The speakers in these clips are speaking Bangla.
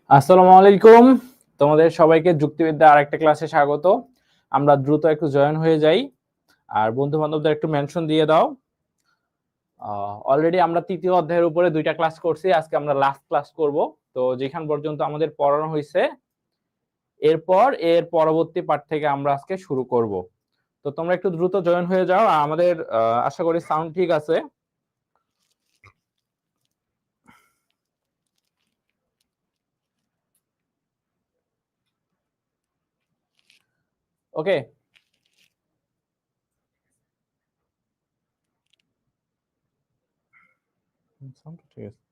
আসসালামু আলাইকুম। তোমাদের সবাইকে যুক্তিবিদ্যা আরেকটা ক্লাসে স্বাগত। আমরা দ্রুত একটু জয়েন হয়ে যাই আর বন্ধু বান্ধবদের একটু মেনশন দিয়ে দাও। অলরেডি আমরা তৃতীয় অধ্যায়ের উপরে দুইটা ক্লাস করছি, আজকে আমরা লাস্ট ক্লাস করব। তো যেখান পর্যন্ত আমাদের পড়ানো হয়েছে এরপর এর পরবর্তী পার্ট থেকে আমরা আজকে শুরু করব। তো তোমরা একটু দ্রুত জয়েন হয়ে যাও। আর আমাদের আশা করি সাউন্ড ঠিক আছে। ওকে, সাউন্ড ঠিক আছে।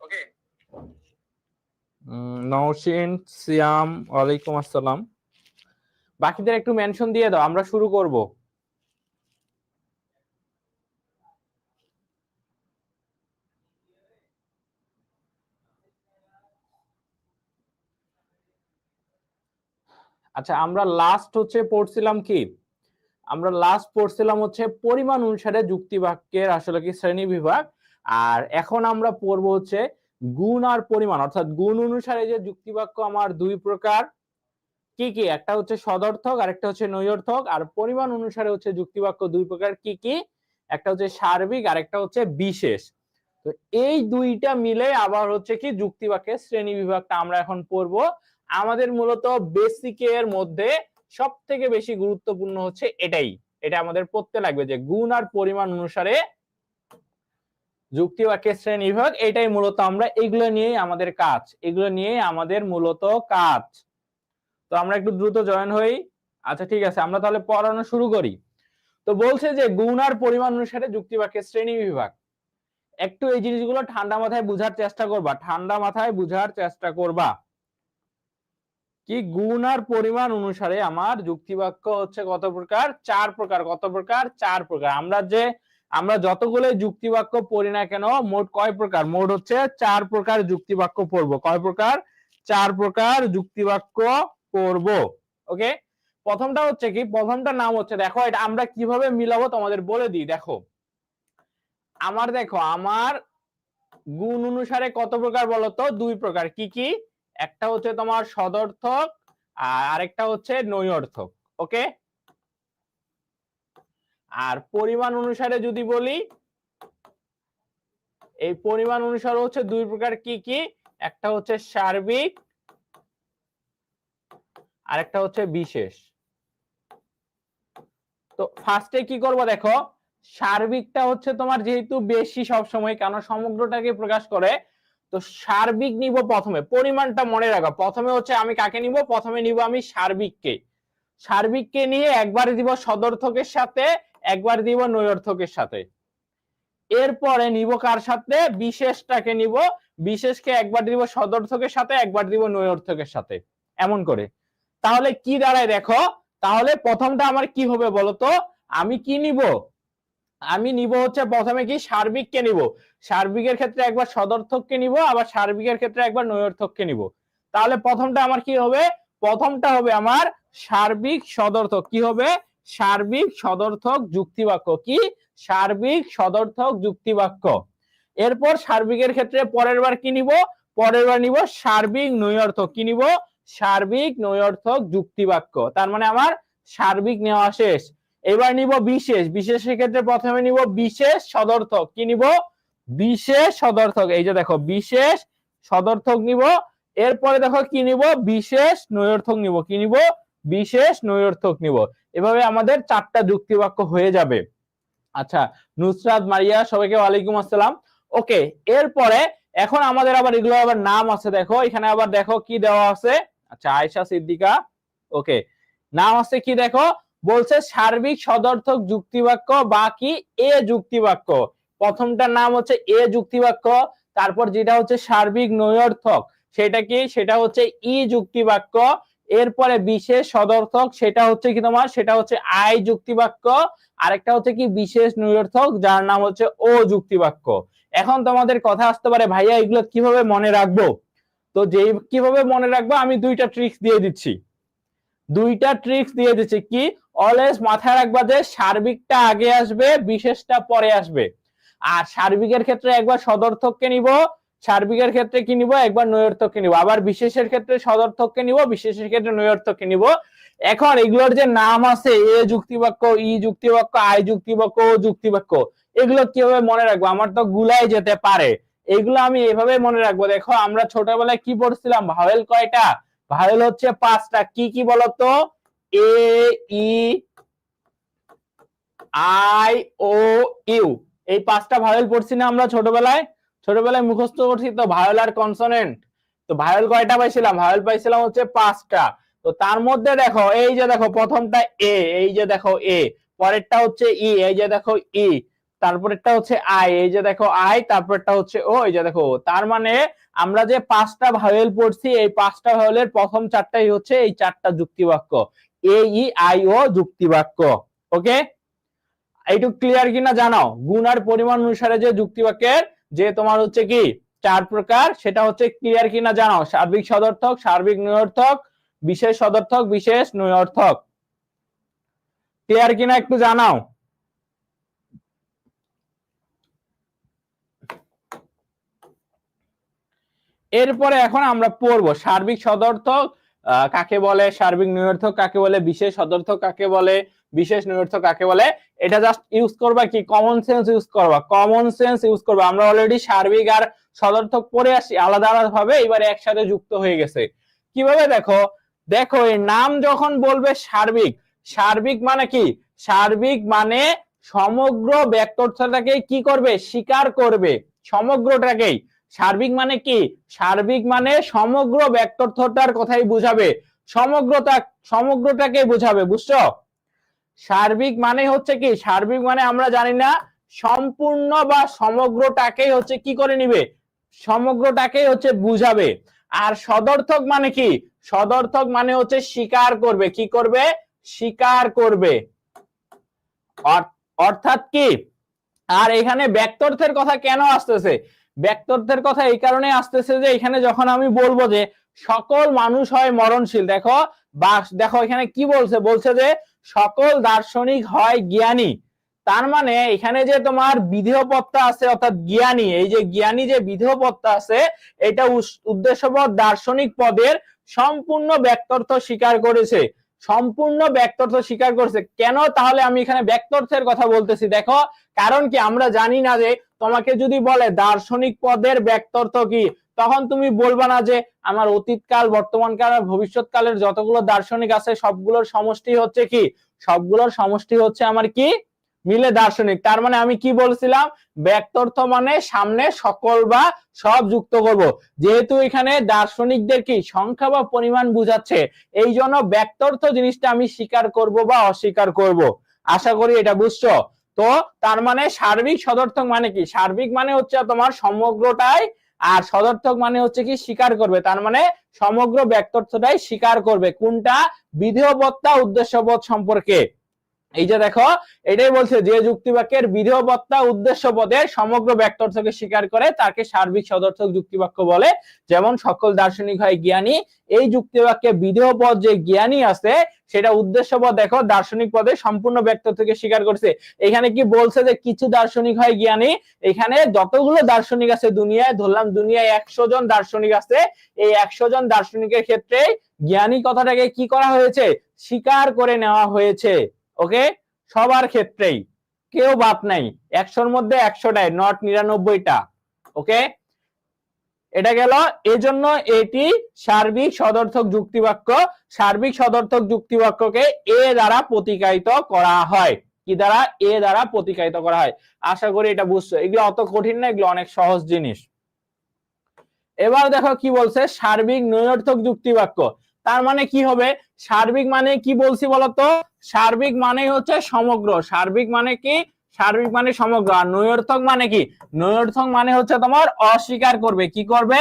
ওকে, নওশিন, সিয়াম, ওয়ালাইকুম আসসালাম। বাকিদের একটু মেনশন দিয়ে দাও, আমরা শুরু করব। আচ্ছা, আমরা লাস্ট পড়ছিলাম কি? আমরা লাস্ট পড়ছিলাম পরিমাণ অনুসারে যুক্তি বাক্যের আসলে কি শ্রেণী বিভাগ। আর এখন আমরা পড়বো গুণ আর পরিমাণ, অর্থাৎ গুণ অনুসারে যে যুক্তি বাক্য আমার দুই প্রকার। কি কি? একটা সদর্থক আর একটা নৈর্থক। আর পরিমাণ অনুসারে যুক্তি বাক্য দুই প্রকার। কি কি? একটা সার্বিক আর একটা বিশেষ। তো এই দুইটা মিলে আবার কি যুক্তি বাক্যের শ্রেণী বিভাগটা আমরা এখন পড়বো। আমাদের মূলত বেসিকের মধ্যে সব থেকে বেশি গুরুত্বপূর্ণ এটাই। এটা আমাদের পড়তে লাগবে যে গুণ আর পরিমাণ অনুসারে যুক্তি বাক্যের শ্রেণী বিভাগ। এটাই মূলত আমরা এগুলো নিয়েই আমাদের কাজ, এগুলো নিয়েই আমাদের মূলত কাজ। তো আমরা একটু দ্রুত জয়েন হই। আচ্ছা ঠিক আছে, আমরা তাহলে পড়ানো শুরু করি। তো বলছে যে গুণ আর পরিমাণ অনুসারে যুক্তি বাক্যের শ্রেণী বিভাগ। একটু এই জিনিসগুলো ঠান্ডা মাথায় বুঝার চেষ্টা করবা, ঠান্ডা মাথায় বুঝার চেষ্টা করবা। কি গুণ আর পরিমাণ অনুসারে আমার যুক্তি বাক্য কত প্রকার? চার প্রকার। কত প্রকার? চার প্রকার। আমরা যতগুলো যুক্তি বাক্য পড়ি না কেন, মোট কয় প্রকার? মোট চার প্রকার যুক্তি বাক্য পড়বো। কয় প্রকার? চার প্রকার যুক্তি বাক্য পড়বো। ওকে, প্রথমটা কি? প্রথমটার নাম দেখো, এটা আমরা কিভাবে মিলাবো তোমাদের বলে দিই। দেখো আমার গুণ অনুসারে কত প্রকার বলতো? দুই প্রকার। কি কি? একটা তোমার সদর্থক আর আরেকটা নৈর্থক। ওকে, আর পরিমাণ অনুসারে যদি বলি, এই পরিমাণ অনুসারে দুই প্রকার। কি কি? একটা সার্বিক আর একটা বিশেষ। তো ফার্স্টে কি করব? দেখো, সার্বিকটা তোমার যেহেতু বেশি সব সময়, কারণ সমগ্রটাকে প্রকাশ করে, তো সার্বিক নিব প্রথমে। পরিমাণটা মনে রাখো, প্রথমে আমি কাকে নিব? প্রথমে নিব আমি সার্বিককে। সার্বিককে নিয়ে একবার দিব সদর্থকের সাথে, একবার দিব নৈর্থকের সাথে। এরপরে নিব কার সাথে? বিশেষটাকে নিব। বিশেষকে একবার দিব সদর্থকের সাথে, একবার দিব নৈর্থকের সাথে, এমন করে। তাহলে কি দাঁড়ায় দেখো, তাহলে প্রথমটা আমার কি হবে বলতো? আমি কি নিব? আমি নিব প্রথমে কি? সার্বিককে নিব। সার্বিকের ক্ষেত্রে একবার সদর্থককে নিব, আবার সার্বিকের ক্ষেত্রে একবার নৈর্থককে নিব। তাহলে প্রথমটা আমার কি হবে? প্রথমটা হবে আমার সার্বিক সদর্থক। কি হবে? সার্বিক সদর্থক যুক্তিবাক্য। কি? সার্বিক সদর্থক যুক্তিবাক্য। এরপর সার্বিকের ক্ষেত্রে পরের বার কি নিব? পরের বার নিব সার্বিক নৈর্থক। কি নিব? সার্বিক নৈর্থক যুক্তিবাক্য। তার মানে আমার সার্বিক নেওয়া শেষ। এবার নিব বিশেষ। বিশেষের ক্ষেত্রে প্রথমে নিব বিশেষ সদর্থক। কি নিব? বিশেষ সদর্থক। এই যে দেখো, বিশেষ সদর্থক নিব। এরপরে দেখো কি নিব? বিশেষ নৈর্থক নিব। কি নিব? বিশেষ নৈর্থক নিব। এভাবে আমাদের চারটা যুক্তি বাক্য হয়ে যাবে। আচ্ছা, নুসরাত, মারিয়া, সবাইকে ওয়ালাইকুম আসসালাম। ওকে, এরপরে এখন আমাদের আবার এগুলো আবার নাম আছে। দেখো এখানে আবার দেখো কি দেওয়া আছে। আচ্ছা, আয়েশা সিদ্দিকা। ওকে, নাম আছে কি? দেখো বলছে সার্বিক সদর্থক যুক্তিবাক্য বা কি এ যুক্তিবাক্য। প্রথমটার নাম এ যুক্তিবাক্য। তারপর যেটা সার্বিক নৈর্থক, সেটা কি? সেটা ই যুক্তিবাক্য। এরপরে বিশেষ সদর্থক, সেটা কি তোমার? সেটা আই যুক্তিবাক্য। আরেকটা কি? বিশেষ নৈর্থক, যার নাম ও যুক্তিবাক্য। এখন তোমাদের কথা আসতে পারে, ভাইয়া এগুলো কিভাবে মনে রাখবো? তো যেই কিভাবে মনে রাখবো, আমি দুইটা ট্রিক্স দিয়ে দিচ্ছি। দুইটা ট্রিক্স দিয়ে দিচ্ছি। কি? অলওয়েজ মাথায় রাখবা যে সার্বিকটা আগে আসবে, বিশেষটা পরে আসবে। আর সার্বিকের ক্ষেত্রে একবার সদর্থককে নিব, সার্বিকের ক্ষেত্রে কি নিব, একবার নৈর্থককে নিব, আবার বিশেষের ক্ষেত্রে সদর্থককে নিব, বিশেষের ক্ষেত্রে নৈর্থককে নিব। এখন এগুলোর যে নাম আছে, এ যুক্তিবাক্য, ই যুক্তিবাক্য, আই যুক্তিবাক্য, ও যুক্তিবাক্য, এগুলো কিভাবে মনে রাখবো? আমার তো গুলাই যেতে পারে, এগুলো আমি এভাবে মনে রাখবো। দেখো আমরা ছোটবেলায় কি পড়ছিলাম, ভাওয়েল কয়টা? ভাওয়েল হচ্ছে 5টা। কি কি বলতো? এ, ই, আই, ও, ইউ, এই 5টা ভাওয়েল পড়ছি না আমরা ছোটবেলায়? ছোটবেলায় মুখস্থ করছি তো ভাওয়েল আর কনসোনেন্ট। তো ভাওয়েল কয়টা পাইছিলাম? ভাওয়েল পাইছিলাম হচ্ছে 5টা। তো তার মধ্যে দেখো, এই যে দেখো প্রথমটা এ, এই যে দেখো এ, পরেরটা হচ্ছে ই, এই যে দেখো ই, তারপরেরটা হচ্ছে আই, এই যে দেখো আই, তারপরটা হচ্ছে ও, এই যে দেখো ও। তার মানে আমরা যে 5টা ভাওয়েল পড়ছি, এই 5টা ভাওয়েলের প্রথম 4টাই হচ্ছে এই 4টা যুক্তিবাক্য, এ, ই, আই, ও যুক্তিবাক্য। ওকে, এইটুকু ক্লিয়ার কিনা জানাও? গুণ আর পরিমাণ অনুসারে যে যুক্তিবাক্যের যে তোমার হচ্ছে কি 4 প্রকার, সেটা হচ্ছে ক্লিয়ার কিনা জানাও? সার্বিক সদর্থক, সার্বিক নৈর্থক, বিশেষ সদর্থক, বিশেষ নৈর্থক। ক্লিয়ার কিনা একটু জানাও? এরপরে এখন আমরা পড়বো সার্বিক সদর্থক কাকে বলে, সার্বিক নৈর্থক কাকে বলে, বিশেষ সদর্থক কাকে বলে, বিশেষ নৈর্থক কাকে বলে। এটা জাস্ট ইউজ করবা কি, কমন সেন্স ইউজ করবা, কমন সেন্স ইউজ করবা। আমরা অলরেডি সার্বিক আর সদর্থক পড়ে আসি আলাদা আলাদা ভাবে, এবারে একসাথে যুক্ত হয়ে গেছে। কিভাবে? দেখো দেখো এই নাম যখন বলবে সার্বিক, সার্বিক মানে কি? সার্বিক মানে সমগ্র ব্যক্তর্থটাকে কি করবে? স্বীকার করবে, সমগ্রটাকেই। সার্বিক মানে কি? সার্বিক মানে সমগ্র ব্যক্তর্থটার কথাই বুঝাবে, সমগ্রটাকে বুঝাবে, বুঝছো? সার্বিক মানে হচ্ছে কি? সার্বিক মানে আমরা জানি না, সম্পূর্ণ বা সমগ্রটাকেই হচ্ছে কি করে নিবে, সমগ্রটাকেই হচ্ছে বুঝাবে। আর সদর্থক মানে কি? সদর্থক মানে হচ্ছে স্বীকার করবে, কি করবে? স্বীকার করবে। অর্থাৎ কি? আর এখানে ব্যক্তর্থের কথা কেন আসতেছে? ব্যক্তর্থের কথা এই কারণে আসতেছে যে এখানে যখন আমি বলবো যে সকল মানুষ হয় মরণশীল, দেখো বা দেখো এখানে কি বলছে, বলছে যে সকল দার্শনিক হয় জ্ঞানী। তার মানে এখানে যে তোমার বিধেয় পদটা আছে, অর্থাৎ জ্ঞানী, এই যে জ্ঞানী যে বিধেয় পদটা আছে, এটা উদ্দেশ্যপদ দার্শনিক পদের সম্পূর্ণ ব্যক্তর্থ স্বীকার করেছে, সম্পূর্ণ ব্যক্তর্থ স্বীকার করছে। কেন তাহলে আমি এখানে ব্যক্তর্থের কথা বলতেছি? দেখো কারণ কি, আমরা জানি না যে তোমাকে যদি বলে দার্শনিক পদের ব্যক্তর্থ কি, তখন তুমি বলবা না যে আমার অতীতকাল, বর্তমানকাল আর ভবিষ্যৎকালের যতগুলো দার্শনিক আছে সবগুলোর সমষ্টি হচ্ছে কি, সবগুলোর সমষ্টি হচ্ছে আমার কি, মিলে দার্শনিক। তার মানে আমি কি বলছিলাম? ব্যক্তর্থ মানে সামনে সকল বা সব যুক্ত করব, যেহেতু এখানে দার্শনিকদের কি সংখ্যা বা পরিমাণ বুঝাচ্ছে, এই জন্য ব্যক্তর্থ জিনিসটা আমি স্বীকার করব বা অস্বীকার করব। আশা করি এটা বুঝছো। তো তার মানে সার্বিক সদর্থক মানে কি? সার্বিক মানে হচ্ছে তোমার সমগ্রটাই, আর সদর্থক মানে হচ্ছে কি স্বীকার করবে। তার মানে সমগ্র ব্যক্তর্থটাই স্বীকার করবে। কোনটা? বিধেয়পদটা উদ্দেশ্যপদ সম্পর্কে। এই যে দেখো এটাই বলছে, যে যুক্তিবাক্যের বিধেয়পদটা উদ্দেশ্যপদের সমগ্র ব্যক্তর্থকে স্বীকার করে তাকে সার্বিক সদর্থক যুক্তিবাক্য বলে। যেমন সকল দার্শনিক হয় জ্ঞানী, এই যুক্তিবাক্যে বিধেয়পদ যে জ্ঞানী আছে সেটা উদ্দেশ্যপদ দেখো দার্শনিক পদে সম্পূর্ণ ব্যক্তর্থকে স্বীকার করছে। এখানে কি বলছে যে কিছু দার্শনিক হয় জ্ঞানী? এখানে যতগুলো দার্শনিক আছে দুনিয়ায়, ধরলাম দুনিয়ায় 100 জন দার্শনিক আছে, এই 100 জন দার্শনিকের ক্ষেত্রে জ্ঞানী কথাটাকে কি করা হয়েছে? স্বীকার করে নেওয়া হয়েছে। ওকে, সবার ক্ষেত্রেই, কেউ বাদ নাই, 100-র মধ্যে 100টাই, নট 99টা। ওকে, এটা গেল। এজন্য এটি সার্বিক সদর্থক যুক্তিবাক্য। সার্বিক সদর্থক যুক্তিবাক্যকে এ দ্বারা প্রতিকায়িত করা হয়। কি দ্বারা? এ দ্বারা প্রতিকায়িত করা হয়। আশা করি এটা বুঝছো। এগুলো অত কঠিন না, এগুলো অনেক সহজ জিনিস। এবার দেখো কি বলছে, সার্বিক নৈর্থক যুক্তিবাক্য। তার মানে কি হবে? সার্বিক মানে কি বলছি বলতো? সার্বিক মানে হচ্ছে সমগ্র। সার্বিক মানে কি? সার্বিক মানে সমগ্র। আর নৈর্থক মানে কি? নৈর্থক মানে হচ্ছে তোমার অস্বীকার করবে। কি করবে?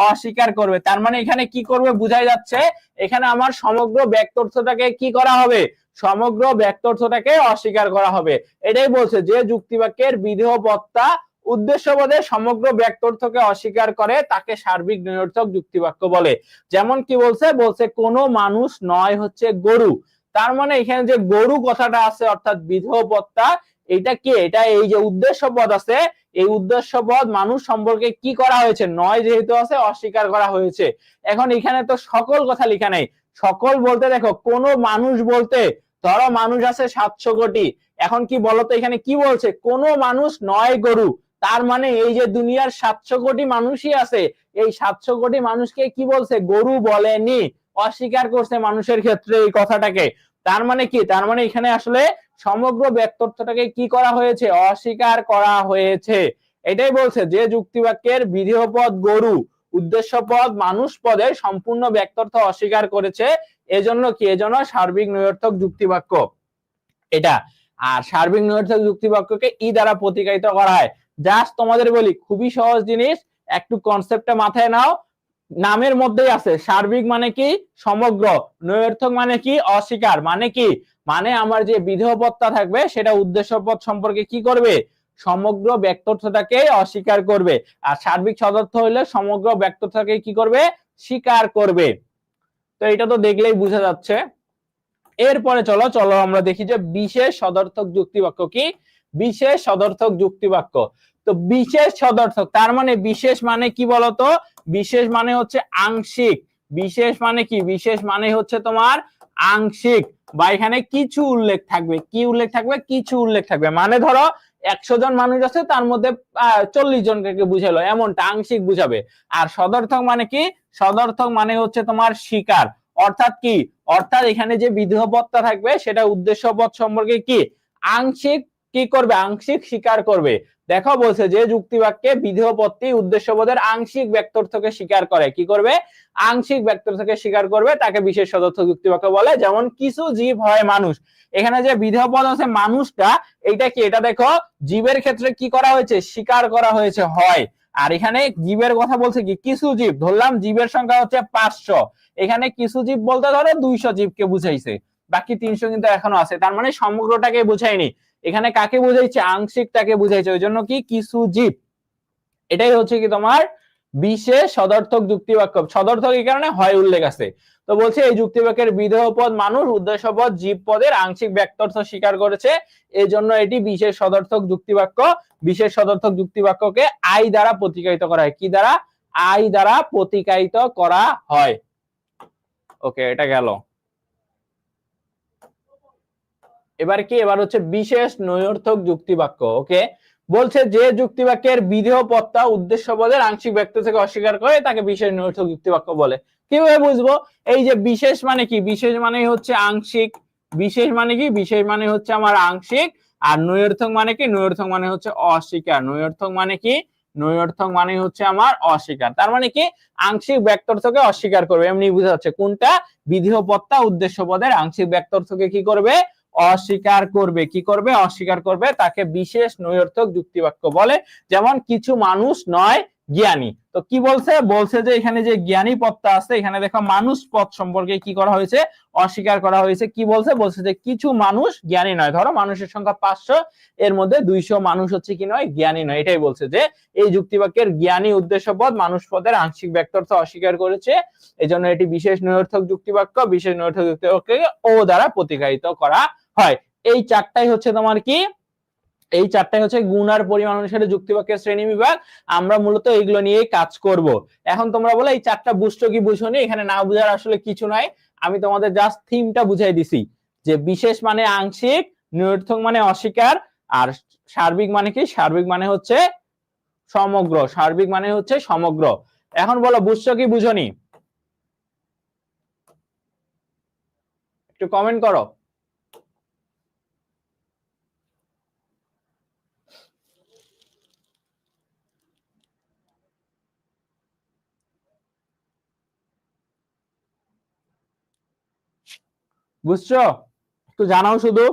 অস্বীকার করবে। তার মানে এখানে কি করবে বোঝাই যাচ্ছে, এখানে আমার সমগ্র ব্যক্তর্থটাকে কি করা হবে? সমগ্র ব্যক্তর্থটাকে অস্বীকার করা হবে। এটাই বলছে, যে যুক্তিবাক্যের বিধেয়পদটা উদ্দেশ্যপদে সমগ্র ব্যক্তর্থকে অস্বীকার করে তাকে সার্বিক নৈর্থক যুক্তিবাক্য বলে। যেমন কি বলছে, বলছে কোনো মানুষ নয় হচ্ছে গরু। তার মানে এখানে যে গরু কথাটা আছে, অর্থাৎ বিধেয়পদটা, এটা কি, এটা এই যে উদ্দেশ্য পদ আছে, এই উদ্দেশ্য পদ মানুষ সম্পর্কে কি করা হয়েছে, নয় যেহেতু আছে অস্বীকার করা হয়েছে। এখন এখানে তো সকল কথা লেখা নেই, সকল বলতে দেখো কোন মানুষ বলতে ধরো মানুষ আছে 700 কোটি, এখন কি বলতো এখানে কি বলছে, কোন মানুষ নয় গরু, তার মানে এই যে দুনিয়ার 700 কোটি মানুষই আছে, এই 700 কোটি মানুষকে কি বলছে, গরু বলেনি, অস্বীকার করছে মানুষের ক্ষেত্রে এই কথাটাকে। তার মানে কি, তার মানে এখানে আসলে সমগ্র ব্যক্তত্বটাকে কি করা হয়েছে, অস্বীকার করা হয়েছে। এটাই বলছে যে যুক্তিবাক্যের বিধেয় পদ গরু, উদ্দেশ্য পদ মানুষ পদের সম্পূর্ণ ব্যক্তর্থ অস্বীকার করেছে, এজন্য কি, এজন্য সার্বিক নৈর্থক যুক্তিবাক্য এটা। আর সার্বিক নৈর্থক যুক্তিবাক্যকে ই দ্বারা প্রতিকায়িত করা হয়। জাস্ট তোমাদের বলি খুবই সহজ জিনিস, একটু কনসেপ্টটা মাথায় নাও, নামের মধ্যেই আছে, সার্বিক মানে কি সমগ্র, নৈর্থক মানে কি অস্বীকার, মানে কি, মানে আমার যে বিধেয় পদটা থাকবে সেটা উদ্দেশ্য পদ সম্পর্কে কি করবে, সমগ্র ব্যক্তর্থটাকে অস্বীকার করবে, আর সার্বিক সদর্থ হইলে সমগ্র ব্যক্তর্থটাকে কি করবে, স্বীকার করবে। তো এটা তো দেখলেই বোঝা যাচ্ছে। এরপরে চলো চলো আমরা দেখি যে বিশেষ সদর্থক যুক্তিবাক্য কি, বিশেষ সদর্থক যুক্তিবাক্য। তো বিশেষ সদর্থক তার মানে বিশেষ মানে কি বলতো, বিশেষ মানে হচ্ছে আংশিক, বিশেষ মানে কি, বিশেষ মানে হচ্ছে তোমার আংশিক, বা এখানে কিছু উল্লেখ থাকবে, কি উল্লেখ থাকবে, কিছু উল্লেখ থাকবে, মানে ধরো 100 জন মানুষ আছে তার মধ্যে 40 জনকে বুঝালো, এমনটা আংশিক বুঝাবে। আর সদর্থক মানে কি, সদর্থক মানে হচ্ছে তোমার স্বীকার, অর্থাৎ কি, অর্থাৎ এখানে যে বিধেয় পদটা থাকবে সেটা উদ্দেশ্য পদ সম্পর্কে কি আংশিক কি করবে, আংশিক স্বীকার করবে। দেখো বলছে যে যুক্তিবাক্যে বিধেয় পদটি উদ্দেশ্য পদের আংশিক ব্যক্তর্থকে স্বীকার করে, কি করবে, আংশিক ব্যক্তর্থকে স্বীকার করবে, তাকে বিশেষ সদর্থক যুক্তিবাক্য বলে। যেমন কিছু জীব হয় মানুষ, এখানে যে বিধেয় পদ আছে মানুষটা, এইটা কি, এটা দেখো জীবের ক্ষেত্রে কি করা হয়েছে, স্বীকার করা হয়েছে হয়। আর এখানে জীবের কথা বলছে কি, কিছু জীব, ধরলাম জীবের সংখ্যা হচ্ছে 500, এখানে কিছু জীব বলতে ধরো 200 জীবকে বুঝাইছে, বাকি 300 কিন্তু এখনো আছে, তার মানে সমগ্রটাকে বুঝায়নি, এখানে কাকে বুঝাইছে, আংশিকটাকে বুঝাইছে, ওই জন্য কি কিছু জীব। এটাই হচ্ছে কি তোমার বিশেষ সদর্থক যুক্তিবাক্য, সদর্থক এই কারণে হয় উল্লেখ আছে। তো বলছে এই যুক্তিবাক্যের বিধেয় পদ মানুষ, উদ্দেশ্য পদ জীব পদের আংশিক ব্যক্তর্থ স্বীকার করেছে, এই জন্য এটি বিশেষ সদর্থক যুক্তিবাক্য। বিশেষ সদর্থক যুক্তিবাক্যকে আই দ্বারা প্রতিকায়িত করা হয়, কি দ্বারা, আই দ্বারা প্রতিকায়িত করা হয়। ওকে, এটা গেল। এবার কি, এবার হচ্ছে বিশেষ নৈর্থক যুক্তিবাক্য। ওকে, বলছে যে যুক্তিবাক্যের বিধেয় পদটা উদ্দেশ্য পদের আংশিক ব্যক্ত থেকে অস্বীকার করে তাকে বিশেষ নৈর্থক যুক্তিবাক্য বলে। কিভাবে বুঝবো, এই যে বিশেষ মানে কি, বিশেষ মানে হচ্ছে আংশিক, বিশেষ মানে কি, বিশেষ মানে হচ্ছে আমার আংশিক, আর নৈর্থক মানে কি, নৈর্থক মানে হচ্ছে অস্বীকার, নৈর্থক মানে কি, নৈর্থক মানে হচ্ছে আমার অস্বীকার, তার মানে কি আংশিক ব্যক্তর্থকে অস্বীকার করবে, এমনি বোঝা যাচ্ছে কোনটা, বিধেয় পদটা উদ্দেশ্য পদের আংশিক ব্যক্তর্থকে কি করবে, অস্বীকার করবে, কি করবে, অস্বীকার করবে, তাকে বিশেষ নৈর্থক যুক্তিবাক্য বলে। যেমন কিছু মানুষ নয় জ্ঞানী, তো কি বলছে, বলছে যে এখানে যে জ্ঞানী পদটা আছে, এখানে দেখো মানুষ পদ সম্পর্কে কি করা হয়েছে, অস্বীকার করা হয়েছে। কি বলছে, বলছে যে কিছু মানুষ জ্ঞানী নয়, ধরো মানুষের সংখ্যা 500, এর মধ্যে 200 মানুষ হচ্ছে কি নয়, জ্ঞানী নয়, এটাই বলছে যে এই যুক্তিবাক্যের জ্ঞানী উদ্দেশ্য পদ মানুষ পদের আংশিক ব্যক্তর্থ অস্বীকার করেছে, এজন্য এটি বিশেষ নৈর্থক যুক্তিবাক্য, বিশেষ নৈর্থক যুক্তিবাক্যকে ও দ্বারা প্রতিকায়িত করা হয়। এই চারটাই হচ্ছে তোমার কি, এই চারটাই হচ্ছে গুণ আর পরিমাণ অনুসারে যুক্তিবাক্যের শ্রেণী বিভাগ, আমরা মূলত এইগুলো নিয়েই কাজ করব। এখন তোমরা বলো এই চারটা বুঝছো কি বুঝোনি, এখানে না বুঝার আসলে কিছু নাই, আমি তোমাদের জাস্ট থিমটা বুঝাই দিছি, যে বিশেষ মানে আংশিক, নৈর্থক মানে অস্বীকার, আর সার্বিক মানে কি, সার্বিক মানে হচ্ছে সমগ্র, সার্বিক মানে হচ্ছে সমগ্র। এখন বলো বুঝছো কি বুঝোনি, একটু কমেন্ট করো। বুঝছো, একটু জানাও শুধু।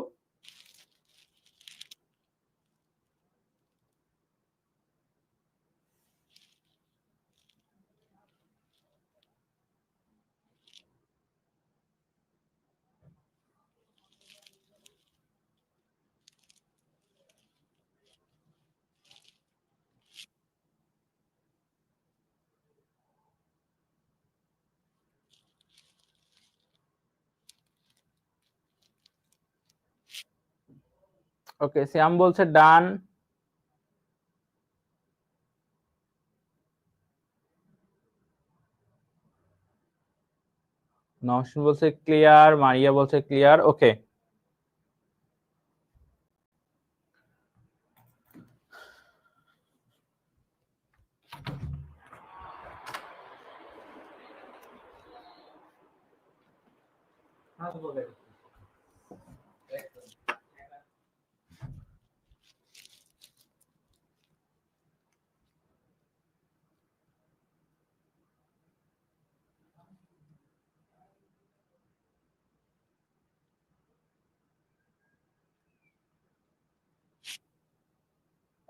ওকে, শ্যাম বলছে ডান। নওশিন বলছে ক্লিয়ার, মারিয়া বলছে ক্লিয়ার। ওকে,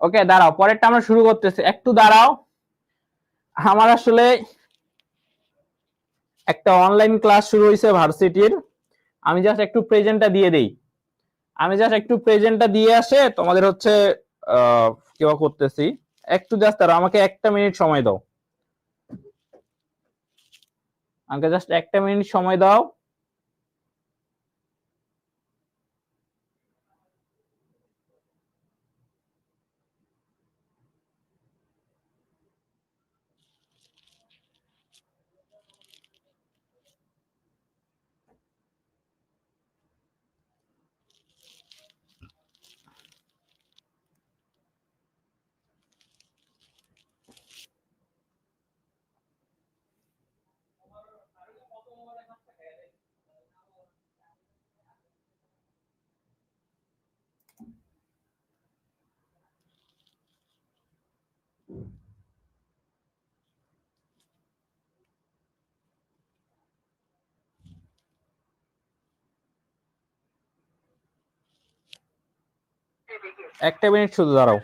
ওকে দাঁড়াও, পরেরটা আমরা শুরু করতেছি, একটু দাঁড়াও। আমার আসলে একটা অনলাইন ক্লাস শুরু হয়েছে ভার্সিটির, আমি জাস্ট একটু প্রেজেন্টটা দিয়ে দেই। আমি জাস্ট একটু প্রেজেন্টটা দিয়ে আসে তোমাদের হচ্ছে কেউ করতেছি। একটু জাস্ট দাঁড়াও, আমাকে একটা মিনিট সময় দাও, আমাকে জাস্ট একটা মিনিট সময় দাও। একটা মিনিট শুধু দাঁড়াও।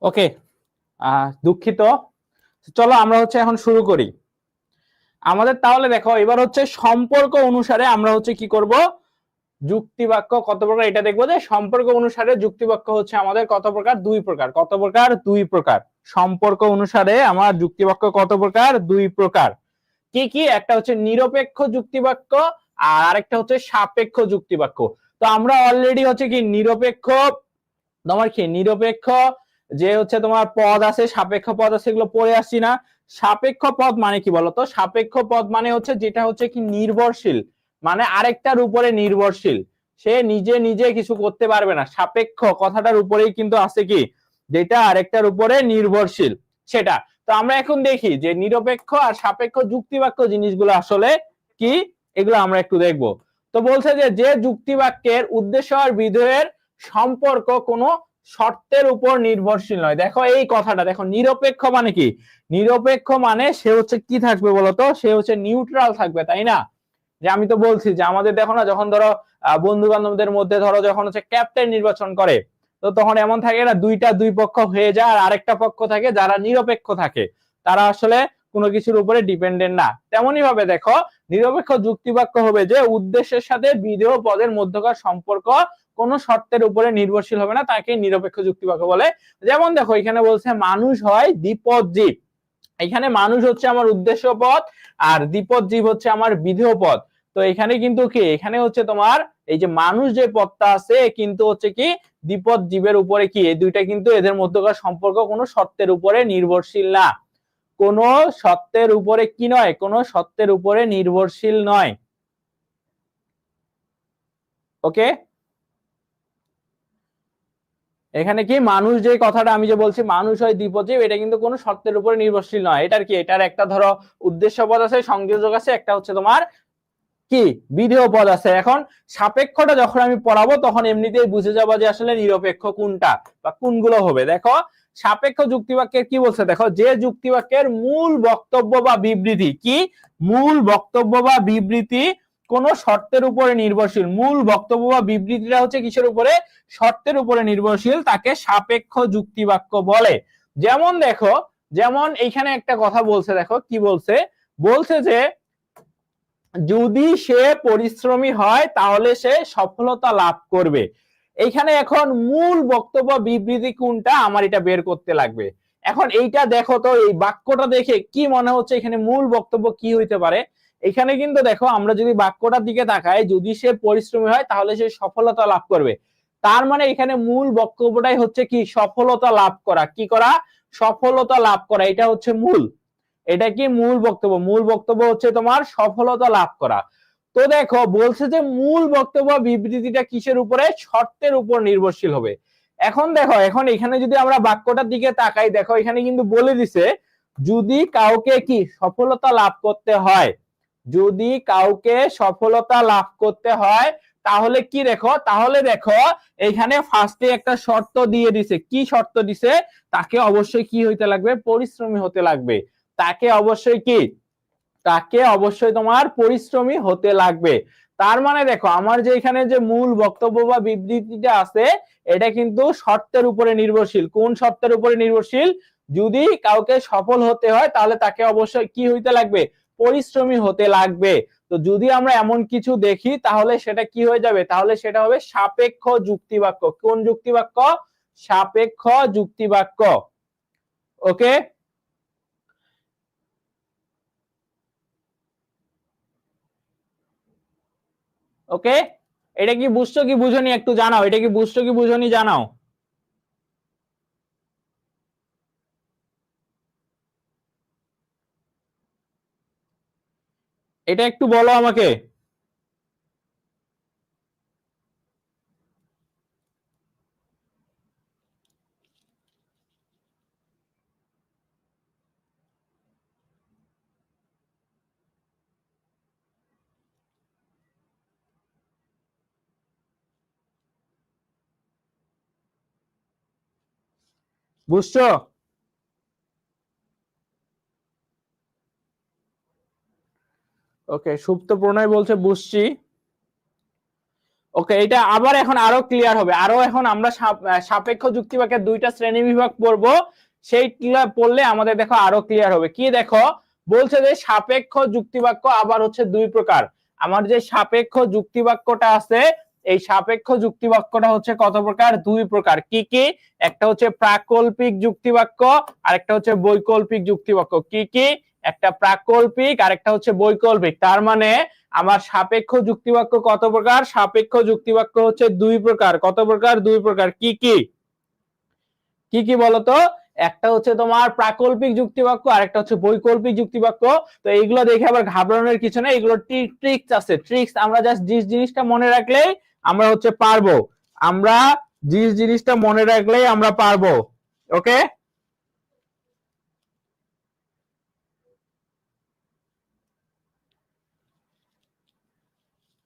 ওকে, দুঃখিত। চলো আমরা হচ্ছে এখন শুরু করি আমাদের। তাহলে দেখো এবার হচ্ছে সম্পর্ক অনুসারে আমরা হচ্ছে কি করব, যুক্তিবাক্য কত প্রকার এটা দেখবো। যে সম্পর্ক অনুসারে যুক্তিবাক্য হচ্ছে আমাদের কত প্রকার, দুই প্রকার। কত প্রকার? দুই প্রকার। সম্পর্ক অনুসারে আমার যুক্তিবাক্য কত প্রকার? দুই প্রকার। কি কি? একটা হচ্ছে নিরপেক্ষ যুক্তিবাক্য আর আরেকটা হচ্ছে সাপেক্ষ যুক্তিবাক্য। তো আমরা অলরেডি হচ্ছে কি নিরপেক্ষ, তোমার কি নিরপেক্ষ যে হচ্ছে তোমার পদ আছে, সাপেক্ষ পদ আছে, এগুলো পড়ে আসছি না? সাপেক্ষ পদ মানে কি বলতো? সাপেক্ষ পদ মানে হচ্ছে যেটা হচ্ছে কি নির্ভরশীল, মানে আরেকটার উপরে নির্ভরশীল, সে নিজে নিজে কিছু করতে পারবে না। সাপেক্ষ কথাটার উপরেই কিন্তু আছে কি, যেটা আরেকটার উপরে নির্ভরশীল সেটা। তো আমরা এখন দেখি যে নিরপেক্ষ আর সাপেক্ষ যুক্তিবাক্য জিনিসগুলো আসলে কি, এগুলো আমরা একটু দেখবো। তো বলছে যে যে যুক্তিবাক্যের উদ্দেশ্য আর বিধেয়ের সম্পর্ক কোনো শর্তের উপর নির্ভরশীল নয়। দেখো এই কথাটা দেখো, নিরপেক্ষ মানে কি? নিরপেক্ষ মানে সে হচ্ছে কি থাকবে বলতো? সে হচ্ছে নিউট্রাল থাকবে, তাই না? যে আমি তো বলছি যে আমাদের দেখো না, যখন ধরো বন্ধু বান্ধবদের মধ্যে ধরো যখন হচ্ছে ক্যাপ্টেন নির্বাচন করে, তো তখন এমন থাকে না, দুই পক্ষ হয়ে যায় আর আরেকটা পক্ষ থাকে যারা নিরপেক্ষ থাকে, তারা আসলে কোনো কিছুর উপরে ডিপেন্ডেন্ট না। তেমনি ভাবে দেখো নিরপেক্ষ যুক্তিবাক্য হবে যে উদ্দেশ্যের সাথে বিধেয় পদের মধ্যকার সম্পর্ক কোন শর্তের উপরে নির্ভরশীল হবে না, তাকে নিরপেক্ষ যুক্তিবাক্য বলে। যেমন দেখো এখানে বলছে মানুষ হয় দ্বিপদ জীব, এখানে মানুষ হচ্ছে আমার উদ্দেশ্য পদ আর দ্বিপদ জীব হচ্ছে আমার বিধেয় পদ। তো এখানে কিন্তু কি, এখানে হচ্ছে তোমার এই যে মানুষ যে পদটা আছে কিন্তু হচ্ছে কি দ্বিপদ জীবের উপরে কি, এই দুইটা কিন্তু এদের মধ্যকার সম্পর্ক কোনো সত্যের উপরে নির্ভরশীল না, কোনো সত্যের উপরে কি নয়, কোনো সত্যের উপরে নির্ভরশীল নয়। ওকে, এখানে কি মানুষ যে কথাটা আমি যে বলছি মানুষ হয় দ্বিপদজীব, এটা কিন্তু কোনো শর্তের উপরে নির্ভরশীল নয়। এটার কি, এটার একটা ধরো উদ্দেশ্য পদ আছে, সংযোজক আছে, একটা হচ্ছে তোমার কি বিধেয় পদ আছে। এখন সাপেক্ষটা যখন আমি পড়াবো তখন এমনিতেই বুঝে যাবো যে আসলে নিরপেক্ষ কোনটা বা কোনগুলো হবে। দেখো সাপেক্ষ যুক্তিবাক্যের কি বলছে, দেখো যে যুক্তিবাক্যের মূল বক্তব্য বা বিবৃতি কি, মূল বক্তব্য বা বিবৃতি কোন শর্তের উপরে নির্ভরশীল, মূল বক্তব্য বা বিবৃতিটা হচ্ছে কিসের উপরে, শর্তের উপরে নির্ভরশীল, তাকে সাপেক্ষ যুক্তিবাক্য বলে। যেমন দেখো, যেমন এইখানে একটা কথা বলছে, দেখো কি বলছে, বলছে যে যদি সে পরিশ্রমী হয় তাহলে সে সফলতা লাভ করবে। এইখানে এখন মূল বক্তব্য বিবৃতি কোনটা আমার এটা বের করতে লাগবে। এখন এইটা দেখো তো, এই বাক্যটা দেখে কি মনে হচ্ছে এখানে মূল বক্তব্য কি হইতে পারে। এখানে কিন্তু দেখো আমরা যদি বাক্যটার দিকে তাকাই, যদি সে পরিশ্রমী হয় তাহলে সে সফলতা লাভ করবে, তার মানে এখানে মূল বক্তব্যটাই হচ্ছে কি সফলতা লাভ করা, কি করা, সফলতা লাভ করা, এটা হচ্ছে মূল, এটা কি মূল বক্তব্য, মূল বক্তব্য হচ্ছে তোমার সফলতা লাভ করা। তো দেখো বলছে যে মূল বক্তব্য বিবৃতিটা কিসের উপরে, শর্তের উপর নির্ভরশীল হবে। এখন দেখো, এখন এখানে যদি আমরা বাক্যটার দিকে তাকাই, দেখো এখানে কিন্তু বলে দিছে যদি কাউকে কি সফলতা লাভ করতে হয়, যদি কাউকে সফলতা লাভ করতে হয় তাহলে কি, দেখো তাহলে দেখো এখানে ফার্স্টে একটা শর্ত দিয়ে দিছে, কি শর্ত দিছে, তাকে অবশ্যই কি হইতে লাগবে, পরিশ্রমী হতে লাগবে, তাকে অবশ্যই কি, তাকে অবশ্যই তোমার পরিশ্রমী হতে লাগবে। তার মানে দেখো আমার যে এখানে যে মূল বক্তব্য বা বিবৃতিটা আছে এটা কিন্তু শর্তের উপরে নির্ভরশীল। কোন শর্তের উপরে নির্ভরশীল, যদি কাউকে সফল হতে হয় তাহলে তাকে অবশ্যই কি হইতে লাগবে, পরিশ্রমী হতে লাগবে। তো যদি আমরা এমন কিছু দেখি তাহলে সেটা কি হয়ে যাবে, তাহলে সেটা হবে সাপেক্ষ যুক্তিবাক্য। কোন যুক্তিবাক্য, সাপেক্ষ যুক্তিবাক্য। ওকে, ওকে, এটা কি বুঝছো কি বুঝোনি একটু জানাও, এটা কি বুঝছো কি বুঝোনি জানাও। এটা একটু বলো আমাকে। বুঝছো? ওকে, সুপ্ত প্রণয় বলছে বুঝছি। ওকে, এটা আবার এখন আরো ক্লিয়ার হবে, আরো এখন আমরা সাপেক্ষ যুক্তিবাক্যের দুইটা শ্রেণী বিভাগ পড়বো, সেই পড়লে আমাদের দেখো আরো ক্লিয়ার হবে। কি দেখো বলছে যে সাপেক্ষ যুক্তিবাক্য আবার হচ্ছে দুই প্রকার। আমার যে সাপেক্ষ যুক্তিবাক্যটা আছে এই সাপেক্ষ যুক্তিবাক্যটা হচ্ছে কত প্রকার, দুই প্রকার। কি কি, একটা হচ্ছে প্রাকল্পিক যুক্তিবাক্য আর একটা হচ্ছে বৈকল্পিক যুক্তিবাক্য। কি কি, একটা প্রাকল্পিক আর একটা হচ্ছে বৈকল্পিক। তার মানে আমার সাপেক্ষ যুক্তিবাক্য কত প্রকার, সাপেক্ষ যুক্তিবাক্য হচ্ছে দুই প্রকার। কত প্রকার, দুই প্রকার। কি কি, কি কি বলতো, একটা হচ্ছে তোমার প্রাকল্পিক যুক্তিবাক্য আর একটা হচ্ছে বৈকল্পিক যুক্তিবাক্য। তো এইগুলো দেখে আবার ঘাবড়ানোর কিছু নেই, এগুলো ট্রিক্স আছে, ট্রিক্স আমরা জাস্ট যে জিনিসটা মনে রাখলেই আমরা হচ্ছে পারবো, আমরা যে জিনিসটা মনে রাখলেই আমরা পারবো। ওকে,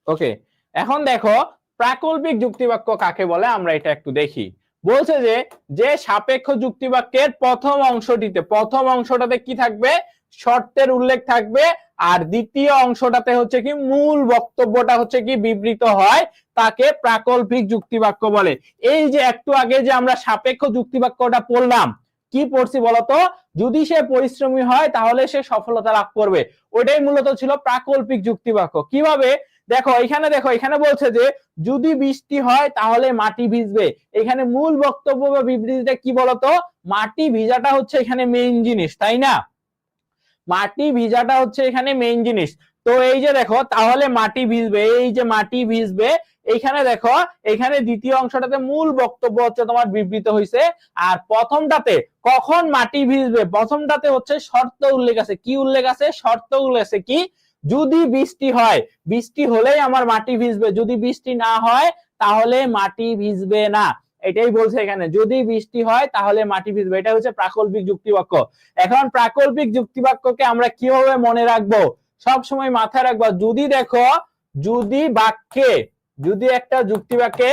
ওকে, এখন দেখো প্রাকল্পিক যুক্তিবাক্য কাকে বলে আমরা এটা একটু দেখি। বলছে যে যে সাপেক্ষ যুক্তিবাক্যের প্রথম অংশটিতে, প্রথম অংশটাতে কি থাকবে, শর্তের উল্লেখ থাকবে, আর দ্বিতীয় অংশটাতে হচ্ছে কি মূল বক্তব্যটা হচ্ছে কি বিবৃত হয়, তাকে প্রাকল্পিক যুক্তিবাক্য বলে। এই যে একটু আগে যে আমরা সাপেক্ষ যুক্তিবাক্যটা পড়লাম, কি পড়ছি বলতো, যদি সে পরিশ্রমী হয় তাহলে সে সফলতা লাভ করবে, ওটাই মূলত ছিল প্রাকল্পিক যুক্তিবাক্য। কিভাবে, দেখো এখানে, দেখো এখানে বলছে যে যদি বৃষ্টি হয় তাহলে মাটি ভিজবে। এখানে মূল বক্তব্য বা বিবৃতিটা কি বলতো, মাটি ভিজাটা হচ্ছে এখানে মেইন জিনিস, তাই না, মাটি ভিজাটা হচ্ছে এখানে মেইন জিনিস। তো এই যে দেখো, তাহলে মাটি ভিজবে, এই যে মাটি ভিজবে, এইখানে দেখো, এখানে দ্বিতীয় অংশটাতে মূল বক্তব্য হচ্ছে তোমার বিবৃত হয়েছে। আর প্রথমটাতে কখন মাটি ভিজবে, প্রথমটাতে হচ্ছে শর্ত উল্লেখ আছে। কি উল্লেখ আছে? শর্ত উল্লেখ আছে কি, যদি বৃষ্টি হয়, বৃষ্টি হলেই আমার মাটি ভিজবে, যদি বৃষ্টি না হয় তাহলে মাটি ভিজবে না। এটাই বলছে এখানে, যদি বৃষ্টি হয় তাহলে মাটি ভিজবে। এটা হচ্ছে প্রাকল্পিক যুক্তিবাক্য। এখন প্রাকল্পিক যুক্তিবাক্যকে আমরা কিভাবে মনে রাখবো? সব সময় মাথায় রাখবা, যদি দেখো, যদি বাক্যে, যদি একটা যুক্তিবাক্যে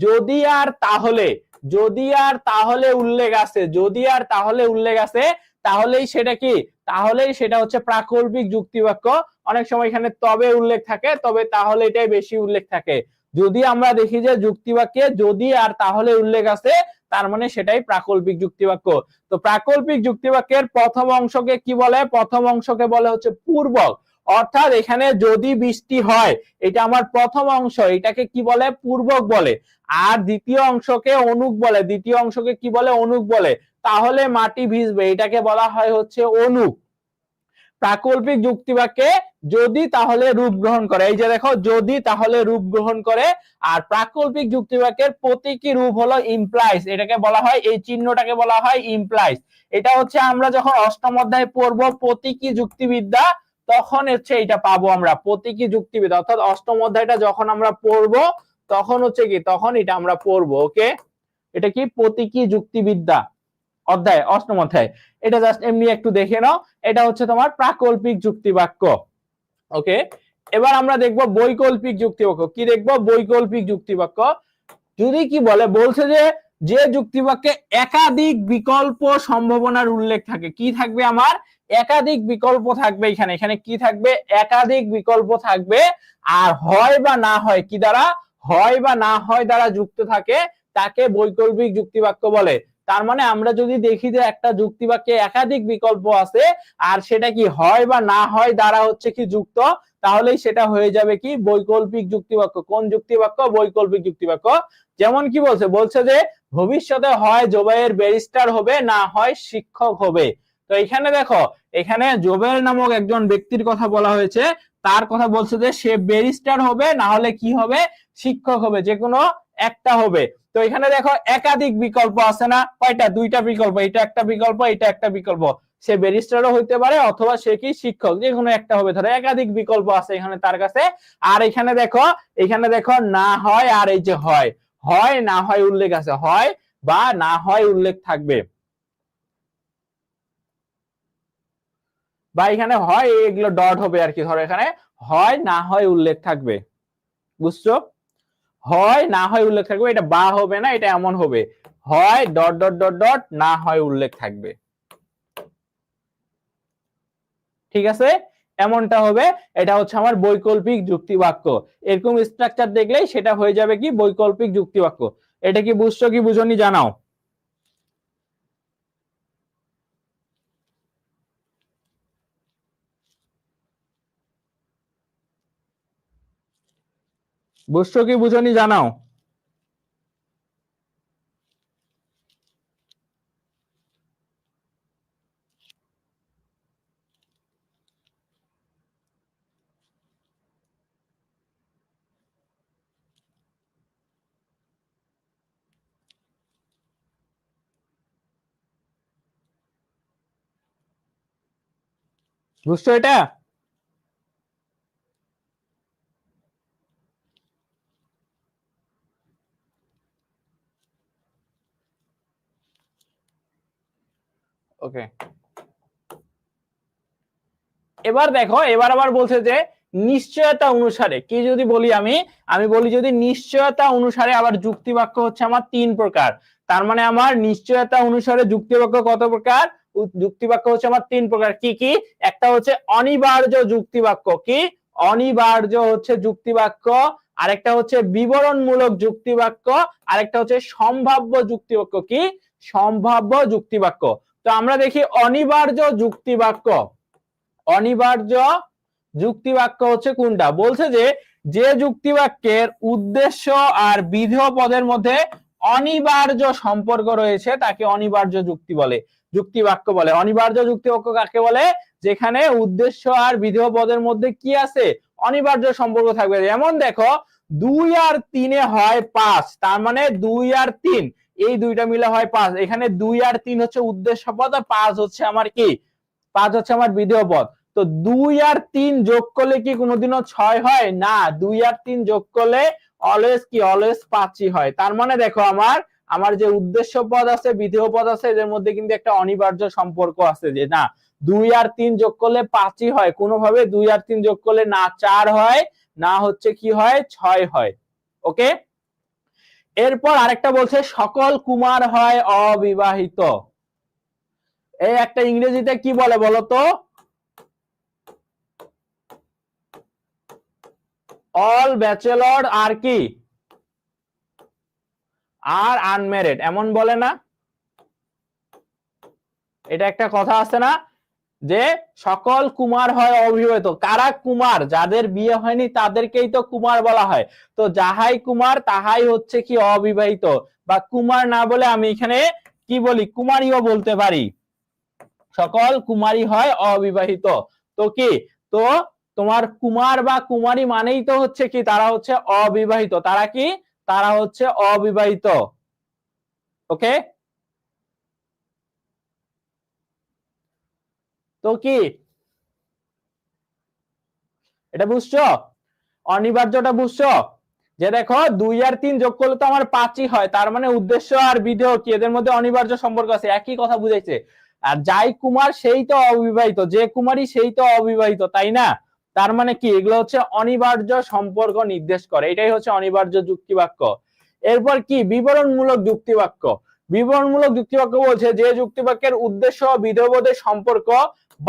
যদি আর তাহলে, যদি আর তাহলে উল্লেখ আছে, যদি আর তাহলে উল্লেখ আছে, তাহলেই সেটা কি, তাহলেই সেটা হচ্ছে প্রাকল্পিক যুক্তিবাক্য। অনেক সময় এখানে তবে উল্লেখ থাকে, তবে তাহলে এটাই বেশি উল্লেখ থাকে। যদি আমরা দেখি যে যুক্তিবাক্যে যদি আর তাহলে উল্লেখ আছে, তার মানে সেটাই প্রাকল্পিক যুক্তিবাক্য। তো প্রাকল্পিক যুক্তিবাক্যের প্রথম অংশকে কি বলে? প্রথম অংশকে বলে হচ্ছে পূর্বক। অর্থাৎ এখানে যদি বৃষ্টি হয়, এটা আমার প্রথম অংশ, এটাকে কি বলে? পূর্বক বলে। আর দ্বিতীয় অংশকে অনুক বলে, দ্বিতীয় অংশকে কি বলে? অনুক বলে। তাহলে মাটি ভিজবে, এটাকে বলা হয় হচ্ছে অনুক। প্রাকল্পিক যুক্তিবাক্যে যদি তাহলে রূপ গ্রহণ করে, এই যে দেখো, যদি তাহলে রূপ গ্রহণ করে। আর প্রাকল্পিক যুক্তিবাক্যের প্রতীকী রূপ হলো ইমপ্লাইজ, এটাকে বলা হয়, এই চিহ্নটাকে বলা হয় ইমপ্লাইজ। এটা হচ্ছে আমরা যখন অষ্টম অধ্যায়ে পড়বো প্রতীকী যুক্তিবিদ্যা, তখন হচ্ছে এটা পাবো আমরা, প্রতীকী যুক্তিবিদ্যা। অর্থাৎ অষ্টম অধ্যায়টা যখন আমরা পড়বো, তখন হচ্ছে কি, তখন এটা আমরা পড়বো। ওকে, এটা কি? প্রতীকী যুক্তিবিদ্যা অধ্যায়, অষ্টম অধ্যায়। এটা জাস্ট এমনি একটু দেখে নাও। এটা হচ্ছে তোমার প্রাকল্পিক যুক্তিবাক্য। ওকে, এবার আমরা দেখব বৈকল্পিক যুক্তিবাক্য। কি দেখব? বৈকল্পিক যুক্তিবাক্য। যদি কি বলে, বলছে যে যে যুক্তিবাক্যে একাধিক বিকল্প সম্ভাবনার উল্লেখ থাকে। কি থাকবে আমার? একাধিক বিকল্প থাকবে। এখানে এখানে কি থাকবে? একাধিক বিকল্প থাকবে। আর হয় বা না হয় কি দ্বারা, হয় বা না হয় দ্বারা যুক্ত থাকে, তাকে বৈকল্পিক যুক্তিবাক্য বলে। তার মানে আমরা যদি দেখি যে একটা যুক্তিবাক্যে একাধিক বিকল্প আছে, আর সেটা কি হয় বা না হয় দ্বারা হচ্ছে কি যুক্ত, তাহলেই সেটা হয়ে যাবে কি? বৈকল্পিক যুক্তিবাক্য। কোন যুক্তিবাক্য? বৈকল্পিক যুক্তিবাক্য। যেমন কি বলছে? বলছে যে ভবিষ্যতে হয় জোবাইর ব্যারিস্টার হবে, না হয় শিক্ষক হবে। তো এখানে দেখো, এখানে জোবাইর নামক একজন ব্যক্তির কথা বলা হয়েছে। তার কথা বলছে যে সে ব্যারিস্টার হবে, না হলে কি হবে? শিক্ষক হবে, যে কোনো একটা হবে। তো এখানে দেখো একাধিক বিকল্প আছে না? কয়টা? দুইটা বিকল্প, এটা একটা বিকল্প, এটা একটা বিকল্প। সে ব্যারিস্টারও হইতে পারে, অথবা সে কি শিক্ষক, যে কোনো একটা হবে। ধরো একাধিক বিকল্প আছে এখানে তার কাছে। আর এখানে দেখো, এখানে দেখো না হয় আর এই যে হয়, হয় না হয় উল্লেখ আছে, হয় বা না হয় উল্লেখ থাকবে। বা এখানে হয়, এগুলো ডট হবে আর কি। ধরো এখানে হয় না হয় উল্লেখ থাকবে, বুঝছো? হয় না হয় উল্লেখ থাকবে, এটা বা হবে না, এটা এমন হবে, হয় ডট ডট ডট ডট, না হয় উল্লেখ থাকবে। ঠিক আছে, এমনটা হবে। এটা হচ্ছে আমার বৈকল্পিক যুক্তিবাক্য। এরকম স্ট্রাকচার দেখলেই সেটা হয়ে যাবে কি? বৈকল্পিক যুক্তিবাক্য। এটা কি বুঝছো কি বুঝনি জানাও। বুঝছো কি বুঝনি জানাও। বুঝছো এটা? ওকে, এবার দেখো, এবার আবার বলছে যে নিশ্চয়তা অনুসারে, কি যদি বলি আমি, আমি বলি যদি নিশ্চয়তা অনুসারে, আবার যুক্তিবাক্য হচ্ছে আমার তিন প্রকার। তার মানে আমার নিশ্চয়তা অনুসারে যুক্তিবাক্য কত প্রকার? যুক্তিবাক্য হচ্ছে আমার তিন প্রকার। কি কি? একটা হচ্ছে অনিবার্য যুক্তিবাক্য। কি? অনিবার্য হচ্ছে যুক্তিবাক্য। আরেকটা হচ্ছে বিবরণমূলক যুক্তিবাক্য। আরেকটা হচ্ছে সম্ভাব্য যুক্তিবাক্য। কি? সম্ভাব্য যুক্তিবাক্য। তো আমরা দেখি অনিবার্য যুক্তিবাক্য। অনিবার্য যুক্তিবাক্য হচ্ছে কোনটা? বলছে যে যে যুক্তিবাক্যের উদ্দেশ্য আর বিধেয় পদের মধ্যে অনিবার্য সম্পর্ক রয়েছে তাকে অনিবার্য যুক্তি বলে, যুক্তিবাক্য বলে। অনিবার্য যুক্তিবাক্য কাকে বলে? যেখানে উদ্দেশ্য আর বিধেয় পদের মধ্যে কি আছে, অনিবার্য সম্পর্ক থাকবে। যেমন দেখো 2 আর 3 হয় 5, তার মানে 2 আর 3 এই দুইটা মিলে হয় 5। এখানে 2 আর 3 হচ্ছে উদ্দেশ্য পদ আর 5 হচ্ছে আমার কি, 5 হচ্ছে আমার বিধেয় পদ। তো 2 আর 3 যোগ করলে কি কোনোদিনও 6 হয় না, 2 আর 3 যোগ করলে অলওয়েজ কি, অলওয়েজ 5ই হয়। তার মানে দেখো আমার যে উদ্দেশ্য পদ আছে বিধেয় পদ আছে এদের মধ্যে কিন্তু একটা অনিবার্য সম্পর্ক আছে, যে না 2 আর 3 যোগ করলে 5ই হয়, কোনোভাবে 2 আর 3 যোগ করলে না 4 হয় না হচ্ছে কি হয় 6 হয়। ওকে, এরপর আরেকটা বলছে সকল কুমার হয় অবিবাহিত। এই একটা ইংরেজিতে কি বলে বলতো, অল ব্যাচেলর আর কি, আর আনম্যারিড, এমন বলে না? এটা একটা কথা আছে না, যে সকল কুমার হয় অবিবাহিত। কারা কুমার? যাদের বিয়ে হয়নি তাদেরকেই তো কুমার বলা হয়। তো যাহাই কুমার তাহাই হচ্ছে কি অবিবাহিত, বা কুমার না বলে আমি এখানে কি বলি, কুমারীও বলতে পারি। সকল কুমারী হয় অবিবাহিত। তো কি, তো তোমার কুমার বা কুমারী মানেই তো হচ্ছে কি, তারা হচ্ছে অবিবাহিত। তারা কি, তারা হচ্ছে অবিবাহিত। ওকে, তো কি এটা বুঝছো, অনিবার্যটা বুঝছো? যে দেখো 2 আর 3 যোগ করলে তো আমার 5ই হয়, তার মানে উদ্দেশ্য আর বিধেয় কি এদের মধ্যে অনিবার্য সম্পর্ক আছে, একই কথা বুঝাইছে। আর যাই কুমার সেই তো অবিবাহিত, যে কুমারী সেই তো অবিবাহিত, তাই না? তার মানে কি, এগুলো হচ্ছে অনিবার্য সম্পর্ক নির্দেশ করে, এটাই হচ্ছে অনিবার্য যুক্তিবাক্য। এরপর কি, বিবরণমূলক যুক্তিবাক্য। বিবরণমূলক যুক্তিবাক্য বলছে যে যুক্তিবাক্যের উদ্দেশ্য বিধেয়বোধের সম্পর্ক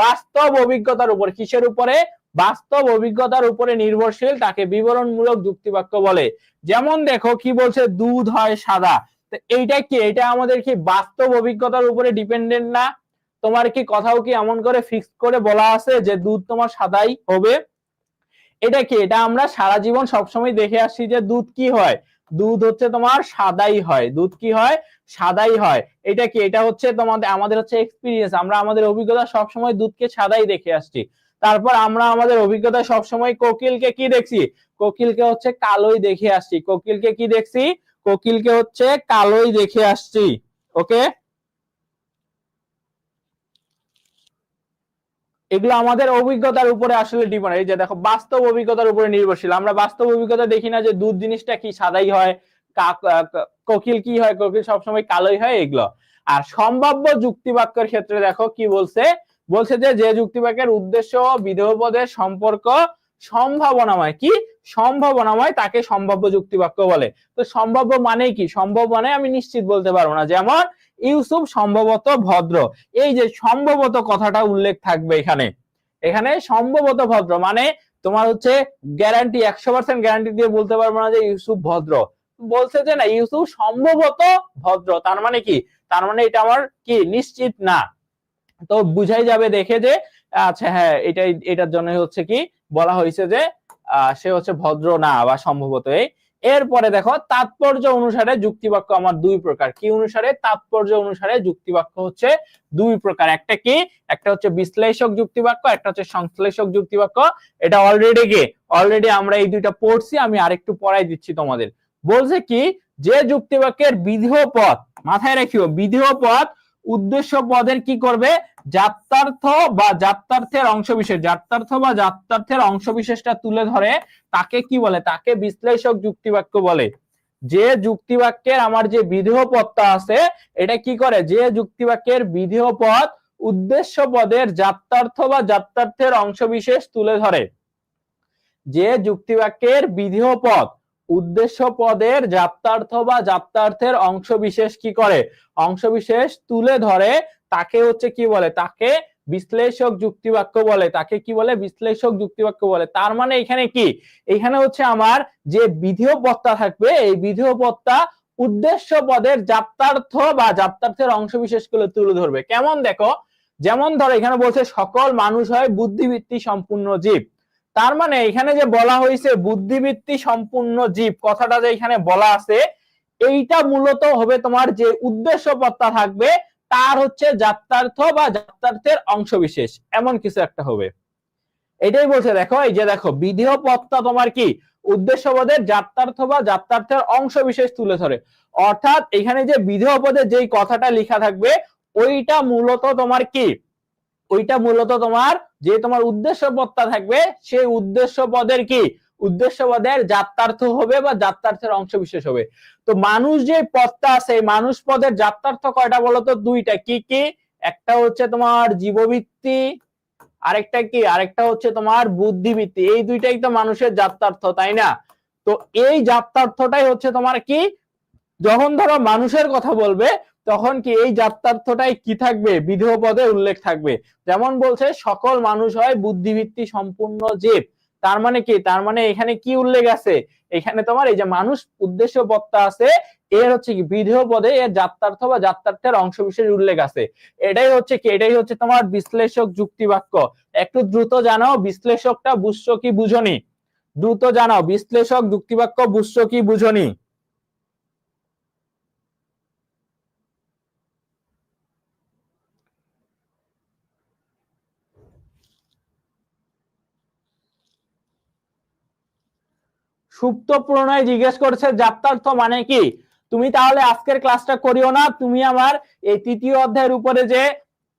বাস্তব অভিজ্ঞতার উপর, কিসের উপরে, বাস্তব অভিজ্ঞতার উপরে নির্ভরশীল, তাকে বিবরণমূলক যুক্তিবাক্য বলে। যেমন দেখো কি বলছে, দুধ হয় সাদা। তো এইটা কি, এটা আমাদের কি বাস্তব অভিজ্ঞতার উপরে ডিপেন্ডেন্ট না? তোমার কি কোথাও কি এমন করে ফিক্স করে বলা আছে যে দুধ তোমার সাদাই হবে? এটা কি, এটা আমরা সারা জীবন সবসময় দেখে আসছি যে দুধ কি হয়, দুধ হচ্ছে তোমার সাদাই হয়, দুধ কি হয়, সাদাই হয়। এটা কি, এটা হচ্ছে তোমাদের আমাদের হচ্ছে এক্সপিরিয়েন্স, আমরা আমাদের অভিজ্ঞতা সবসময় দুধকে সাদাই দেখে আসছি। তারপর আমরা আমাদের অভিজ্ঞতা সবসময় কোকিলকে কি দেখছি, কোকিলকে হচ্ছে কালোই দেখে আসছি। কোকিলকে কি দেখছি, কোকিলকে হচ্ছে কালোই দেখে আসছি। ওকে, এগুলো আমাদের অভিজ্ঞতার উপরে আসলে ডিপেন্ড। এই যে দেখো বাস্তব অভিজ্ঞতার উপরে নির্ভরশীল, আমরা বাস্তব অভিজ্ঞতা দেখি না যে দুধ জিনিসটা কি সাদাই হয়, কোকিল কি হয়, কোকিল সবসময় কালোই হয়, এগুলো। আর সম্ভাব্য যুক্তিবাক্যের ক্ষেত্রে দেখো কি বলছে, বলছে যে যে যুক্তিবাক্যের উদ্দেশ্য বিধেয় পদের সম্পর্ক সম্ভাবনাময়, কি সম্ভাবনাময়, তাকে সম্ভাব্য যুক্তিবাক্য বলে। তো সম্ভাব্য মানে কি, সম্ভব মানে আমি নিশ্চিত বলতে পারবো না। যেমন ইউসুফ সম্ভবত ভদ্র, এই যে সম্ভবত কথাটা উল্লেখ থাকবে এখানে, এখানে সম্ভবত ভদ্র মানে তোমার হচ্ছে গ্যারান্টি 100% গ্যারান্টি দিয়ে বলতে পারবো না যে ইউসুফ ভদ্র। বলছে যে না ইউসুফ সম্ভবত ভদ্র, তার মানে কি, তার মানে এটা আমার কি নিশ্চিত না। তো বুঝাই যাবে দেখে যে আচ্ছা হ্যাঁ এটাই, এটার জন্য হচ্ছে কি বলা হয়েছে যে সে হচ্ছে ভদ্র না বা সম্ভবত। এরপরে দেখো তাৎপর্য অনুসারে যুক্তিবাক্য আমার দুই প্রকার, কি অনুসারে, তাৎপর্য অনুসারে যুক্তিবাক্য হচ্ছে দুই প্রকার। একটা কি, একটা হচ্ছে বিশ্লেষক যুক্তিবাক্য, একটা হচ্ছে সংশ্লেষক যুক্তিবাক্য। এটা অলরেডি আমরা এই দুইটা পড়ছি, আমি আরেকটু পড়াই দিচ্ছি তোমাদের। বলছে কি, যে যুক্তিবাক্যের বিধেয় পদ, মাথায় রাখিও বিধেয় পদ উদ্দেশ্য পদের কি করবে, যাত্রার্থ বা যাত্রার্থের অংশবিশেষ, যাত্রার্থ বা যাত্রার্থের অংশবিশেষটা তুলে ধরে, তাকে কি বলে, তাকে বিশ্লেষক যুক্তিবাক্য বলে। যে যুক্তিবাক্যের আমার যে বিধেয় পদটা আছে, এটা কি করে, যে যুক্তিবাক্যের বিধেয় পদ উদ্দেশ্য পদের যাত্রার্থ বা যাত্রার্থের অংশবিশেষ তুলে ধরে, যে যুক্তিবাক্যের বিধেয় পদ উদ্দেশ্য পদের যাত্রার্থ বা যাত্রার্থের অংশবিশেষ কি করে, অংশবিশেষ তুলে ধরে, তাকে হচ্ছে কি বলে, তাকে বিশ্লেষক যুক্তিবাক্য বলে, তাকে কি বলে, বিশ্লেষক যুক্তিবাক্য বলে। তার মানে এখানে কি, এখানে হচ্ছে আমার যে বিধেয় পদটা থাকবে, এই বিধেয় পদটা উদ্দেশ্য পদের যাত্রার্থ বা যাত্রার্থের অংশবিশেষ গুলো তুলে ধরবে। কেমন দেখো, যেমন ধরো এখানে বলছে সকল মানুষ হয় বুদ্ধিবৃত্তি সম্পূর্ণ জীব। তার মানে এখানে যে বলা হয়েছে বুদ্ধিবৃত্তি সম্পূর্ণ জীব, কথাটা যে এখানে বলা আছে, এইটা মূলত হবে তোমার যে উদ্দেশ্য পদটা থাকবে তার হচ্ছে যাত্রার্থ বা যাত্রার্থের অংশবিশেষ, এমন কিছু একটা হবে। এটাই বলছে, দেখো এই যে দেখো বিধেয় পদটা তোমার কি উদ্দেশ্যপদের যাত্রার্থ বা যাত্রার্থের অংশবিশেষ তুলে ধরে। অর্থাৎ এখানে যে বিধেয় পদে যেই কথাটা লেখা থাকবে ওইটা মূলত তোমার কি, ওইটা মূলত তোমার যে তোমার উদ্দেশ্য পদটা থাকবে সেই উদ্দেশ্য পদের কি, উদ্দেশ্য পদের যাত্রার্থ হবে বা যাত্রার্থের অংশ বিশেষ হবে। তো মানুষ যে পদটা আছে মানুষ পদের যাত্রার্থ কয়টা বলতো? দুইটা। কি কি? একটা হচ্ছে তোমার জীববৃত্তি, আরেকটা কি, আরেকটা হচ্ছে তোমার বুদ্ধিবৃত্তি। এই দুইটাই তো মানুষের যাত্রার্থ, তাই না? তো এই যাত্রার্থটাই হচ্ছে তোমার কি, যখন ধরো মানুষের কথা বলবে তখন কি এই যাত্রার্থটাই কি থাকবে? বিধেয় পদে উল্লেখ থাকবে। যেমন বলছে সকল মানুষ হয় বুদ্ধিবৃত্তি সম্পূর্ণ জীব। তার মানে কি, তার মানে এখানে কি উল্লেখ আছে? এখানে তোমার এই যে মানুষ উদ্দেশ্য পদটা আছে এর হচ্ছে কি বিধেয় পদে এর যাত্রার্থ বা যাত্রার্থের অংশবিশেষ উল্লেখ আছে। এটাই হচ্ছে কি, এটাই হচ্ছে তোমার বিশ্লেষক যুক্তি বাক্য। একটু দ্রুত জানাও বিশ্লেষকটা বুঝছো কি বুঝনি? দ্রুত জানাও বিশ্লেষক যুক্তি বাক্য বুঝছো কি বুঝনি? সুপ্ত প্রণয় জিজ্ঞেস করছে যাত্রার্থ মানে কি। তুমি তাহলে আজকের ক্লাসটা করিও না, তুমি আমার এই তৃতীয় অধ্যায়ের উপরে যে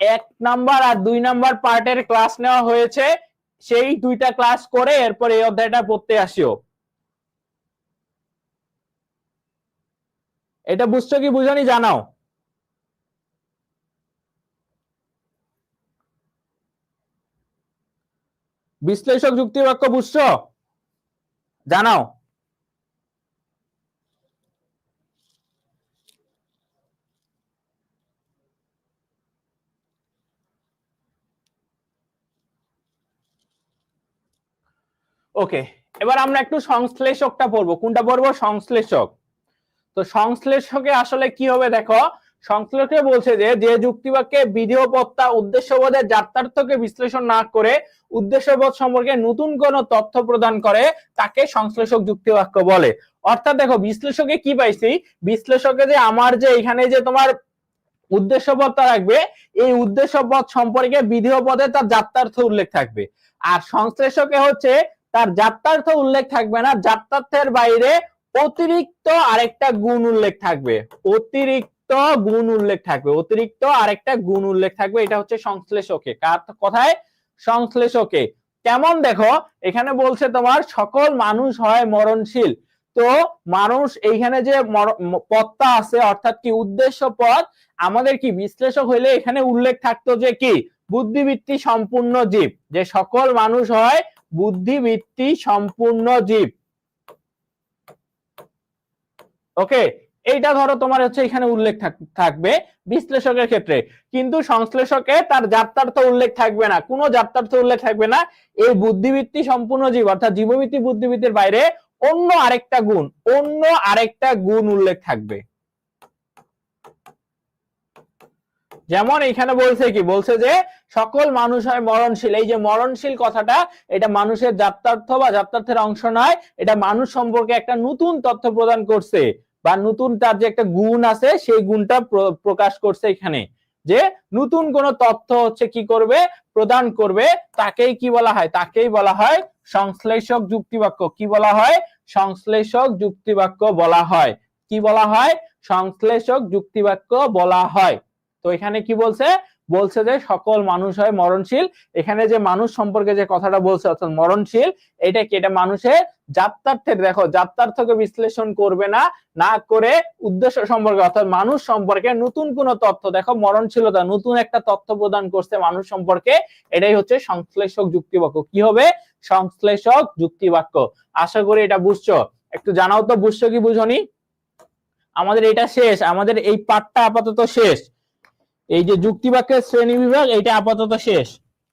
1 নাম্বার আর 2 নাম্বার পার্টের ক্লাস নেওয়া হয়েছে সেই দুইটা ক্লাস করে এরপর এই অধ্যায়টা পড়তে আসিও। এটা বুঝছো কি বুঝনি জানাও। বিশ্লেষক যুক্তি বাক্য বুঝছো? জানাও। ওকে, এবার আমরা একটু সংশ্লেষকটা পড়বো। কোনটা পড়বো? সংশ্লেষক। তো সংশ্লেষকে আসলে কি হবে দেখো, সংশ্লেষকে বলছে যে যে যুক্তিবাক্যে বিধেয় পদটা উদ্দেশ্যবোধের যাত্রার্থকে বিশ্লেষণ না করে উদ্দেশ্যবোধ সম্পর্কে নতুন কোন তথ্য প্রদান করে তাকে সংশ্লেষক যুক্তিবাক্য বলে। অর্থাৎ দেখো বিশ্লেষকে কি পাইছি, বিশ্লেষকে যে আমার যে এখানে যে তোমার উদ্দেশ্যপদটা রাখবে এই উদ্দেশ্যপদ সম্পর্কে বিধেয় পদে তার যাত্রার্থ উল্লেখ থাকবে। আর সংশ্লেষকে হচ্ছে তার যাত্রার্থ উল্লেখ থাকবে না, যাত্রার্থের বাইরে অতিরিক্ত আরেকটা গুণ উল্লেখ থাকবে। অতিরিক্ত গুণ উল্লেখ থাকবে, অতিরিক্ত আরেকটা গুণ উল্লেখ থাকবে। এটা হচ্ছে সংশ্লেষকে। কার কথায়? সংশ্লেষকে। কেমন দেখো, এখানে বলছে তোমার সকল মানুষ হয় মরণশীল। তো মানুষ এইখানে যে পদটা আছে অর্থাৎ কি উদ্দেশ্য পদ, আমাদের কি বিশ্লেষক হইলে এখানে উল্লেখ থাকতো যে কি বুদ্ধিবৃত্তি সম্পূর্ণ জীব, যে সকল মানুষ হয় বুদ্ধিবৃত্তি সম্পূর্ণ জীব। ওকে, এইটা ধরো তোমার হচ্ছে এখানে উল্লেখ থাকবে বিশ্লেষকের ক্ষেত্রে। কিন্তু সংশ্লেষকে তার যাত্রার্থ উল্লেখ থাকবে না, কোনো যাত্রার্থ উল্লেখ থাকবে না। এই বুদ্ধিবৃত্তি সম্পূর্ণ জীব অর্থাৎ জীববৃত্তি বুদ্ধিবৃত্তির বাইরে অন্য আরেকটা গুণ, অন্য আরেকটা গুণ উল্লেখ থাকবে। যেমন এখানে বলছে কি, বলছে যে সকল মানুষ হয় মরণশীল। এই যে মরণশীল কথাটা এটা মানুষের যাত্রার্থ বা যাত্রার্থের অংশ নয়, এটা মানুষ সম্পর্কে একটা নতুন তথ্য প্রদান করছে বা নতুন তার যে একটা গুণ আছে সেই গুণটা প্রকাশ করছে এখানে। যে নতুন কোন তথ্য হচ্ছে কি করবে, প্রদান করবে, তাকেই কি বলা হয়? তাকেই বলা হয় সংশ্লেষক যুক্তিবাক্য। কি বলা হয়? সংশ্লেষক যুক্তিবাক্য বলা হয়। কি বলা হয়? সংশ্লেষক যুক্তিবাক্য বলা হয়। তো এখানে কি বলছে? বলছে যে সকল মানুষ হয় মরণশীল। এখানে যে মানুষ সম্পর্কে যে কথাটা বলছে অর্থাৎ মরণশীল, এটা কি, এটা মানুষের যাত্রার্থের, দেখো যাত্রার্থকে বিশ্লেষণ করবে না, না করে উদ্দেশ্য সম্পর্কে অর্থাৎ মানুষ সম্পর্কে নতুন কোন তথ্য, দেখো মরণশীলতা নতুন একটা তথ্য প্রদান করছে মানুষ সম্পর্কে, এটাই হচ্ছে সংশ্লেষক যুক্তিবাক্য। কি হবে? সংশ্লেষক যুক্তিবাক্য। আশা করি এটা বুঝছো। একটু জানাও তো বুঝছো কি বুঝনি। আমাদের এটা শেষ, আমাদের এই পাঠটা আপাতত শেষ। এই যে যুক্তিবাক্যের শ্রেণী বিভাগ এটা আপাতত শেষ।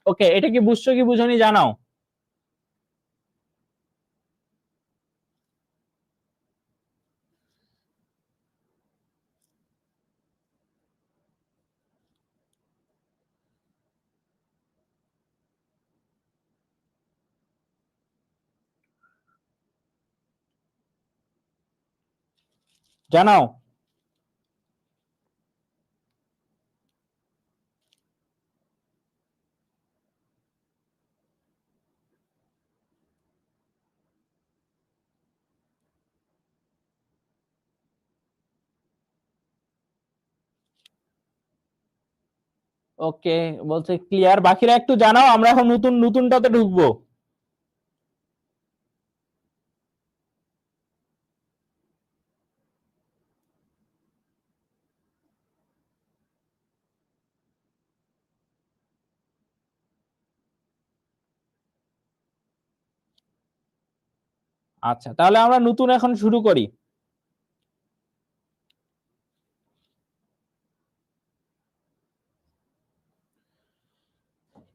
ওকে, এটা কি বুঝছো কি বুঝনি জানাও। জানাও। ওকে, বলছে ক্লিয়ার। বাকিরা একটু জানাও, আমরা এখন নতুনটাতে ঢুকবো। আচ্ছা, তাহলে আমরা নতুন এখন শুরু করি।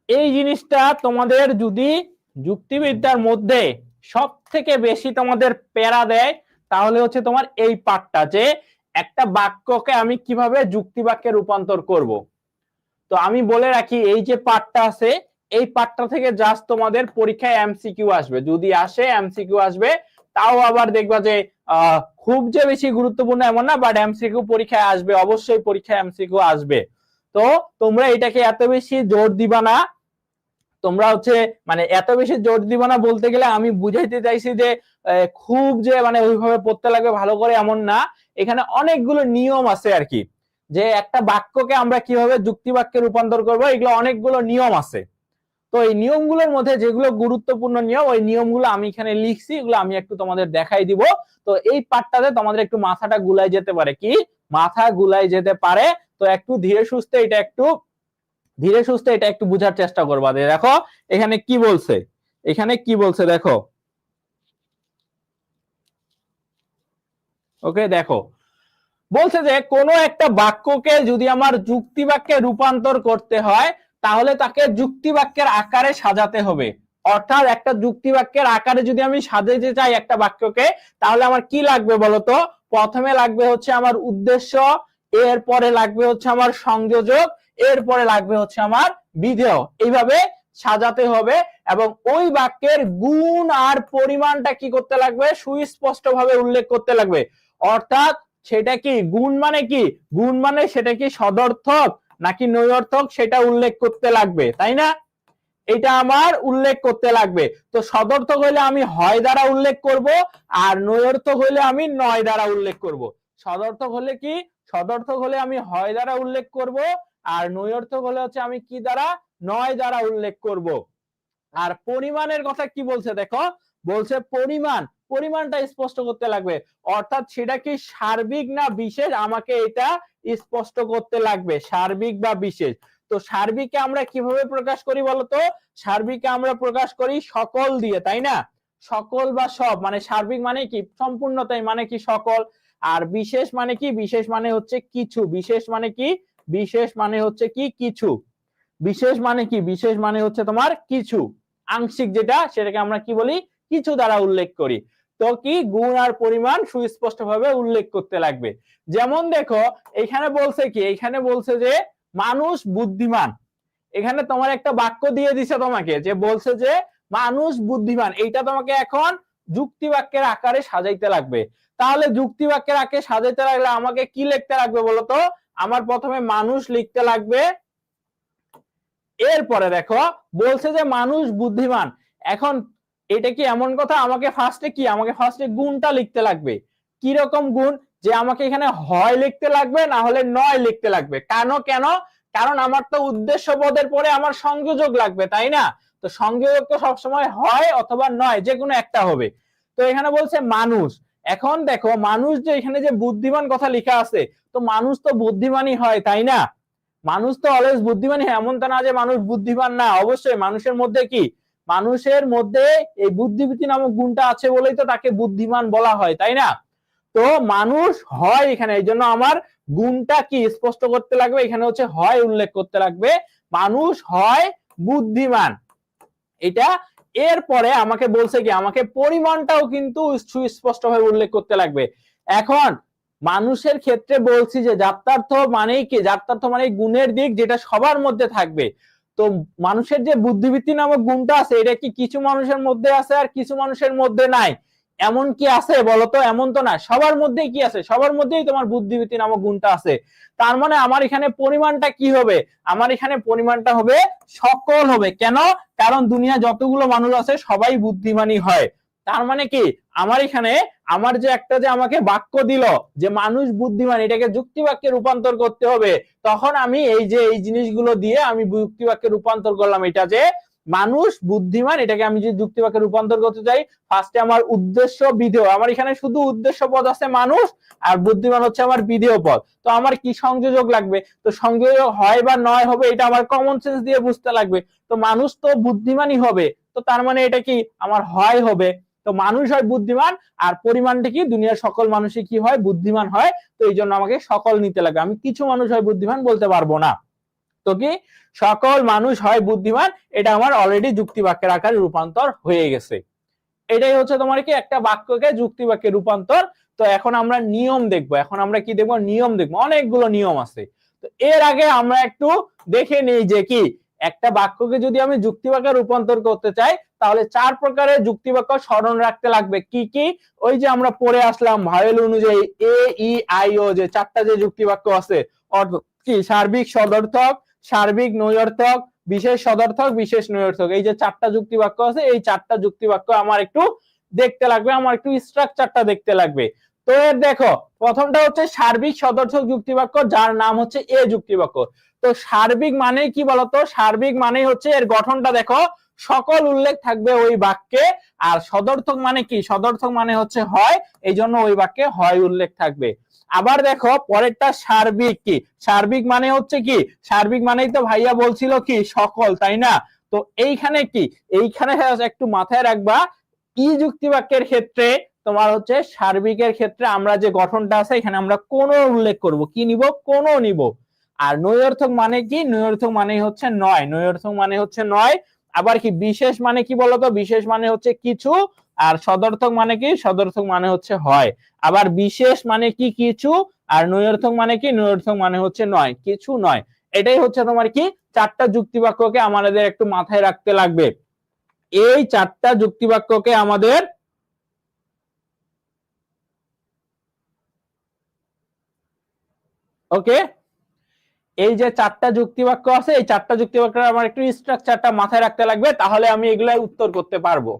এই জিনিসটা তোমাদের যদি যুক্তিবিদ্যার মধ্যে সব থেকে বেশি তোমাদের প্যারা দেয় তাহলে হচ্ছে তোমার এই পার্টটা, যে একটা বাক্যকে আমি কিভাবে যুক্তি বাক্যে রূপান্তর করব। তো আমি বলে রাখি, এই যে পার্টটা আছে এই পার্টটা থেকে জাস্ট তোমাদের পরীক্ষায় এমসিকিউ আসবে, যদি আসে এমসিকিউ আসবে। তাও আবার দেখবা যে খুব যে বেশি গুরুত্বপূর্ণ এমন না, বাট এমসিকিউ পরীক্ষায় আসবে, অবশ্যই পরীক্ষায় এমসিকিউ আসবে। তো তোমরা এটাকে এত বেশি জোর দিবা না। তোমরা হচ্ছে মানে এত বেশি জোর দিবা না বলতে গেলে আমি বুঝাইতে চাইছি যে খুব যে মানে ওইভাবে পড়তে লাগবে ভালো করে এমন না। এখানে অনেকগুলো নিয়ম আছে আর কি, যে একটা বাক্যকে আমরা কিভাবে যুক্তি বাক্যে রূপান্তর করবো, এগুলো অনেকগুলো নিয়ম আছে। তো এই নিয়মগুলোর মধ্যে যেগুলো গুরুত্বপূর্ণ নিয়ম, ওই নিয়মগুলো আমি এখানে লিখছি, এগুলো আমি একটু তোমাদের দেখাই দিব। তো এই পার্টটাতে তোমাদের একটু মাথাটা গুলাই যেতে পারে, কি মাথা গুলাই যেতে পারে। তো একটু ধীরে সুস্থে এটা একটু বুঝার চেষ্টা করবা। দেখো এখানে কি বলছে, দেখো। ওকে, দেখো বলছে যে কোনো একটা বাক্যকে যদি আমার যুক্তি বাক্যে রূপান্তর করতে হয় তাহলে তাকে যুক্তি বাক্যের আকারে সাজাতে হবে। অর্থাৎ একটা যুক্তি বাক্যের আকারে যদি আমি সাজাতে চাই একটা বাক্যকে, তাহলে আমার কি লাগবে বলতো? প্রথমে লাগবে হচ্ছে আমার উদ্দেশ্য, এরপরে লাগবে হচ্ছে আমার সংযোজক, এরপরে লাগবে হচ্ছে আমার বিধেয়। এইভাবে সাজাতে হবে এবং ওই বাক্যের গুণ আর পরিমাণটা কি করতে লাগবে? সুস্পষ্ট ভাবে উল্লেখ করতে লাগবে। অর্থাৎ সেটা কি গুণ মানে কি? গুণ মানে সেটা কি সদর্থক নাকি নৈর্থক সেটা উল্লেখ করতে লাগবে, তাই না? এটা আমার উল্লেখ করতে লাগবে। তো সদর্থক হইলে আমি হয় দ্বারা উল্লেখ করব, আর নৈর্থক হইলে আমি নয় দ্বারা উল্লেখ করব। সদর্থক হলে কি? সদর্থক হলে আমি হয় দ্বারা উল্লেখ করব, আর নৈর্থক হলে হচ্ছে আমি কি দ্বারা? নয় দ্বারা উল্লেখ করব। আর পরিমাণের কথা কি বলছে দেখো, বলছে পরিমাণটা স্পষ্ট করতে লাগবে। অর্থাৎ সেটা কি সার্বিক না বিশেষ, আমাকে এটা স্পষ্ট করতে লাগবে, সার্বিক বা বিশেষ। তো সার্বিককে আমরা কিভাবে প্রকাশ করি বলতো? সার্বিককে আমরা প্রকাশ করি সকল দিয়ে, তাই না? সকল বা সব, মানে সার্বিক মানে কি? সম্পূর্ণতাই মানে কি সকল। আর বিশেষ মানে কি? বিশেষ মানে হচ্ছে কিছু। বিশেষ মানে কি? বিশেষ মানে হচ্ছে কি? কিছু। বিশেষ মানে কি? বিশেষ মানে হচ্ছে তোমার কিছু। আংশিক যেটা, সেটাকে আমরা কি বলি? কিছু দ্বারা উল্লেখ করি। তো কি গুণ আর পরিমাণ সুস্পষ্ট ভাবে উল্লেখ করতে লাগবে। যেমন দেখো এখানে বলছে কি, এখানে বলছে যে মানুষ বুদ্ধিমান। এখানে তোমার একটা বাক্য দিয়ে দিছে তোমাকে, যে বলছে যে মানুষ বুদ্ধিমান। এইটা তোমাকে এখন যুক্তি বাক্যের আকারে সাজাইতে লাগবে। তাহলে যুক্তি বাক্যের আকারে সাজাইতে লাগলে আমাকে কি লিখতে লাগবে বলতো? আমার প্রথমে মানুষ লিখতে লাগবে, এরপরে দেখো বলছে যে মানুষ বুদ্ধিমান। এখন এটা কি এমন কথা? আমাকে ফার্স্টে গুণটা লিখতে লাগবে। কি রকম গুণ? যে আমাকে এখানে হয় লিখতে লাগবে, না হলে নয় লিখতে লাগবে। কেন? কারণ আমার তো উদ্দেশ্য পদের পরে আমার সংযোজক লাগবে, তাই না? তো সংযোজক তো সবসময় হয় অথবা নয়, যে কোনো একটা হবে। তো এখানে বলছে মানুষ। এখন দেখো মানুষ যে এখানে যে বুদ্ধিমান কথা লেখা আছে, তো মানুষ তো বুদ্ধিমানই হয়, তাই না? মানুষ তো অলওয়েজ বুদ্ধিমান, এমন তো না যে মানুষ বুদ্ধিমান না। অবশ্যই মানুষের মধ্যে কি? মানুষের মধ্যে এই বুদ্ধিবৃত্তি নামক গুণটা আছে বলেই তো তাকে বুদ্ধিমান বলা হয়, তাই না? তো মানুষ হয় এখানে, এই জন্য আমার গুণটা কি স্পষ্ট করতে লাগবে, এখানে হচ্ছে হয় উল্লেখ করতে লাগবে। মানুষ হয় বুদ্ধিমান, এটা। এরপরে আমাকে বলছে কি, আমাকে পরিমাণটাও কিন্তু সুস্পষ্ট ভাবে উল্লেখ করতে লাগবে। এখন মানুষের ক্ষেত্রে বলছি যে জাত্যার্থ মানেই কি? জাত্যার্থ মানে গুণের দিক, যেটা সবার মধ্যে থাকবে। তো মানুষের যে বুদ্ধিবৃত্তি নামক গুণটা আছে, এটা কি কিছু মানুষের মধ্যে আছে আর কিছু মানুষের মধ্যে নাই? এমন কি আছে বলতো? এমন তো না, সবার মধ্যেই কি আছে? সবার মধ্যেই তোমার বুদ্ধিবৃত্তি নামক গুণটা আছে। তার মানে আমার এখানে পরিমাণটা কি হবে? আমার এখানে পরিমাণটা হবে সকল হবে। কেন? কারণ দুনিয়া যতগুলো মানুষ আছে সবাই বুদ্ধিমানই হয়। তার মানে কি আমার এখানে আমার যে একটা যে আমাকে বাক্য দিল যে মানুষ বুদ্ধিমান, এটাকে যুক্তি বাক্যে রূপান্তর করতে হবে, তখন আমি এই যে এই জিনিসগুলো দিয়ে আমি যুক্তি বাক্যে রূপান্তর করলাম। এটা যে মানুষ বুদ্ধিমান, এটাকে আমি যদি যুক্তি বাক্যে রূপান্তর করতে চাই, ফার্স্টে আমার উদ্দেশ্য বিধেয়, আমার এখানে শুধু উদ্দেশ্য পদ আছে মানুষ, আর বুদ্ধিমান হচ্ছে আমার বিধেয় পদ। তো আমার কি সংযোজক লাগবে? তো সংযোজক হয় বা নয় হবে এটা আমার কমন সেন্স দিয়ে বুঝতে লাগবে। তো মানুষ তো বুদ্ধিমানই হবে, তো তার মানে এটা কি আমার হয় হবে। তো মানুষ হয় বুদ্ধিমান, আর পরিমাণটা কি দুনিয়ার সকল মানুষই কি হয় বুদ্ধিমান হয়। তো এই জন্য আমাকে সকল নিতে লাগবে, আমি কিছু মানুষ হয় বুদ্ধিমান বলতে পারবো না। তো কি সকল মানুষ হয় বুদ্ধিমান, এটা আমার অলরেডি যুক্তি বাক্যের আকারে রূপান্তর হয়ে গেছে। এটাই হচ্ছে তোমার কি একটা বাক্যকে যুক্তি বাক্যে রূপান্তর। তো এখন আমরা নিয়ম দেখবো, এখন আমরা কি দেখবো নিয়ম দেখবো, অনেকগুলো নিয়ম আছে। তো এর আগে আমরা একটু দেখে নিই যে কি একটা বাক্যকে যদি আমি যুক্তি বাক্যে রূপান্তর করতে চাই তাহলে 4 প্রকারের যুক্তি বাক্য স্মরণ রাখতে লাগবে। কি কি? ওই যে আমরা পড়ে আসলাম ভাওয়েল অনুযায়ী এ ই আই ও, যে 4টা যে যুক্তি বাক্য আছে, কি সার্বিক সদর্থক, সার্বিক নৈর্থক, বিশেষ সদর্থক, বিশেষ নৈর্থক, এই যে 4টা যুক্তি বাক্য আছে, এই 4টা যুক্তি বাক্য আমার একটু দেখতে লাগবে, আমার একটু স্ট্রাকচারটা দেখতে লাগবে। তো এর দেখো প্রথমটা হচ্ছে সার্বিক সদর্থক যুক্তি বাক্য, যার নাম হচ্ছে এ যুক্তি বাক্য। তো সার্বিক মানে কি বলতো? সার্বিক মানে হচ্ছে এর গঠনটা দেখো সকল উল্লেখ থাকবে ওই বাক্যে। আর সদর্থক মানে কি? সদর্থক মানে হচ্ছে হয়, এই জন্য ওই বাক্যে হয় উল্লেখ থাকবে। আবার দেখো পরেরটা সার্বিক। কি সার্বিক মানে হচ্ছে কি? সার্বিক মানেই তো ভাইয়া বলছিল কি সকল, তাই না? তো এইখানে কি, এইখানে একটু মাথায় রাখবা, ই যুক্তি বাক্যের ক্ষেত্রে তোমার হচ্ছে সার্বিকের ক্ষেত্রে আমরা যে গঠনটা আছে এখানে আমরা কোন উল্লেখ করব, কি নিব? কোন নিব। আর নৈর্থক মানে কি? নৈর্থক মানে হচ্ছে নয়, নৈর্থক মানে হচ্ছে নয়। আবার কি বিশেষ মানে কি বলতো? বিশেষ মানে হচ্ছে কিছু। আর সদর্থক মানে কি? সদর্থক মানে হচ্ছে হয়। আবার বিশেষ মানে কি? কিছু। আর নৈর্থক মানে কি? নৈর্থক মানে হচ্ছে নয়, কিছু নয়। এটাই হচ্ছে তোমার কি 4টা যুক্তি বাক্যকে আমাদের একটু মাথায় রাখতে লাগবে। এই 4টা যুক্তি বাক্যকে আমাদের ওকে, এই যে 4টা যুক্তি বাক্য আছে, এই 4টা যুক্তি বাক্যের আমার একটু স্ট্রাকচারটা মাথায় রাখতে লাগবে, তাহলে আমি এগুলাই উত্তর করতে পারবো।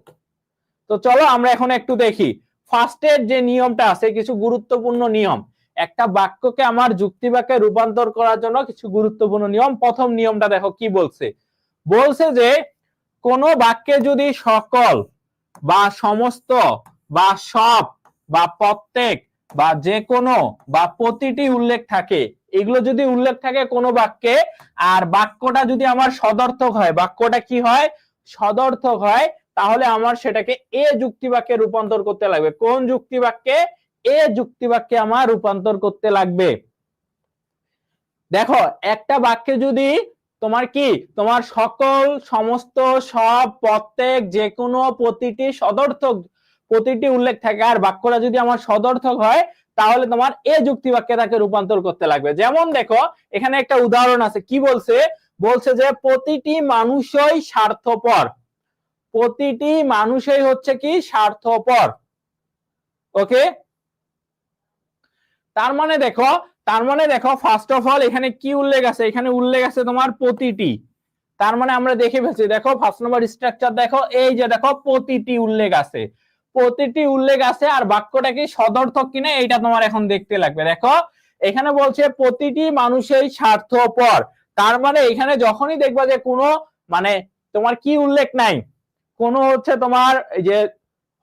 তো চলো আমরা এখন একটু দেখি ফার্স্টের যে নিয়মটা আছে, কিছু গুরুত্বপূর্ণ নিয়ম। একটা বাক্যকে আমার যুক্তি বাক্যে রূপান্তর করার জন্য কিছু গুরুত্বপূর্ণ নিয়ম। প্রথম নিয়মটা দেখো কি বলছে। বলছে যে কোন বাক্যে যদি সকল বা সমস্ত বা সব বা প্রত্যেক বা যে কোনো বা প্রতিটি উল্লেখ থাকে, এগুলো যদি উল্লেখ থাকে কোনো বাক্যে, আর বাক্যটা যদি আমার সদর্থক হয়, বাক্যটা কি হয়? সদর্থক হয়, তাহলে আমার সেটাকে এ যুক্তি বাক্যে রূপান্তর করতে লাগবে। কোন যুক্তি বাক্যে? এ যুক্তি বাক্যে আমার রূপান্তর করতে লাগবে। দেখো একটা বাক্যে যদি তোমার কি তোমার সকল সমস্ত সব প্রত্যেক যে কোনো প্রতিটি সদর্থক প্রতিটি উল্লেখ থাকে, আর বাক্যটা যদি আমার সদর্থক হয়, তাহলে তোমার এ যুক্তি বাক্যে তাকে রূপান্তর করতে লাগবে। যেমন দেখো এখানে একটা উদাহরণ আছে, কি বলছে? বলছে যে প্রতিটি মানুষই স্বার্থপর, প্রতিটি মানুষই হচ্ছে কি স্বার্থপর। ওকে, তার মানে দেখো, তার মানে দেখো ফার্স্ট অফ অল এখানে কি উল্লেখ আছে? এখানে উল্লেখ আছে তোমার প্রতিটি। তার মানে আমরা দেখে ফেলছি, দেখো ফার্স্ট নাম্বার স্ট্রাকচার দেখো, এই যে দেখো প্রতিটি উল্লেখ আছে, প্রতিটি উল্লেখ আছে। আর বাক্যটা কি সদর্থক কিনা এটা তোমার এখন দেখতে লাগবে। দেখো এখানে বলছে প্রতিটি মানুষের স্বার্থপর, তার মানে এখানে যখনই দেখবা যে কোনো মানে তোমার কি উল্লেখ নাই, কোনো হচ্ছে তোমার যে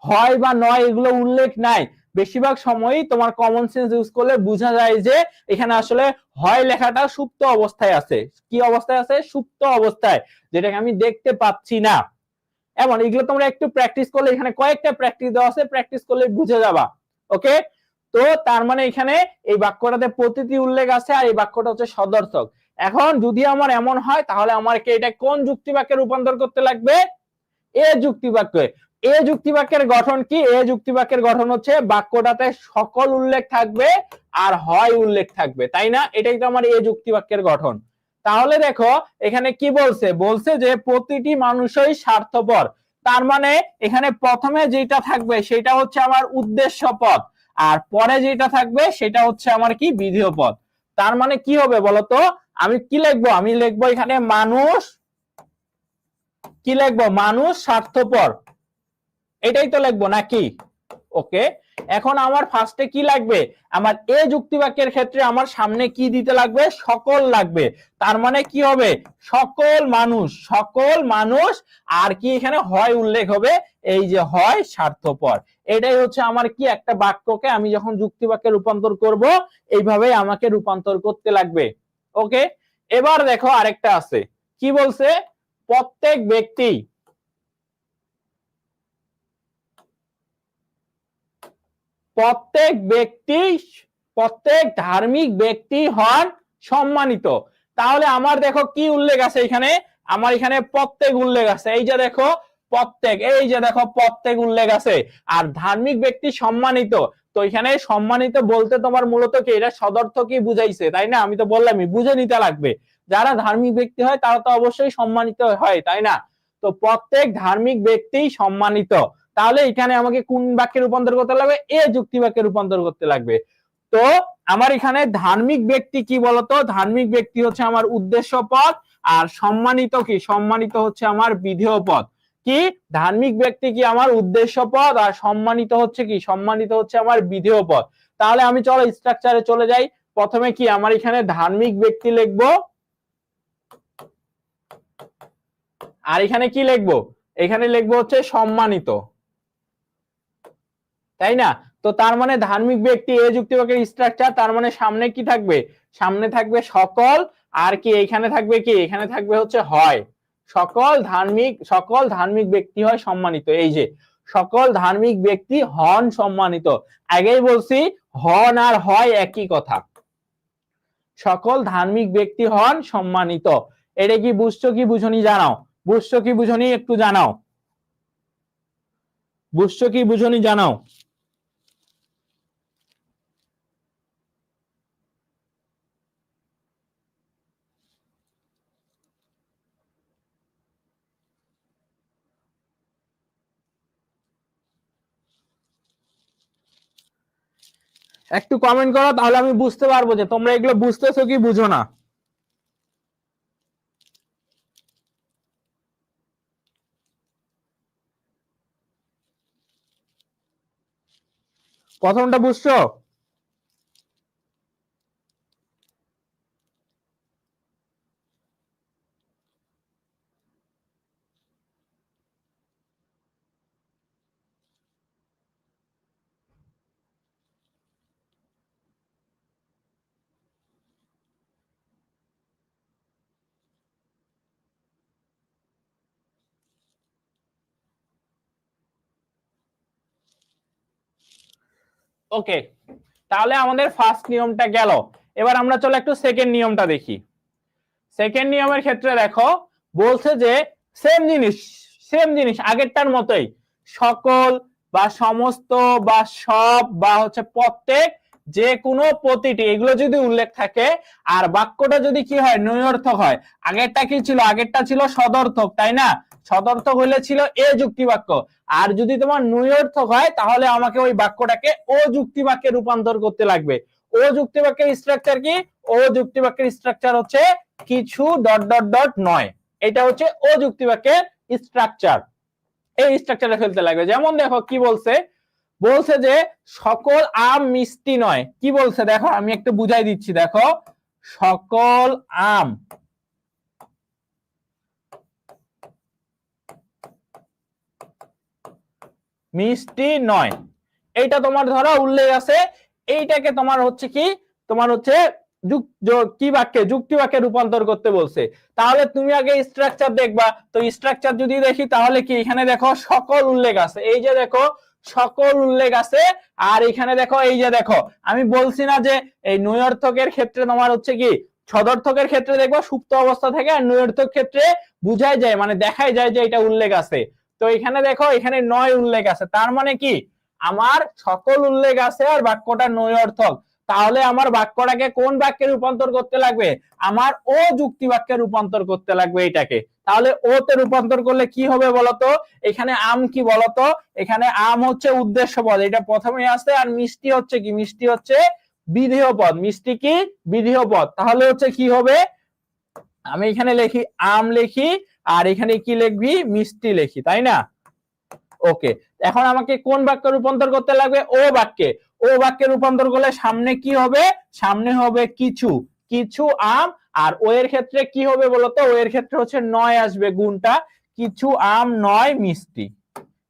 হয় বা নয় এগুলো উল্লেখ নাই, বেশিরভাগ সময়ই তোমার কমন সেন্স ইউজ করলে বোঝা যায় যে এখানে আসলে হয় লেখাটা সুপ্ত অবস্থায় আছে। কি অবস্থায় আছে? সুপ্ত অবস্থায়, যেটাকে আমি দেখতে পাচ্ছি না। এমন এগুলো তোমরা একটু প্র্যাকটিস করলে, এখানে কয়েকটা প্র্যাকটিস দেওয়া আছে, প্র্যাকটিস করলে বুঝে যাবা। ওকে, তো তার মানে এখানে এই বাক্যটাতে প্রতিটি উল্লেখ আছে, আর এই বাক্যটা হচ্ছে সদর্থক। এখন যদি আমার এমন হয় তাহলে আমাকে এটা কোন যুক্তি বাক্যে রূপান্তর করতে লাগবে? এ যুক্তি বাক্যে। এ যুক্তি বাক্যের গঠন কি? এ যুক্তি বাক্যের গঠন হচ্ছে বাক্যটাতে সকল উল্লেখ থাকবে আর হয় উল্লেখ থাকবে, তাই না? এটাই তো আমার এ যুক্তি বাক্যের গঠন। তাহলে দেখো এখানে কি বলছে? বলছে যে প্রতিটি মানুষই স্বার্থপর, তার মানে এখানে প্রথমে যেটা থাকবে সেটা হচ্ছে আমার উদ্দেশ্য পদ, আর পরে যেটা থাকবে সেটা হচ্ছে আমার কি বিধেয় পদ। তার মানে কি হবে বলতো? আমি কি লিখবো? আমি লিখবো এখানে মানুষ, কি লিখবো? মানুষ স্বার্থপর, এটাই তো লিখবো নাকি? ওকে, এখন আমার ফার্স্টে কি লাগবে, আমার এ যুক্তি বাক্যের ক্ষেত্রে আমার সামনে কি দিতে লাগবে, সকল লাগবে। তার মানে কি হবে, সকল মানুষ, সকল মানুষ, আর কি এখানে হয় উল্লেখ হবে, এই যে হয় স্বার্থপর। এটাই হচ্ছে আমার কি, একটা বাক্যকে আমি যখন যুক্তি বাক্যে রূপান্তর করব এইভাবেই আমাকে রূপান্তর করতে লাগবে। ওকে, এবার দেখো আরেকটা আছে, কি বলছে, প্রত্যেক ব্যক্তি, প্রত্যেক ব্যক্তি, প্রত্যেক ধার্মিক ব্যক্তি হন সম্মানিত। তাহলে আমার দেখো কি উল্লেখ আছে এখানে, আমার এখানে প্রত্যেক উল্লেখ আছে, এই যে দেখো প্রত্যেক, এই যে দেখো প্রত্যেক উল্লেখ আছে, আর ধার্মিক ব্যক্তি সম্মানিত। তো এখানে সম্মানিত বলতে তোমার মূলত কি, এটা সদর্থ কি বুঝাইছে, তাই না? আমি তো বললামই বুঝে নিতে লাগবে, যারা ধার্মিক ব্যক্তি হয় তারা তো অবশ্যই সম্মানিত হয়, তাই না? তো প্রত্যেক ধার্মিক ব্যক্তি সম্মানিত, তাহলে এখানে আমাকে কোন বাক্যে রূপান্তর করতে লাগবে, এ যুক্তি বাক্যে রূপান্তর করতে লাগবে। তো আমার এখানে ধার্মিক ব্যক্তি কি বলতো, ধার্মিক ব্যক্তি হচ্ছে আমার উদ্দেশ্য পদ, আর সম্মানিত কি, সম্মানিত হচ্ছে আমার বিধেয় পদ। কি, ধার্মিক ব্যক্তি কি আমার উদ্দেশ্য পদ, আর সম্মানিত হচ্ছে কি, সম্মানিত হচ্ছে আমার বিধেয় পদ। তাহলে আমি চলো স্ট্রাকচারে চলে যাই। প্রথমে কি আমার এখানে ধার্মিক ব্যক্তি লিখবো, আর এখানে কি লিখবো, এখানে লিখবো হচ্ছে সম্মানিত, তাই না? তো তার মানে ধার্মিক ব্যক্তি এ যুক্তি বাক্যের স্ট্রাকচার, তার মানে সামনে কি থাকবে, সামনে থাকবে সকল, আর কি এখানে থাকবে কি, এখানে থাকবে হচ্ছে হয়। সকল ধার্মিক ব্যক্তি হয় সম্মানিত, এই যে সকল ধার্মিক ব্যক্তি হন সম্মানিত। আগেই বলছি হন আর হয় একই কথা, সকল ধার্মিক ব্যক্তি হন সম্মানিত। এটা কি বুঝছো কি বুঝনি জানাও, বুঝছো কি বুঝনি একটু জানাও, বুঝছো কি বুঝনি জানাও। একটু কমেন্ট করো, তাহলে আমি বুঝতে পারবো যে তোমরা এগুলো বুঝতেছো কি বুঝো না। প্রথমটা বুঝছো? ওকে, তাহলে আমাদের ফার্স্ট নিয়মটা গেল। এবার আমরা চলো একটু সেকেন্ড নিয়মটা দেখি। সেকেন্ড নিয়মের ক্ষেত্রে দেখো বলছে যে সেম জিনিস, সেম জিনিস আগেরটার মতোই, সকল বা সমস্ত বা সব বা হচ্ছে প্রত্যেক, যে কোনো প্রতিটি, এগুলো যদি উল্লেখ থাকে, আর বাক্যটা যদি কি হয়, নৈরর্থক হয়। আগেরটা কি ছিল, আগেরটা ছিল সদর্থক, তাই না? সদর্থক হলে ছিল এ যুক্তি বাক্য, আর যদি তোমার নৈরর্থক হয় তাহলে আমাকে ওই বাক্যটাকে ও যুক্তি বাক্যে রূপান্তর করতে লাগবে। ও যুক্তি বাক্যের স্ট্রাকচার কি, ও যুক্তি বাক্যের স্ট্রাকচার হচ্ছে কিছু ডট ডট ডট নয়, এটা হচ্ছে ও যুক্তি বাক্যের স্ট্রাকচার। এই স্ট্রাকচারে ফেলতে লাগবে। যেমন দেখো কি বলছে, বলছে যে সকল আম মিষ্টি নয়। কি বলছে দেখো, আমি একটু বুঝাই দিচ্ছি, দেখো সকল আম মিষ্টি নয়, এইটা তোমার ধরো উল্লেখ আছে, এইটাকে তোমার হচ্ছে কি, তোমার হচ্ছে কি বাক্যে, যুক্তি বাক্যে রূপান্তর করতে বলছে। তাহলে তুমি আগে স্ট্রাকচার দেখবা, তো স্ট্রাকচার যদি দেখি তাহলে কি, এখানে দেখো সকল উল্লেখ আছে, এই যে দেখো সকল উল্লেখ আছে, আর এখানে দেখো এই যে দেখো, আমি বলছি না যে এই নৈরর্থকের ক্ষেত্রে তোমার হচ্ছে কি, সদর্থকের ক্ষেত্রে দেখবো সুপ্ত অবস্থা থেকে, আর নৈরর্থক ক্ষেত্রে বুঝাই যায়, মানে দেখাই যায় যে এটা উল্লেখ আছে। তো এখানে দেখো এখানে নয় উল্লেখ আছে, তার মানে কি আমার সকল উল্লেখ আছে আর বাক্যটা নৈরর্থক। তাহলে আমার বাক্যটাকে কোন বাক্যে রূপান্তর করতে লাগবে, আমার ও যুক্তি বাক্যে রূপান্তর করতে লাগবে এটাকে। তাহলে ও তে রূপান্তর করলে কি হবে বলতো, এখানে আম কি বলতো, এখানে আম হচ্ছে উদ্দেশ্য পদ, এটা প্রথমে আসছে, আর মিষ্টি হচ্ছে কি, মিষ্টি হচ্ছে বিধেয় পদ, মিষ্টি কি বিধেয় পদ। তাহলে হচ্ছে কি হবে, আমি এখানে লিখি আম লিখি, আর এখানে কি লিখবি, মিষ্টি লিখি, তাই না? ওকে, এখন আমাকে কোন বাক্যে রূপান্তর করতে লাগবে? ও বাক্যে। ও বাক্যে রূপান্তর করলে সামনে কি হবে? সামনে হবে কিছু, কিছু আম। আর ও এর ক্ষেত্রে কি হবে বলতো? ও এর ক্ষেত্রে হচ্ছে নয় আসবে, গুণটা, কিছু আম নয় মিষ্টি।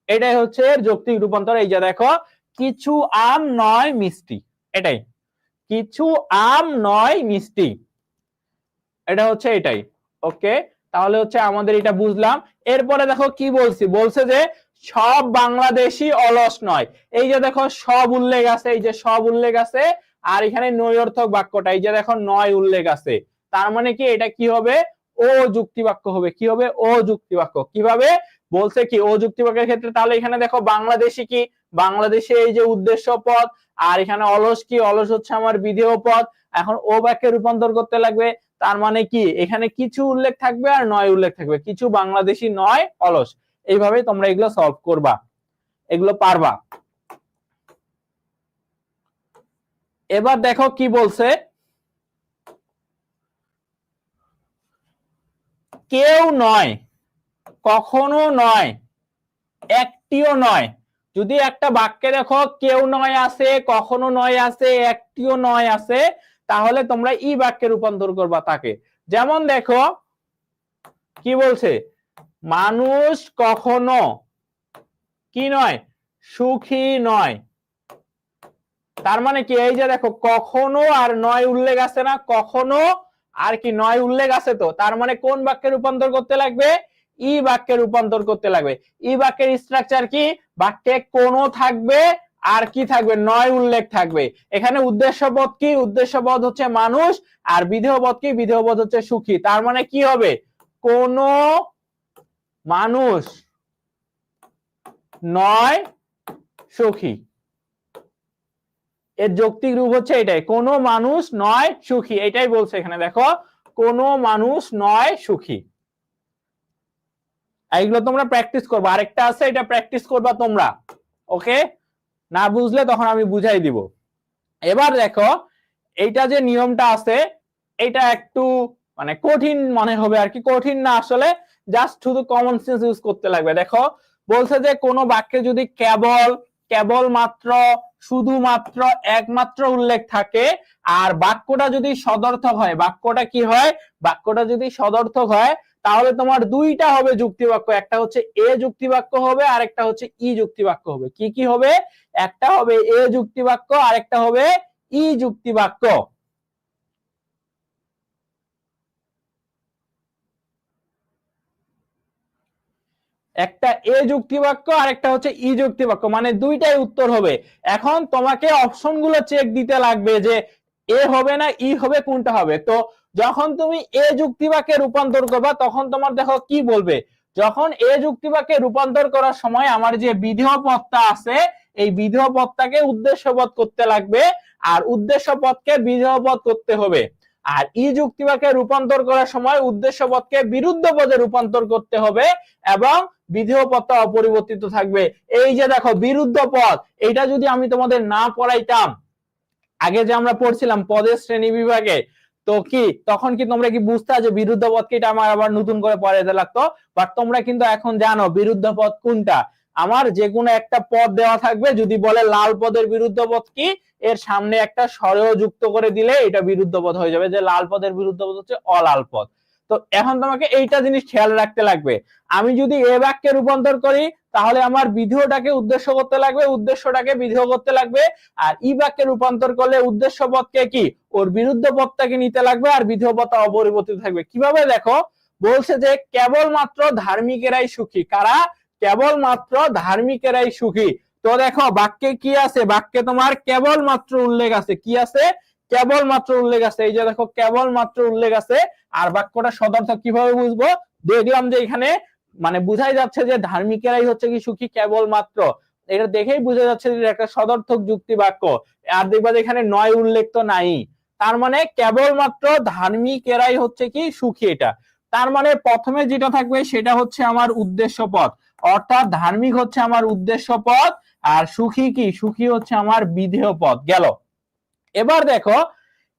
এটাই হচ্ছে যৌক্তিক রূপান্তর। এই যে দেখো, কিছু আম নয় মিষ্টি, এটাই, কিছু আম নয় মিষ্টি, এটা হচ্ছে এটাই। ওকে, তাহলে হচ্ছে আমাদের এটা বুঝলাম। এরপরে দেখো কি বলছি, বলছে যে সব বাংলাদেশি অলস নয়। এই যে দেখো সব উল্লেখ আছে, এই যে সব উল্লেখ আছে, আর এখানে নৈরর্থক বাক্যটা এই যে দেখো নয় উল্লেখ আছে। তার মানে কি এটা কি হবে? ও যুক্তি বাক্য হবে। কি হবে? ও যুক্তি বাক্য। কিভাবে বলছে কি ও যুক্তি বাক্যের ক্ষেত্রে? তাহলে এখানে দেখো বাংলাদেশি কি, বাংলাদেশি এই যে উদ্দেশ্য পদ, আর এখানে অলস কি, অলস হচ্ছে আমার বিধেয় পদ। এখন ও বাক্যে রূপান্তর করতে লাগবে, তার মানে কি এখানে কিছু উল্লেখ থাকবে আর নয় উল্লেখ থাকবে, কিছু বাংলাদেশি নয় অলস। এইভাবে তোমরা এগুলো সলভ করবা, এগুলো পারবা। এবার দেখো কি বলছে, কেউ নয়, কখনো নয়, একটিও নয়। যদি একটা বাক্যে দেখো কেউ নয় আছে, কখনো নয় আছে, একটিও নয় আছে, তাহলে তোমরা ই বাক্যে রূপান্তর করবা তাকে। যেমন দেখো কি বলছে, মানুষ কখনো কি নয়? সুখী নয়। তার মানে কি এই যে দেখো কখনো আর নয় উল্লেখ আছে না, কখনো আর কি নয় উল্লেখ আছে, তো তার মানে কোন বাক্যে রূপান্তর করতে লাগবে? ই বাক্যে রূপান্তর করতে লাগবে। ই বাক্যের স্ট্রাকচার কি? বাক্যে কোনো থাকবে আর কি থাকবে? নয় উল্লেখ থাকবে। এখানে উদ্দেশ্যপদ কি? উদ্দেশ্যপদ হচ্ছে মানুষ, আর বিধেয় পদ কি? বিধেয় পদ হচ্ছে সুখী। তার মানে কি হবে? কোনো মানুষ নয় সুখী। এর যৌক্তিক রূপ হচ্ছে এটাই, কোনো মানুষ নয় সুখী, এটাই বলছে এখানে। দেখো কোনো মানুষ নয় সুখী। এইগুলো তোমরা প্র্যাকটিস করবা। আরেকটা আছে, এটা প্র্যাকটিস করবা তোমরা। ওকে, না বুঝলে তখন আমি বুঝাই দিব। এবার দেখো এইটা যে নিয়মটা আছে, এটা একটু মানে কঠিন মনে হবে আর কি, কঠিন না আসলে, জাস্ট শুধু কমন সেন্স ইউজ করতে লাগবে। দেখো বলছে যে কোনো বাক্যে যদি কেবল, কেবলমাত্র, শুধুমাত্র, একমাত্র উল্লেখ থাকে, আর বাক্যটা যদি সদর্থক হয়, বাক্যটা কি হয়? বাক্যটা যদি সদর্থক হয়, তাহলে তোমার দুইটা হবে যুক্তি বাক্য, একটা হচ্ছে এ যুক্তি বাক্য হবে, আর একটা হচ্ছে ই যুক্তি বাক্য হবে। কি কি হবে? একটা হবে এ যুক্তি বাক্য, আর একটা হবে ই যুক্তি বাক্য। একটা এ যুক্তি বাক্য আর একটা হচ্ছে ই যুক্তি বাক্য, মানে দুইটাই উত্তর হবে। এখন তোমাকে অপশনগুলো চেক দিতে লাগবে যে এ হবে না ই হবে, কোনটা হবে। তো যখন তুমি এ যুক্তি বাক্যে রূপান্তর করবা, তখন তোমার দেখো কি বলবে, যখন এ যুক্তি বাক্যে রূপান্তর করার সময় আমার যে বিধেয় পদটা আছে, এই বিধেয় পদটাকে উদ্দেশ্য পদ করতে লাগবে, আর উদ্দেশ্য পদকে বিধেয় পদ করতে হবে। আর ই যুক্তি বাক্যে রূপান্তর করার সময় উদ্দেশ্য পদকে বিরুদ্ধ পদে রূপান্তর করতে হবে, এবং বিধেয় পদটা অপরিবর্তিত থাকবে। এই যে দেখো বিরুদ্ধ পদ, এটা যদি আমি তোমাদের না পড়াইতাম, আগে যে আমরা পড়ছিলাম পদের শ্রেণী বিভাগে, তো কি তখন কি তোমরা কি বুঝতা যে বিরুদ্ধ পদ কি? এটা আমার আবার নতুন করে পড়াইতে লাগতো। বাট তোমরা কিন্তু এখন জানো বিরুদ্ধ পদ কোনটা। আমার যে কোনো একটা পদ দেওয়া থাকবে, যদি বলে লাল পদের বিরুদ্ধ পদ কি, এর সামনে একটা স্বরেও যুক্ত করে দিলে এটা বিরুদ্ধ পদ হয়ে যাবে, যে লাল পদের বিরুদ্ধ পদ হচ্ছে অলাল পদ। তো এখন তোমাকে এইটা জিনিস খেয়াল রাখতে লাগবে, আমি যদি এ বাক্যে রূপান্তর করি, তাহলে আমার বিধেয়টাকে উদ্দেশ্য করতে লাগবে, উদ্দেশ্যটাকে বিধেয় করতে লাগবে। আর ই বাক্যে রূপান্তর করলে উদ্দেশ্য পদকে কি ওর বিরুদ্ধ পদটাকে নিতে লাগবে, আর বিধেয় পদটা অপরিবর্তিত থাকবে। কিভাবে? দেখো বলছে যে কেবলমাত্র ধার্মিকেরাই সুখী। কারা? কেবলমাত্র ধার্মিকেরাই সুখী। তো দেখো বাক্যে কি আছে? বাক্যে তোমার কেবলমাত্র উল্লেখ আছে। কি আছে? কেবলমাত্র উল্লেখ আছে। এই যে দেখো কেবলমাত্র উল্লেখ আছে। আর বাক্যটা সদর্থক কিভাবে বুঝবো? দেখলাম যে এখানে মানে বুঝাই যাচ্ছে যে ধার্মিকেরাই হচ্ছে কি সুখী কেবলমাত্র, এটা দেখেই বোঝা যাচ্ছে যে একটা সদর্থক যুক্তি বাক্য। আর দেখবা এখানে নয় উল্লেখ তো নাই, তার মানে কেবলমাত্র ধার্মিকেরাই হচ্ছে কি সুখী। এটা তার মানে প্রথমে যেটা থাকবে সেটা হচ্ছে আমার উদ্দেশ্য পদ, অর্থাৎ ধার্মিক হচ্ছে আমার উদ্দেশ্য পদ, আর সুখী কি? সুখী হচ্ছে আমার বিধেয় পদ। গেল। এবার দেখো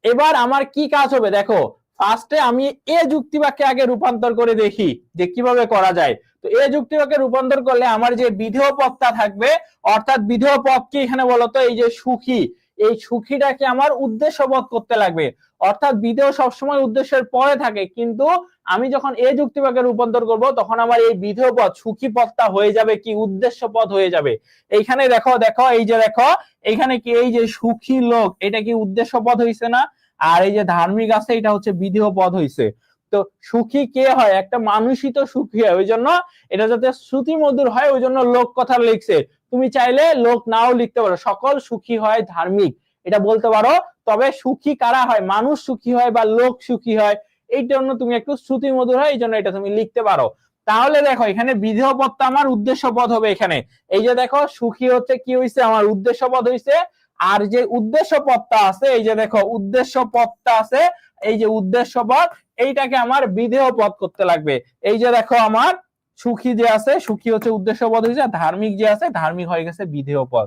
এবার আমার কি কাজ হবে, দেখো ফার্স্টে আমি এ যুক্তি বাক্যে আগে রূপান্তর করে দেখি যে কিভাবে করা যায়। তো এ যুক্তি বাক্যে রূপান্তর করলে আমার যে বিধেয় পদটা থাকবে, অর্থাৎ বিধেয় পদ কি এখানে বলতো, এই যে সুখী, এই সুখীটাকে আমার উদ্দেশ্য পদ করতে লাগবে। অর্থাৎ বিধেয় সবসময় উদ্দেশ্যের পরে থাকে, কিন্তু আমি যখন এ যুক্তি বাক্যে রূপান্তর করব তখন আমার এই বিধেয় পদ সুখী পদটা হয়ে যাবে কি উদ্দেশ্য পদ হয়ে যাবে। এইখানে দেখো দেখো এই যে দেখো এইখানে কি এই যে সুখী লোক, এটা কি উদ্দেশ্য পদ হইছে না? আর এই যে ধার্মিক আছে এটা হচ্ছে বিধেয় পদ হইছে। তো সুখী কে হয়? একটা মানুষই তো সুখী হয়, ওই জন্য এটা যাতে শ্রুতি মধুর হয় ওই জন্য লোক কথা লিখছে। তুমি চাইলে লোক নাও লিখতে পারো, সকল সুখী হয় ধার্মিক এটা বলতে পারো। তবে সুখী কারা হয়? মানুষ সুখী হয় বা লোক সুখী হয়, এই জন্য তুমি একটু শ্রুতি মধুর হয় এই জন্য এটা তুমি লিখতে পারো। তাহলে দেখো এখানে বিধেয় পদটা আমার উদ্দেশ্য পদ হবে। এখানে এই যে দেখো সুখী হচ্ছে কি হইছে, আমার উদ্দেশ্য পদ হইছে। আর যে উদ্দেশ্য পদটা আছে, এই যে দেখো উদ্দেশ্য পদটা আছে, এই যে উদ্দেশ্য পদ, এইটাকে আমার বিধেয় পদ করতে লাগবে। এই যে দেখো আমার সুখী যে আছে, সুখী হচ্ছে উদ্দেশ্য পদ হয়েছে, ধার্মিক যে আছে ধার্মিক হয়ে গেছে বিধেয় পদ।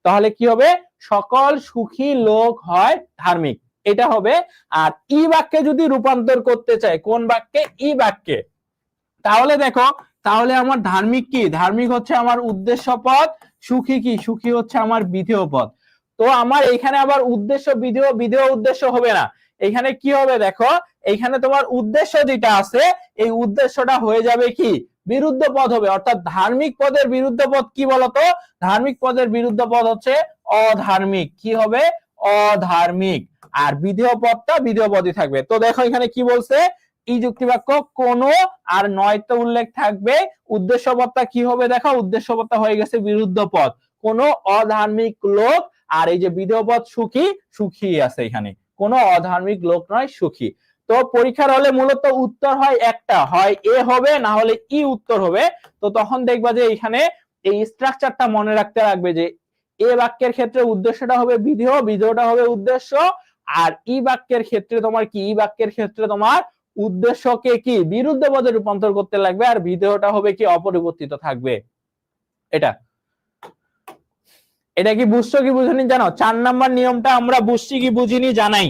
তাহলে কি হবে? সকল সুখী লোক হয় ধার্মিক, এটা হবে। আর ই বাক্যে যদি রূপান্তর করতে চাই, কোন বাক্যে? ই বাক্যে। তাহলে দেখো, তাহলে আমার ধার্মিক কি? ধার্মিক হচ্ছে আমার উদ্দেশ্য পদ, সুখী কি? সুখী হচ্ছে আমার বিধেয় পদ। তো আমার এখানে আবার উদ্দেশ্য বিধেয়, বিধেয় উদ্দেশ্য হবে না। এখানে কি হবে দেখো, এইখানে তোমার উদ্দেশ্য যেটা আছে এই উদ্দেশ্যটা হয়ে যাবে কি? বিরুদ্ধ পদ হবে। অর্থাৎ ধার্মিক পদের বিরুদ্ধ পদ কি বলতো? ধার্মিক পদের বিরুদ্ধ পদ হচ্ছে অধার্মিক। কি হবে? অধার্মিক। আর বিধেয় পদটা বিধেয় পদই থাকবে। তো দেখো এখানে কি বলছে, ই যুক্তি বাক্য কোন আর নয়তো উল্লেখ থাকবে, উদ্দেশ্য পদটা কি হবে দেখো, উদ্দেশ্য পদটা হয়ে গেছে বিরুদ্ধ পদ, কোন অধার্মিক লোক। আর এই যে বিধেয় পদ সুখী, সুখী আছে এখানে, কোন অধার্মিক লোক নয়, সুখী। তো পরীক্ষার হলে মূলত উত্তর হয় একটা, হয় এ হবে না হলে ই উত্তর হবে। তো তখন দেখবা যে এখানে এই স্ট্রাকচারটা মনে রাখতে লাগবে যে এ বাক্যের ক্ষেত্রে উদ্দেশ্যটা হবে বিধেয়, বিধেয়টা হবে উদ্দেশ্য। আর ই বাক্যের ক্ষেত্রে তোমার কি? ই বাক্যের ক্ষেত্রে তোমার উদ্দেশ্যকে কি বিরুদ্ধ পদে রূপান্তর করতে লাগবে, আর বিধেয়টা হবে কি অপরিবর্তিত থাকবে। এটা এটা কি বুঝছো কি বুঝনি জানো? 4 নাম্বার নিয়মটা আমরা বুঝছি কি বুঝিনি জানাই।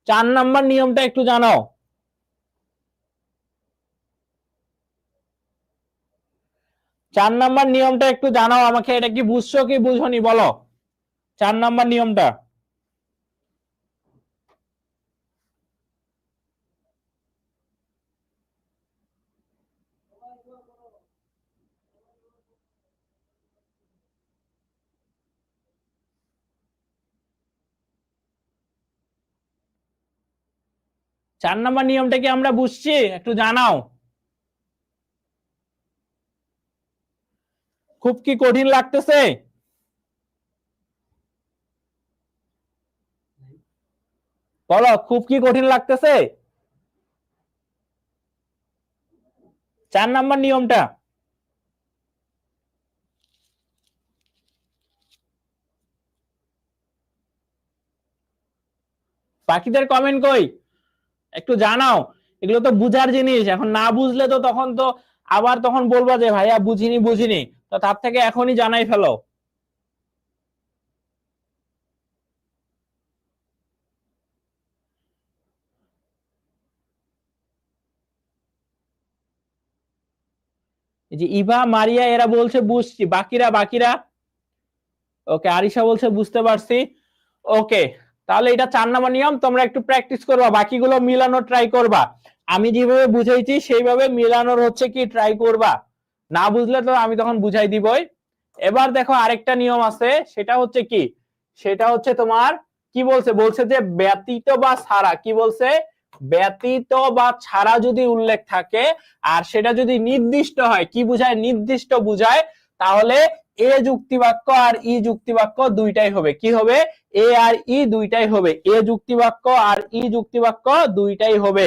4 নাম্বার নিয়মটা একটু জানাও। 4 নাম্বার নিয়মটা একটু জানাও আমাকে, এটা কি বুঝছো কি বুঝনি বলো 4 নাম্বার নিয়মটা। চার নাম্বার নিয়মটা কি আমরা বুঝছি? একটু জানাও। খুব কি কঠিন লাগতেছে? বলো, খুব কি কঠিন লাগতেছে 4 নাম্বার নিয়মটা? বাকিদের কমেন্ট কই, একটু জানাও। এগুলো তো বুঝার জিনিস, এখন না বুঝলে তো তখন তো আবার তখন বলবা যে ভাইয়া বুঝিনি বুঝিনি। তো তার থেকে এখনই জানাই ফেলো। এই যে ইভা মারিয়া এরা বলছে বুঝছি, বাকিরা বাকিরা ওকে, আরিশা বলছে বুঝতে পারছি। ওকে, তাহলে এটা 4 নাম্বার নিয়ম, তোমরা একটু প্র্যাকটিস করবা, বাকিগুলো মিলানোর ট্রাই করবা। আমি যেভাবে বুঝাইছি সেইভাবে মিলানোর হচ্ছে কি ট্রাই করবা। না বুঝলে তো আমি তখন বুঝাই দিবই। এবার দেখো আরেকটা নিয়ম আছে, সেটা হচ্ছে কি? সেটা হচ্ছে তোমার কি বলছে, বলছে যে ব্যতীত বা ছাড়া, কি বলছে? ব্যতীত বা ছাড়া যদি উল্লেখ থাকে আর সেটা যদি নির্দিষ্ট হয়, কি বুঝায়? নির্দিষ্ট বুঝায়, তাহলে এ যুক্তি বাক্য আর ই যুক্তি বাক্য দুইটাই হবে। কি হবে? এ আর ই দুইটাই হবে, এ যুক্তি বাক্য আর ই যুক্তি বাক্য দুইটাই হবে।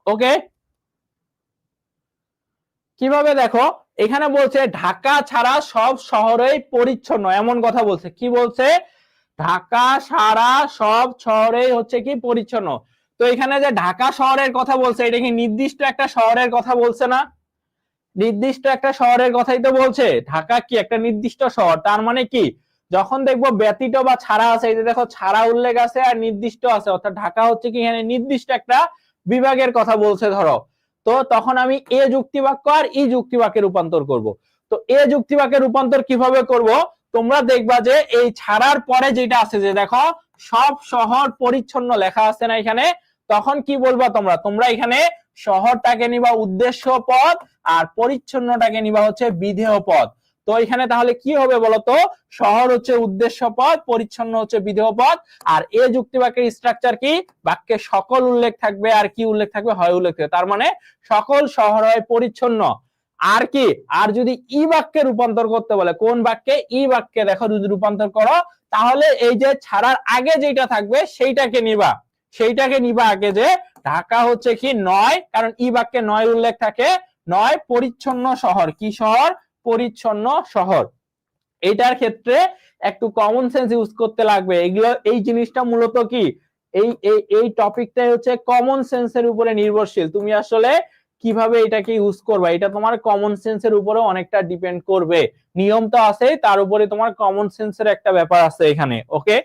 ওকে, কিভাবে দেখো, এখানে বলছে ঢাকা ছাড়া সব শহরেই পরিচ্ছন্ন, এমন কথা বলছে। কি বলছে? ঢাকা ছাড়া সব শহরেই হচ্ছে কি পরিচ্ছন্ন। তো এখানে যে ঢাকা শহরের কথা বলছে, এটা কি নির্দিষ্ট একটা শহরের কথা বলছে না? নির্দিষ্ট একটা শহরের কথাই তো বলছে। ঢাকা কি একটা নির্দিষ্ট শহর, তার মানে কি যখন দেখবো ব্যতীত বা ছাড়া আছে, এই যে দেখো ছাড়া উল্লেখ আছে আর নির্দিষ্ট আছে, অর্থাৎ ঢাকা হচ্ছে কি এখানে নির্দিষ্ট একটা বিভাগের কথা বলছে ধরো, তো তখন আমি এ যুক্তিবাক্য আর ই যুক্তিবাক্যে রূপান্তর করব। তো এ যুক্তিবাক্যে রূপান্তর কিভাবে করব, তোমরা দেখবা যে এই ছাড়ার পরে যেটা আছে, যে দেখো সব শহর পরিচ্ছন্ন লেখা আছে না এখানে, তখন কি বলবা তোমরা, তোমরা এখানে শহরটাকে নিবা উদ্দেশ্য পদ আর পরিচ্ছন্নটাকে নিবা হচ্ছে বিধেয় পদ। তো এখানে তাহলে কি হবে বলতো, শহর হচ্ছে উদ্দেশ্য পদ, পরিচ্ছন্ন হচ্ছে বিধেয় পদ, আর এ যুক্তিবাক্যের স্ট্রাকচার কি, বাক্যে সকল উল্লেখ থাকবে আর কি উল্লেখ থাকবে, হয় উল্লেখ থাকবে, তার মানে সকল শহর হয় পরিচ্ছন্ন। আর কি, আর যদি ই বাক্যে রূপান্তর করতে বলে, কোন বাক্যে, ই বাক্যে দেখো যদি রূপান্তর করো, তাহলে এই যে ছাড়ার আগে যেটা থাকবে সেইটাকে নিবা আগে, যে ঢাকা হচ্ছে কি নয়, কারণ ই বাক্যে নয় উল্লেখ থাকে, নয় পরিচ্ছন্ন শহর, কি শহর, পরিচ্ছন্ন শহর। এইটার ক্ষেত্রে একটু কমন সেন্স ইউজ করতে লাগবে। এগুলো এই জিনিসটা মূলত কি, এই টপিকটাই হচ্ছে কমন সেন্সের উপরে নির্ভরশীল। তুমি আসলে কিভাবে এটাকে ইউজ করবা, এটা তোমার কমন সেন্সের উপরে অনেকটা ডিপেন্ড করবে। নিয়ম তো আছে, তার উপরে তোমার কমন সেন্সের একটা ব্যাপার আছে এখানে। ওকে,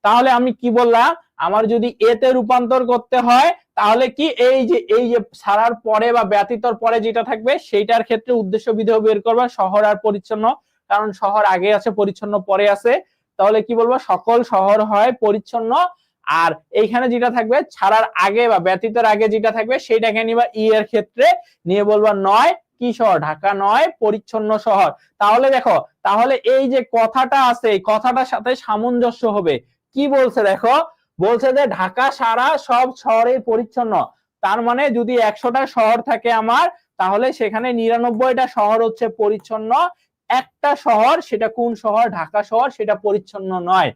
তাহলে আমি কি বললাম, আমার যদি এতে রূপান্তর করতে হয়, তাহলে কি এই যে ছাড়ার পরে বা ব্যতীতর পরে যেটা থাকবে সেইটার ক্ষেত্রে উদ্দেশ্য বিধেয় বের করবা, শহর আর পরিচ্ছন্ন, কারণ শহর আগে আছে পরিচ্ছন্ন পরে আছে, তাহলে কি বলবো, সকল শহর হয় পরিচ্ছন্ন। আর এইখানে যেটা থাকবে ছাড়ার আগে বা ব্যতীতের আগে যেটা থাকবে সেইটাকে নিবা ই এর ক্ষেত্রে, নিয়ে বলবা নয় কি শহর, ঢাকা নয় পরিচ্ছন্ন শহর। তাহলে দেখো, তাহলে এই যে কথাটা আছে এই কথাটার সাথে সামঞ্জস্য হবে। কি বলছে দেখো, বলছে যে ঢাকা সারা সব শহরে পরিচ্ছন্ন, তার মানে যদি 100টা শহর থাকে আমার, তাহলে সেখানে 99টা শহর হচ্ছে পরিচ্ছন্ন, একটা শহর, সেটা কোন শহর, ঢাকা শহর, সেটা পরিচ্ছন্ন নয়।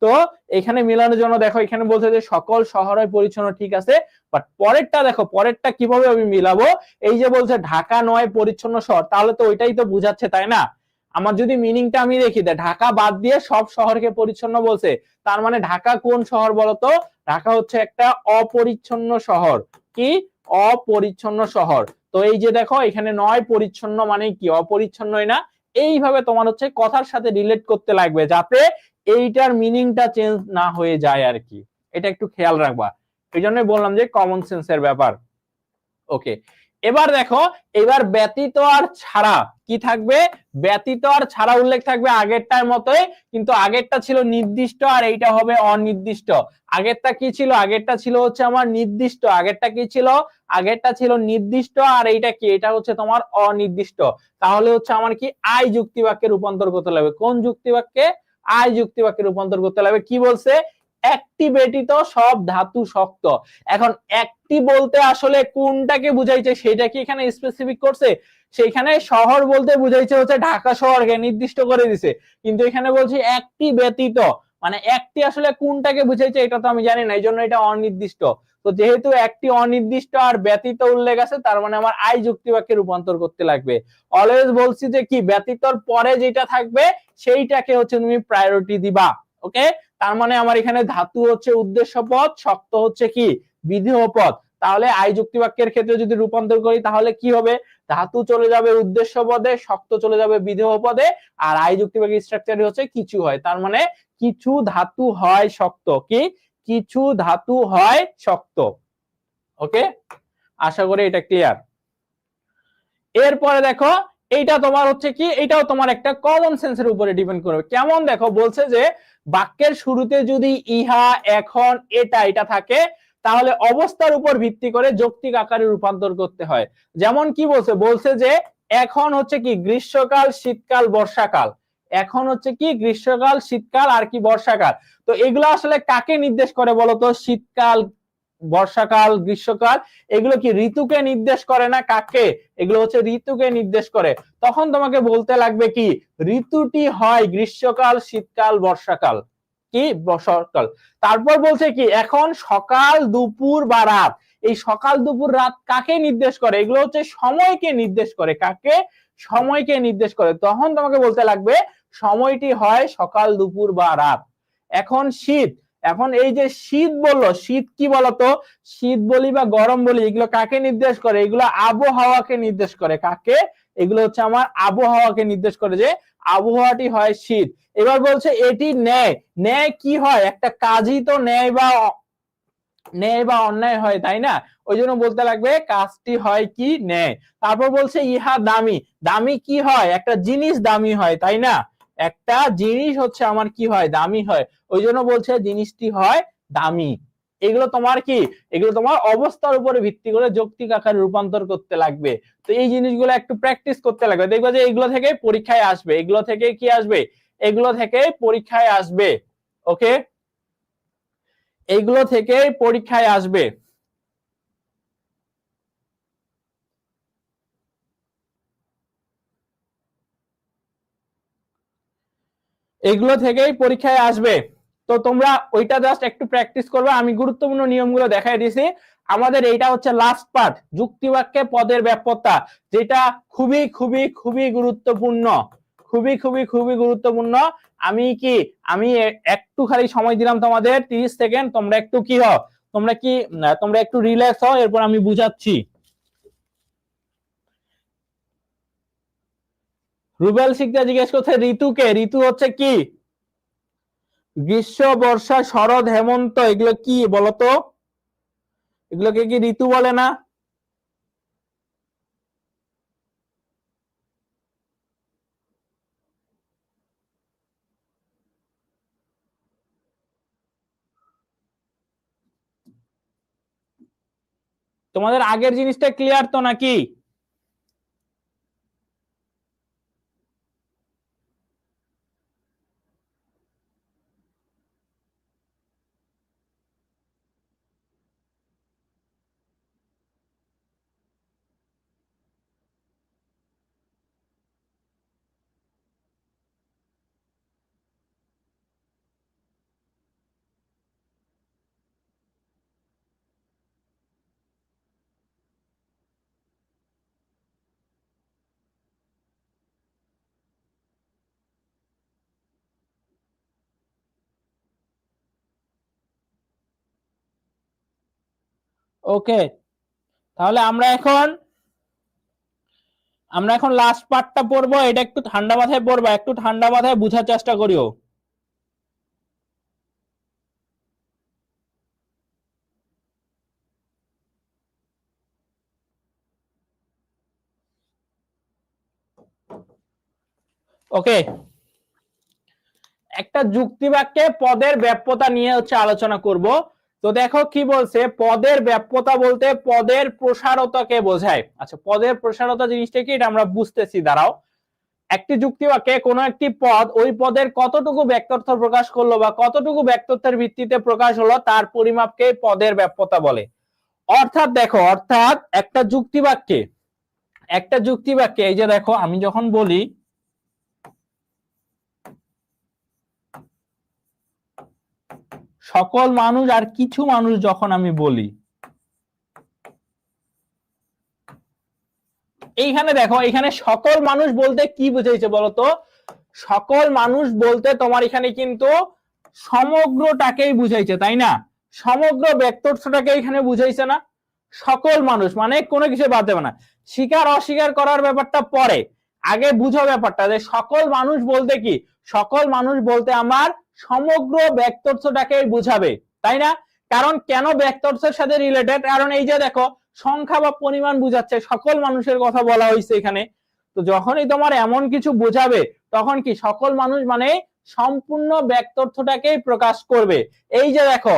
তো এখানে মিলানোর জন্য দেখো, এখানে বলছে যে সকল শহর হয় পরিচ্ছন্ন, ঠিক আছে, বাট পরেরটা দেখো, পরেরটা কিভাবে আমি মিলাবো, এই যে বলছে ঢাকা নয় পরিচ্ছন্ন শহর, তাহলে তো ওইটাই তো বুঝাচ্ছে, তাই না। আমার যদি মিনিংটা আমি দেখি, ঢাকা বাদ দিয়ে সব শহরকে পরিচ্ছন্ন বলছে, তার মানে ঢাকা কোন শহর বলতো, ঢাকা হচ্ছে একটা অপরিচ্ছন্ন শহর। কি, অপরিচ্ছন্ন শহর। তো এই যে দেখো এখানে নয় পরিচ্ছন্ন মানে কি, অপরিচ্ছন্নই না। এইভাবে তোমার হচ্ছে কথার সাথে রিলেট করতে লাগবে, যাতে এইটার মিনিংটা চেঞ্জ না হয়ে যায় আর কি, এটা একটু খেয়াল রাখবা। এই জন্যই বললাম যে কমন সেন্সের ব্যাপার। ওকে, এবার দেখো, এবার ব্যতীত আর ছাড়া কি থাকবে, ব্যতীত আর ছাড়া উল্লেখ থাকবে আগেরটার মতোই, কিন্তু আগেরটা ছিল নির্দিষ্ট আর এইটা হবে অনির্দিষ্ট। আগেরটা কি ছিল, আগেরটা ছিল হচ্ছে আমার নির্দিষ্ট, আগেরটা কি ছিল, আগেরটা ছিল নির্দিষ্ট, আর এইটা কি, এটা হচ্ছে তোমার অনির্দিষ্ট। তাহলে হচ্ছে আমার কি আই যুক্তিবাক্যে রূপান্তর করতে লাগবে, কোন যুক্তিবাক্যে, আই যুক্তিবাক্যে রূপান্তর করতে লাগবে। কি বলছে, একটি ব্যতীত সব ধাতু শক্ত। এখন একটি বলতে আসলে কোনটাকে বুঝাইছে সেটা কি এখানে স্পেসিফিক করছে, সেইখানে শহর বলতে বুঝাইছে হচ্ছে ঢাকা শহরকে নির্দিষ্ট করে দিছে, কিন্তু এখানে বলছি একটি ব্যতীত, মানে একটি আসলে কোনটাকে বুঝাইছে এটা তো আমি জানি না, এই জন্য এটা অনির্দিষ্ট। তো যেহেতু একটি অনির্দিষ্ট আর ব্যতীত উল্লেখ আছে, তার মানে আমার আই যুক্তিবাক্যে রূপান্তর করতে লাগবে। অলওয়েজ বলছি যে কি, ব্যতীতর পরে যেটা থাকবে সেইটাকে হচ্ছে তুমি প্রায়োরিটি দিবা। ওকে, তার মানে আমার এখানে ধাতু হচ্ছে উদ্দেশ্য পদ, শক্ত হচ্ছে কি বিধেয় পদ। তাহলে আই যুক্তিবাক্যের ক্ষেত্রে যদি রূপান্তর করি, তাহলে কি হবে, ধাতু চলে যাবে উদ্দেশ্য পদে, শক্ত চলে যাবে বিধেয় পদে, আর আই যুক্তিবাক্যের স্ট্রাকচার হচ্ছে কিছু হয়, তার মানে কিছু ধাতু হয় শক্ত, কি কিছু ধাতু হয় শক্ত। ওকে, আশা করি এটা ক্লিয়ার। এরপরে দেখো, এইটা তোমার হচ্ছে কি, এটাও তোমার একটা কমন সেন্সের উপরে ডিপেন্ড করবে। কেমন, দেখো বলছে যে বাক্যের শুরুতে যদি ইহা, এখন, এটা থাকে, তাহলে অবস্থার উপর ভিত্তি করে যৌক্তিক আকারে রূপান্তর করতে হয়। যেমন কি বলছে, বলছে যে এখন হচ্ছে কি গ্রীষ্মকাল, শীতকাল, বর্ষাকাল। এখন হচ্ছে কি গ্রীষ্মকাল, শীতকাল আর কি বর্ষাকাল। তো এগুলো আসলে কাকে নির্দেশ করে বলতো, শীতকাল, বর্ষাকাল, গ্রীষ্মকাল, এগুলো কি ঋতুকে নির্দেশ করে না, কাকে, এগুলো হচ্ছে ঋতুকে নির্দেশ করে। তখন তোমাকে বলতে লাগবে কি, ঋতুটি হয় গ্রীষ্মকাল, শীতকাল, বর্ষাকাল, কি বর্ষাকাল। তারপর বলছে কি, এখন সকাল, দুপুর বা রাত, এই সকাল, দুপুর, রাত কাকে নির্দেশ করে, এগুলো হচ্ছে সময়কে নির্দেশ করে, কাকে, সময়কে নির্দেশ করে। তখন তোমাকে বলতে লাগবে সময়টি হয় সকাল, দুপুর বা রাত। এখন শীত, এখন এই যে শীত বললো, শীত কি বলতো, শীত বলি বা গরম বলি, এগুলো কাকে নির্দেশ করে, এগুলো আবহাওয়াকে নির্দেশ করে, কাকে, এগুলো হচ্ছে আমার আবহাওয়াকে নির্দেশ করে যে আবহাওয়াটি হয় শীত। এবার বলছে এটি ন্যায়, ন্যায় কি হয়, একটা কাজই তো ন্যায় বা অন্যায় হয়, তাই না? ওই জন্য বলতে লাগবে কাজটি হয় কি ন্যায়। তারপর বলছে ইহা দামি, দামি কি হয়, একটা জিনিস দামি হয়, তাই না? একটা জিনিস হচ্ছে আমার কি হয়, দামি হয়, ওই জন্য বলছে জিনিসটি হয় দামি। এগুলো তোমার কি, এগুলো তোমার অবস্থার উপরে ভিত্তি করে যৌক্তিক আকারে রূপান্তর করতে লাগবে। তো এই জিনিসগুলো একটু প্র্যাকটিস করতে লাগবে, দেখবে যে এগুলো থেকে পরীক্ষায় আসবে, এগুলো থেকে কি আসবে, এগুলো থেকে পরীক্ষায় আসবে। ওকে, এইগুলো থেকে পরীক্ষায় আসবে। এগুলো থেকেই পরীক্ষায় আসবে। তো তোমরা ওইটা জাস্ট একটু প্র্যাকটিস করবে। আমি গুরুত্বপূর্ণ নিয়মগুলো দেখাই দিয়েছি। আমাদের এইটা হচ্ছে লাস্ট পার্ট, যুক্তিবাক্যে পদের ব্যাপ্যতা, যেটা খুবই খুবই খুবই গুরুত্বপূর্ণ, খুবই খুবই খুবই গুরুত্বপূর্ণ। আমি একটু খালি সময় দিলাম তোমাদের 30 সেকেন্ড, তোমরা একটু কি হও, তোমরা একটু রিল্যাক্স হও, এরপর আমি বুঝাচ্ছি। রুবেল শিকদার জিজ্ঞেস করছে ঋতুকে, ঋতু হচ্ছে কি, গ্রীষ্ম, বর্ষা, শরৎ, হেমন্ত, এগুলো কি বলতো, এগুলোকে কি ঋতু বলে না? তোমাদের আগের জিনিসটা ক্লিয়ার তো নাকি? ওকে, তাহলে আমরা এখন লাস্ট পার্টটা পড়বো, এটা একটু ঠান্ডা মাথায় পড়বা, একটু ঠান্ডা মাথায় বুঝার চেষ্টা করিও। ওকে, একটা যুক্তিবাক্যে পদের ব্যাপ্যতা নিয়ে হচ্ছে আলোচনা করব। তো দেখো কি বলছে, পদের ব্যাপ্যতা বলতে পদের প্রসারতাকে বোঝায়। আচ্ছা, পদের প্রসারতা জিনিসটা কি, এটা আমরা বুঝতেছি, দাঁড়াও। একটি যুক্তিবাক্যে কোনো একটি পদ ওই পদের কতটুকু ব্যক্তার্থ প্রকাশ করলো বা কতটুকু ব্যক্তার্থের ভিত্তিতে প্রকাশ হলো তার পরিমাপকে পদের ব্যাপ্যতা বলে। অর্থাৎ দেখো, অর্থাৎ একটা যুক্তিবাক্যে এই যে দেখো, আমি যখন বলি সকল মানুষ আর কিছু মানুষ, যখন আমি বলি, এইখানে দেখো, এখানে সকল মানুষ বলতে কি বুঝাইছে বলতো, সকল মানুষ বলতে তোমার এখানে কিন্তু সমগ্রটাকেই বুঝাইছে, তাই না? সমগ্র ব্যক্তর্থটাকে এখানে বুঝাইছে না? সকল মানুষ মানে কোনো কিছু বাদ দেবে না, স্বীকার অস্বীকার করার ব্যাপারটা পরে, আগে বুঝো ব্যাপারটা যে সকল মানুষ বলতে কি, সকল মানুষ বলতে আমার সমগ্র ব্যক্তর্থটাকেই বুঝাবে, তাই না? কারণ কেন ব্যক্তর্থের সাথে রিলেটেড, কারণ এই যে দেখো সংখ্যা বা পরিমাণ বুঝাচ্ছে, সকল মানুষের কথা বলা হয়েছে এখানে। তো যখনই তোমার এমন কিছু বোঝাবে, তখন কি সকল মানুষ মানে সম্পূর্ণ ব্যক্তর্থটাকেই প্রকাশ করবে। এই যে দেখো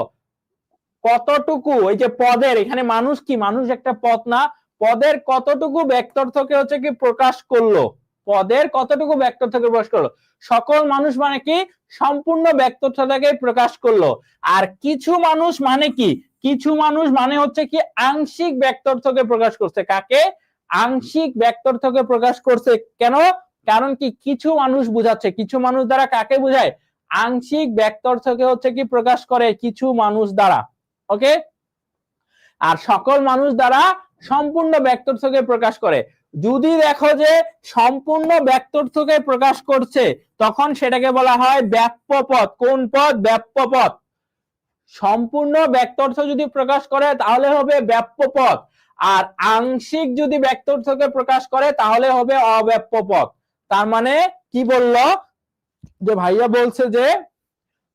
কতটুকু, এই যে পদের, এখানে মানুষ কি, মানুষ একটা পদ না, পদের কতটুকু ব্যক্তর্থকে হচ্ছে কি প্রকাশ করলো, পদের কতটুকু ব্যক্তর্থকে প্রকাশ করলো, সকল মানুষ মানে কি সম্পূর্ণ ব্যক্তর্থটাকে প্রকাশ করলো। আর কিছু মানুষ মানে কি, কিছু মানুষ মানে হচ্ছে কি আংশিক ব্যক্তর্থকে প্রকাশ করছে। কাকে? আংশিক ব্যক্তর্থকে প্রকাশ করছে। কেন? কারণ কি কিছু মানুষ বুঝাচ্ছে, কিছু মানুষ দ্বারা কাকে বুঝায়, আংশিক ব্যক্তর্থকে হচ্ছে কি প্রকাশ করে কিছু মানুষ দ্বারা। ওকে, আর সকল মানুষ দ্বারা সম্পূর্ণ ব্যক্তর্থকে প্রকাশ করে। যদি দেখো যে সম্পূর্ণ ব্যক্তর্থকে প্রকাশ করছে, তখন সেটাকে বলা হয় ব্যাপ্য পদ। কোন পদ? ব্যাপ্য পদ। সম্পূর্ণ ব্যক্তর্থ যদি প্রকাশ করে তাহলে হবে ব্যাপ্য পদ। আর আংশিক যদি ব্যক্ত অর্থকে প্রকাশ করে তাহলে হবে অব্যাপ্য পদ। তার মানে কি বললো যে ভাইয়া বলছে যে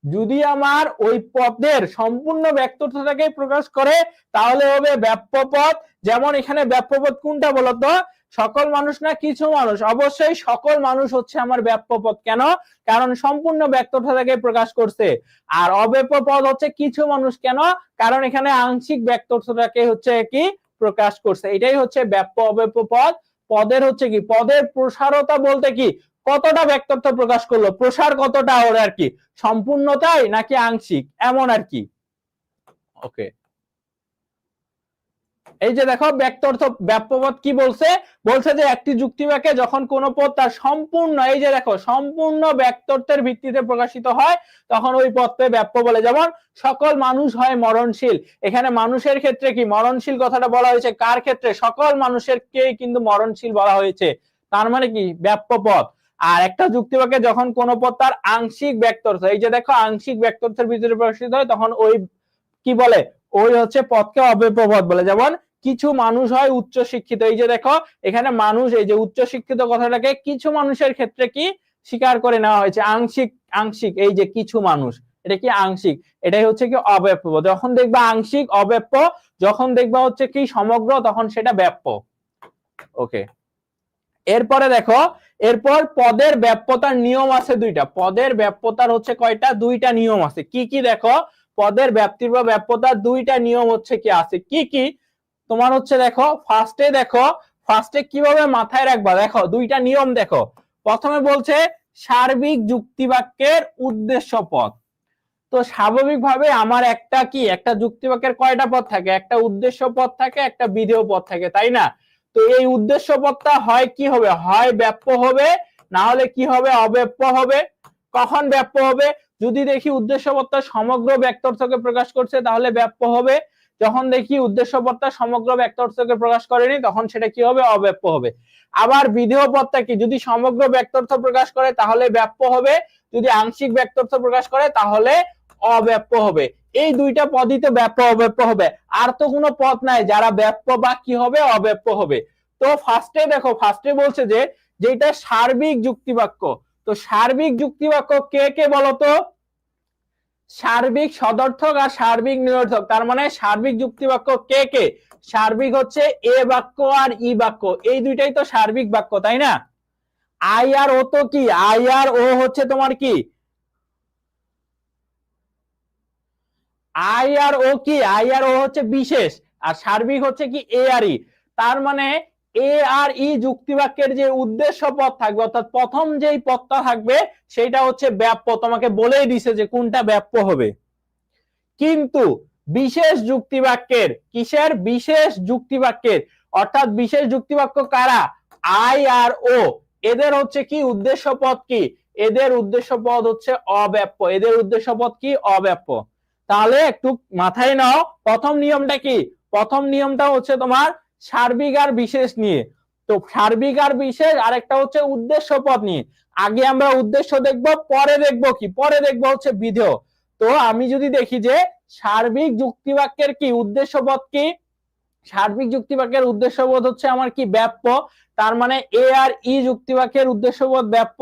যদি আমার ওই পদের সম্পূর্ণ ব্যক্ত অর্থটাকে প্রকাশ করে তাহলে হবে ব্যাপ্য পদ। যেমন এখানে ব্যাপ্য পদ কোনটা বলতো, সকল মানুষ না কিছু মানুষ, অবশ্যই সকল মানুষ হচ্ছে আমার ব্যাপ্য পদ। কেন? কারণ সম্পূর্ণ ব্যক্ত অর্থটাকে প্রকাশ করছে। আর অব্যাপ্য পদ হচ্ছে কিছু মানুষ, কেন? কারণ এখানে আংশিক ব্যক্ত অর্থটাকে হচ্ছে কি প্রকাশ করছে। এটাই হচ্ছে ব্যাপ্য অব্যাপ্য পদ। পদের হচ্ছে কি, পদের প্রসারতা বলতে কি কতটা ব্যক্ত অর্থ প্রকাশ করলো, প্রসার কতটা ওর আর কি, সম্পূর্ণতাই নাকি আংশিক, এমন আর কি। ওকে, এই যে দেখো ব্যক্ত অর্থ ব্যাপ্য পদ কি বলছে, বলছে যে একটি যুক্তিবাক্যে যখন কোন পদ তার সম্পূর্ণ, এই যে দেখো সম্পূর্ণ ব্যক্ত অর্থের ভিত্তিতে প্রকাশিত হয় তখন ওই পদকে ব্যাপ্য বলে। যেমন সকল মানুষ হয় মরণশীল, এখানে মানুষের ক্ষেত্রে কি মরণশীল কথাটা বলা হয়েছে, কার ক্ষেত্রে? সকল মানুষের কে কিন্তু মরণশীল বলা হয়েছে, তার মানে কি ব্যাপ্য পদ। আর একটা যুক্তিবাক্যে যখন কোন পদ তার আংশিক ব্যক্ত অর্থ, এই যে দেখো আংশিক ব্যক্ত অর্থের ভিতরে প্রকাশিত হয় তখন ওই কি বলে, ওই হচ্ছে পদকে অব্যাপ্য পদ বলে। যেমন কিছু মানুষ হয় উচ্চ শিক্ষিত, এই যে দেখো এখানে মানুষ, এই যে উচ্চ শিক্ষিত কথাটাকে কিছু মানুষের ক্ষেত্রে কি স্বীকার করে নেওয়া হয়েছে, আংশিক, আংশিক, এই যে কিছু মানুষ, এটা কি আংশিক, এটাই হচ্ছে কি অব্যাপ্য। যখন দেখবা আংশিক অব্যাপ্য, যখন দেখবা হচ্ছে কি সমগ্র, তখন সেটা ব্যাপ্য। ওকে, এরপরে দেখো, এরপর পদের ব্যাপ্যতার নিয়ম আছে দুইটা। পদের ব্যাপ্যতার হচ্ছে কয়টা? দুইটা নিয়ম আছে। কি কি দেখো, পদের ব্যাপ্তির বা ব্যাপ্যতার দুইটা নিয়ম হচ্ছে কি আছে, কি কি তোমার হচ্ছে দেখো, ফার্স্টে কিভাবে মাথায় রাখবা, দেখো দুইটা নিয়ম দেখো। প্রথমে বলছে সার্বিক যুক্তিবাক্যের উদ্দেশ্য পদ। তো স্বাভাবিকভাবে আমার একটা কি, একটা যুক্তিবাক্যের কয়টা পদ থাকে? একটা উদ্দেশ্য পদ থাকে, একটা বিধেয় পদ থাকে, তাই না? তো এই উদ্দেশ্য পদটা হয় কি হবে, হয় ব্যাপ্য হবে, না হলে কি হবে, অব্যাপ্য হবে। কখন ব্যাপ্য হবে? যদি দেখি উদ্দেশ্য পদটা সমগ্র ব্যক্ত অর্থকে প্রকাশ করছে তাহলে ব্যাপ্য হবে। যখন দেখি উদ্দেশ্য পদটা সমগ্র ব্যক্ত অর্থকে প্রকাশ করেনি তখন সেটা কি হবে, অব্যাপ্য হবে। আবার বিধেয় পদটা কি, যদি সমগ্র ব্যক্ত অর্থ প্রকাশ করে তাহলে ব্যাপ্য হবে, যদি আংশিক ব্যক্ত অর্থ প্রকাশ করে তাহলে অব্যাপ্য হবে। এই দুইটা পদই তো ব্যাপ্য অব্যাপ্য হবে, আর তো কোনো পদ নাই যারা ব্যাপ্য বা কি হবে, অব্যাপ্য হবে। তো ফার্স্টে দেখো, ফার্স্টে বলছে যে যেটা সার্বিক যুক্তিবাক্য। তো সার্বিক যুক্তিবাক্য কে কে বলতো? সার্বিক সদর্থক আর সার্বিক নিরর্থক। তার মানে সার্বিক যুক্তিবাক্য কে কে? সার্বিক হচ্ছে এ বাক্য আর ই বাক্য, এই দুইটাই তো সার্বিক বাক্য, তাই না? আই আর ও তো কি, আই আর ও হচ্ছে তোমার কি, আই আর ও কি, আই আর ও হচ্ছে বিশেষ, আর সার্বিক হচ্ছে কি এ আর ই। তার মানে এ আর ই যুক্তিবাক্যের যে উদ্দেশ্য পদ থাকবে, অর্থাৎ প্রথম যেই পদটা থাকবে সেটা হচ্ছে ব্যাপ্য, তোমাকে বলেই দিছে যে কোনটা ব্যাপ্য হবে। কিন্তু বিশেষ যুক্তিবাক্যের, কিসের? বিশেষ যুক্তিবাক্যের, অর্থাৎ বিশেষ যুক্তিবাক্য কারা? আই আর ও, এদের হচ্ছে কি উদ্দেশ্য পদ কি, এদের উদ্দেশ্য পদ হচ্ছে অব্যাপ্য, এদের উদ্দেশ্য পদ কি, অব্যাপ্য। তাহলে একটু মাথায় নাও প্রথম নিয়মটা কি। প্রথম নিয়মটা হচ্ছে তোমার সার্বিক আর বিশেষ নিয়ে। তো সার্বিক আর বিশেষ, আরেকটা হচ্ছে উদ্দেশ্য পদ নিয়ে। আগে আমরা উদ্দেশ্য দেখবো, পরে দেখবো কি, পরে দেখবো হচ্ছে বিধেয়। তো আমি যদি দেখি যে সার্বিক যুক্তিবাক্যের কি উদ্দেশ্য পদ কি, সার্বিক যুক্তিবাক্যের উদ্দেশ্যবোধ হচ্ছে আমার কি, ব্যাপ্য। তার মানে এ আর ই যুক্তিবাক্যের উদ্দেশ্যবোধ ব্যাপ্য,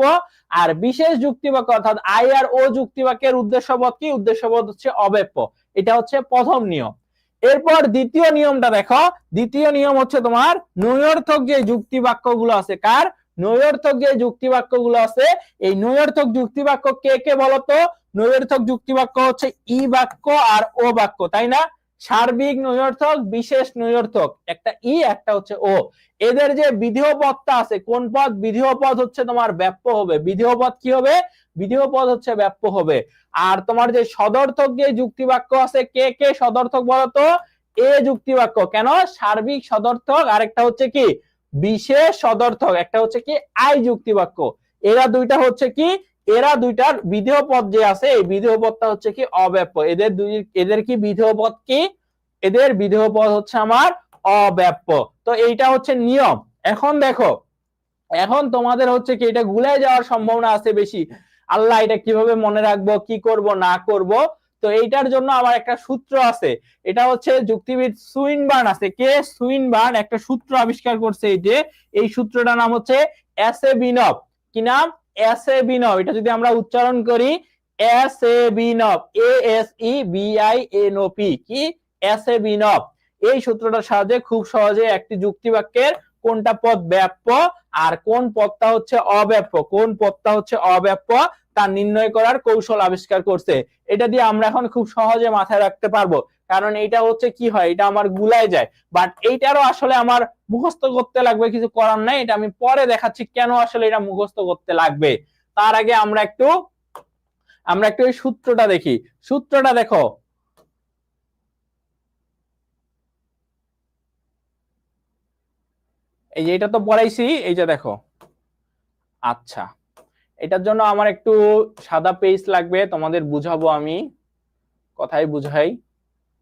আর বিশেষ যুক্তিবাক্য অর্থাৎ আই আর ও যুক্তিবাক্যের উদ্দেশ্যবোধ কি, উদ্দেশ্যবোধ হচ্ছে অব্যাপ্য। এটা হচ্ছে প্রথম নিয়ম। এরপর দ্বিতীয় নিয়মটা দেখো, দ্বিতীয় নিয়ম হচ্ছে তোমার নৈরর্থক যে যুক্তিবাক্যগুলো আছে, কার? নৈরর্থক যে যুক্তিবাক্যগুলো আছে, এই নৈরর্থক যুক্তিবাক্য কে কে বলতো? নৈরর্থক যুক্তিবাক্য হচ্ছে ই বাক্য আর ও বাক্য, তাই না? সার্বিক নৈরর্থক, বিশেষ নৈরর্থক, একটা ই একটা হচ্ছে ও। এদের যে বিধেয় পদটা আছে, কোন পদ? বিধেয় পদ হচ্ছে তোমার ব্যাপ্য হবে। বিধেয় পদ কি হবে? বিধেয় পদ হচ্ছে ব্যাপ্য হবে। আর তোমার যে সদর্থক যে যুক্তিবাক্য আছে, কে কে সদর্থক বলতো? এ যুক্তিবাক্য, কেন? সার্বিক সদর্থক, আরেকটা হচ্ছে কি বিশেষ সদর্থক, একটা হচ্ছে কি আই যুক্তিবাক্য। এরা দুইটা হচ্ছে কি, এরা দুইটার বিধেয় পদ যে আছে, এই বিধেয় পদটা হচ্ছে কি অব্যাপ্য। এদের দুই, এদের কি বিধেয় পদ কি, এদের বিধেয় পদ হচ্ছে আমার অব্যাপ্য। তো এইটা হচ্ছে নিয়ম। এখন দেখো, এখন তোমাদের হচ্ছে কি এটা গুলাই যাওয়ার সম্ভাবনা আছে বেশি, আল্লাহ এটা কিভাবে মনে রাখবো, কি করব না করব। তো এইটার জন্য আমার একটা সূত্র আছে, এটা হচ্ছে যুক্তিবিদ সুইনবার্ন আছে, কে সুইনবার্ন একটা সূত্র আবিষ্কার করছে, এই সূত্রটার নাম হচ্ছে এসএবিনভ। কি নাম? এসএবিনভ। এটা যদি আমরা উচ্চারণ করি এসএবিনভ, ASEBINOP, কি? এসএবিনভ। এই সূত্রটার সাহায্যে খুব সহজে একটি যুক্তিবাক্যের কোনটা পদ ব্যাপ্য আর কোন পদটা হচ্ছে অব্যাপ্য, তা নির্ণয় করার কৌশল আবিষ্কার করছে। এটা দিয়ে আমরা এখন খুব সহজে মাথায় রাখতে পারবো, কারণ এটা হচ্ছে কি হয়, এটা আমার গুলায় যায়, বাট এইটারও আসলে আমার মুখস্থ করতে লাগবে, কিছু করার নাই, এটা আমি পরে দেখাচ্ছি কেন আসলে এটা মুখস্থ করতে লাগবে। তার আগে আমরা একটু এই সূত্রটা দেখি। সূত্রটা দেখো, এই যে এটা তো পড়াইছি, এই যে দেখো। আচ্ছা, এটার জন্য আমার একটু সাদা পেজ লাগবে, তোমাদের বুঝাবো আমি, কথাই বুঝাই।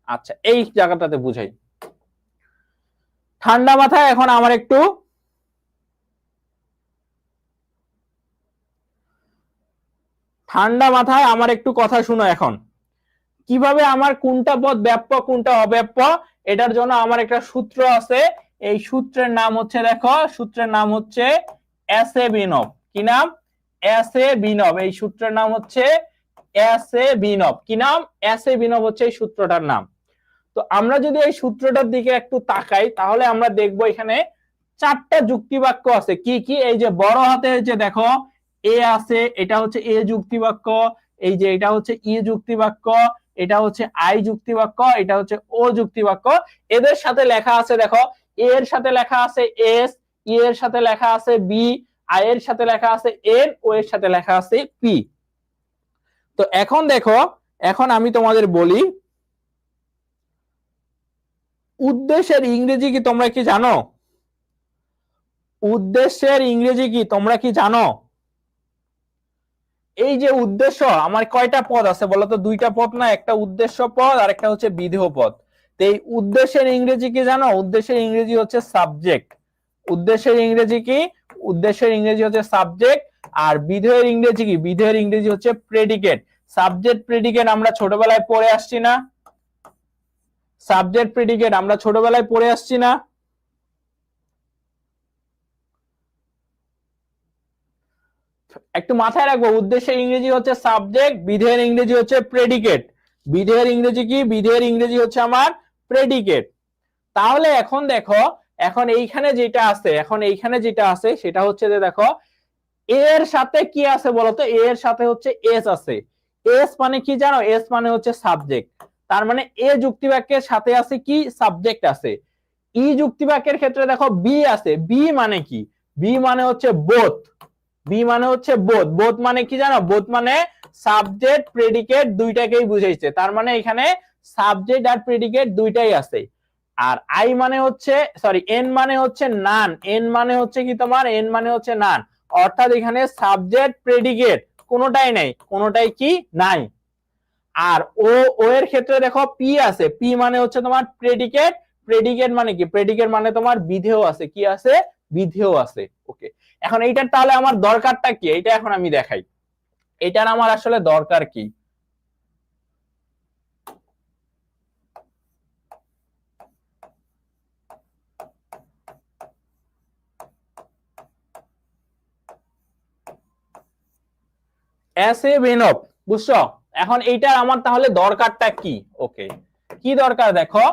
আচ্ছা, এই জায়গাটাতে বুঝাই। ঠান্ডা মাথায় এখন আমার একটু কথা শুনো। এখন কিভাবে আমার কোনটা পদ ব্যাপ্য কোনটা অব্যাপ্য, এটার জন্য আমার একটা সূত্র আছে। এই সূত্রের নাম হচ্ছে, দেখো, সূত্রের নাম হচ্ছে এসএবিনভ। কি নাম? এসএবিনভ। এই সূত্রের নাম হচ্ছে এসএবিনভ। কি নাম? এসএবিনভ হচ্ছে এই সূত্রটার নাম। তো আমরা যদি এই সূত্রটার দিকে একটু তাকাই, তাহলে আমরা দেখবো এখানে চারটা যুক্তিবাক্য আছে। কি কি? এই যে বড় হাতে যে দেখো এ আছে, এটা হচ্ছে এ যুক্তিবাক্য, এই যে এটা হচ্ছে ই যুক্তিবাক্য, এটা হচ্ছে আই যুক্তিবাক্য, এটা হচ্ছে ও যুক্তিবাক্য। এদের সাথে লেখা আছে, দেখো, এ এর সাথে লেখা আছে এস, ই এর সাথে লেখা আছে বি, আই এর সাথে লেখা আছে এন, ও এর সাথে লেখা আছে পি। তো এখন দেখো, এখন আমি তোমাদের বলি, উদ্দেশ্যের ইংরেজি কি তোমরা কি জানো? উদ্দেশ্যের ইংরেজি কি তোমরা কি জানো? এই যে উদ্দেশ্য, আমার কয়টা পদ আছে বলো তো? দুইটা পদ না? একটা উদ্দেশ্য পদ আর একটা হচ্ছে বিধেয় পদ। তো এই উদ্দেশ্যের ইংরেজি কি জানো? উদ্দেশ্যের ইংরেজি হচ্ছে সাবজেক্ট। উদ্দেশ্যের ইংরেজি কি? উদ্দেশ্যের ইংরেজি হচ্ছে সাবজেক্ট। আর বিধেয়ের ইংরেজি কি? বিধেয়ের ইংরেজি হচ্ছে প্রেডিকেট। সাবজেক্ট প্রেডিকেট আমরা ছোটবেলায় পড়ে আসছি না? সাবজেক্ট প্রেডিকেট আমরা ছোটবেলায় পড়ে আসছি না? একটু মাথায় রাখবো, উদ্দেশ্যের ইংরেজি হচ্ছে সাবজেক্ট, বিধেয়ের ইংরেজি হচ্ছে প্রেডিকেট। বিধেয়ের ইংরেজি কি? বিধেয়ের ইংরেজি হচ্ছে আমার প্রেডিকেট। তাহলে এখন দেখো, এখন এইখানে যেটা আছে সেটা হচ্ছে যে দেখো, এর সাথে কি আছে বলতো? এর সাথে হচ্ছে এস আছে। এস মানে কি জানো? এস মানে হচ্ছে সাবজেক্ট। তার মানে এ যুক্তিবাক্যের সাথে আছে কি? সাবজেক্ট আছে। ই যুক্তিবাক্যের ক্ষেত্রে দেখো বি আছে। বি মানে কি? বি মানে হচ্ছে বোথ। বি মানে হচ্ছে বোথ। বোথ মানে কি জানো? বোথ মানে সাবজেক্ট প্রেডিকেট দুইটাকেই বুঝাইছে। তার মানে এখানে সাবজেক্ট আর প্রেডিকেট দুইটাই আছে। আর আই মানে হচ্ছে, সরি, এন মানে হচ্ছে নান। এন মানে হচ্ছে কি তোমার? এন মানে হচ্ছে নান। অর্থাৎ এখানে সাবজেক্ট প্রেডিকেট কোনোটাই নাই, কোনোটাই কি নাই। আর ও ও এর ক্ষেত্রে দেখো পি আছে। পি মানে হচ্ছে তোমার প্রেডিকেট। প্রেডিকেট মানে কি? প্রেডিকেট মানে তোমার বিধেয় আছে। কি আছে? বিধেয় আছে। ওকে, এখন এইটার তাহলে আমার দরকারটা কি? এটা এখন আমি দেখাই, এটার আমার আসলে দরকার কি। এসএবিনভ, বুঝছো? এখন এইটার আমার তাহলে দরকারটা কি? ওকে, কি দরকার দেখো,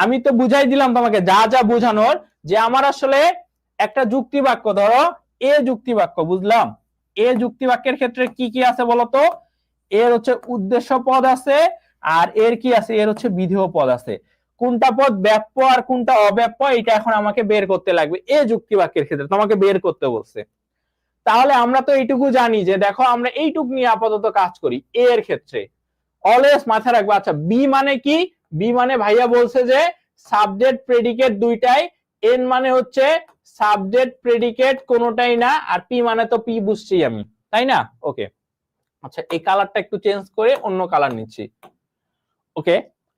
আমি তো বুঝাই দিলাম তোমাকে যা যা বোঝানোর, যে আমার আসলে একটা যুক্তিবাক্য, ধরো এ যুক্তিবাক্য, বুঝলাম? এ যুক্তিবাক্যের ক্ষেত্রে কি কি আছে বলতো? এর হচ্ছে উদ্দেশ্য পদ আছে, আর এর কি আছে? এর হচ্ছে বিধেয় পদ আছে। কোনটা পদ ব্যাপ্য আর কোনটা অব্যাপ্য, এটা এখন আমাকে বের করতে লাগবে। এ যুক্তিবাক্যের ক্ষেত্রে তোমাকে বের করতে বলছে। তাহলে আমরা তো এইটুকু জানি যে দেখো, আমরা এইটুকু নিয়ে আপাতত কাজ করি এর ক্ষেত্রে। অলওয়েজ মাথায় রাখবো। আচ্ছা, বি মানে কি? বি মানে ভাইয়া বলছে যে সাবজেক্ট প্রেডিকেট দুইটাই। এন মানে হচ্ছে সাবজেক্ট প্রেডিকেট কোনোটাই না। আর পি মানে তো পি বুঝছি আমি, তাই না? ওকে, আচ্ছা, এই কালারটা একটু চেঞ্জ করে অন্য কালার নিচ্ছি। ওকে,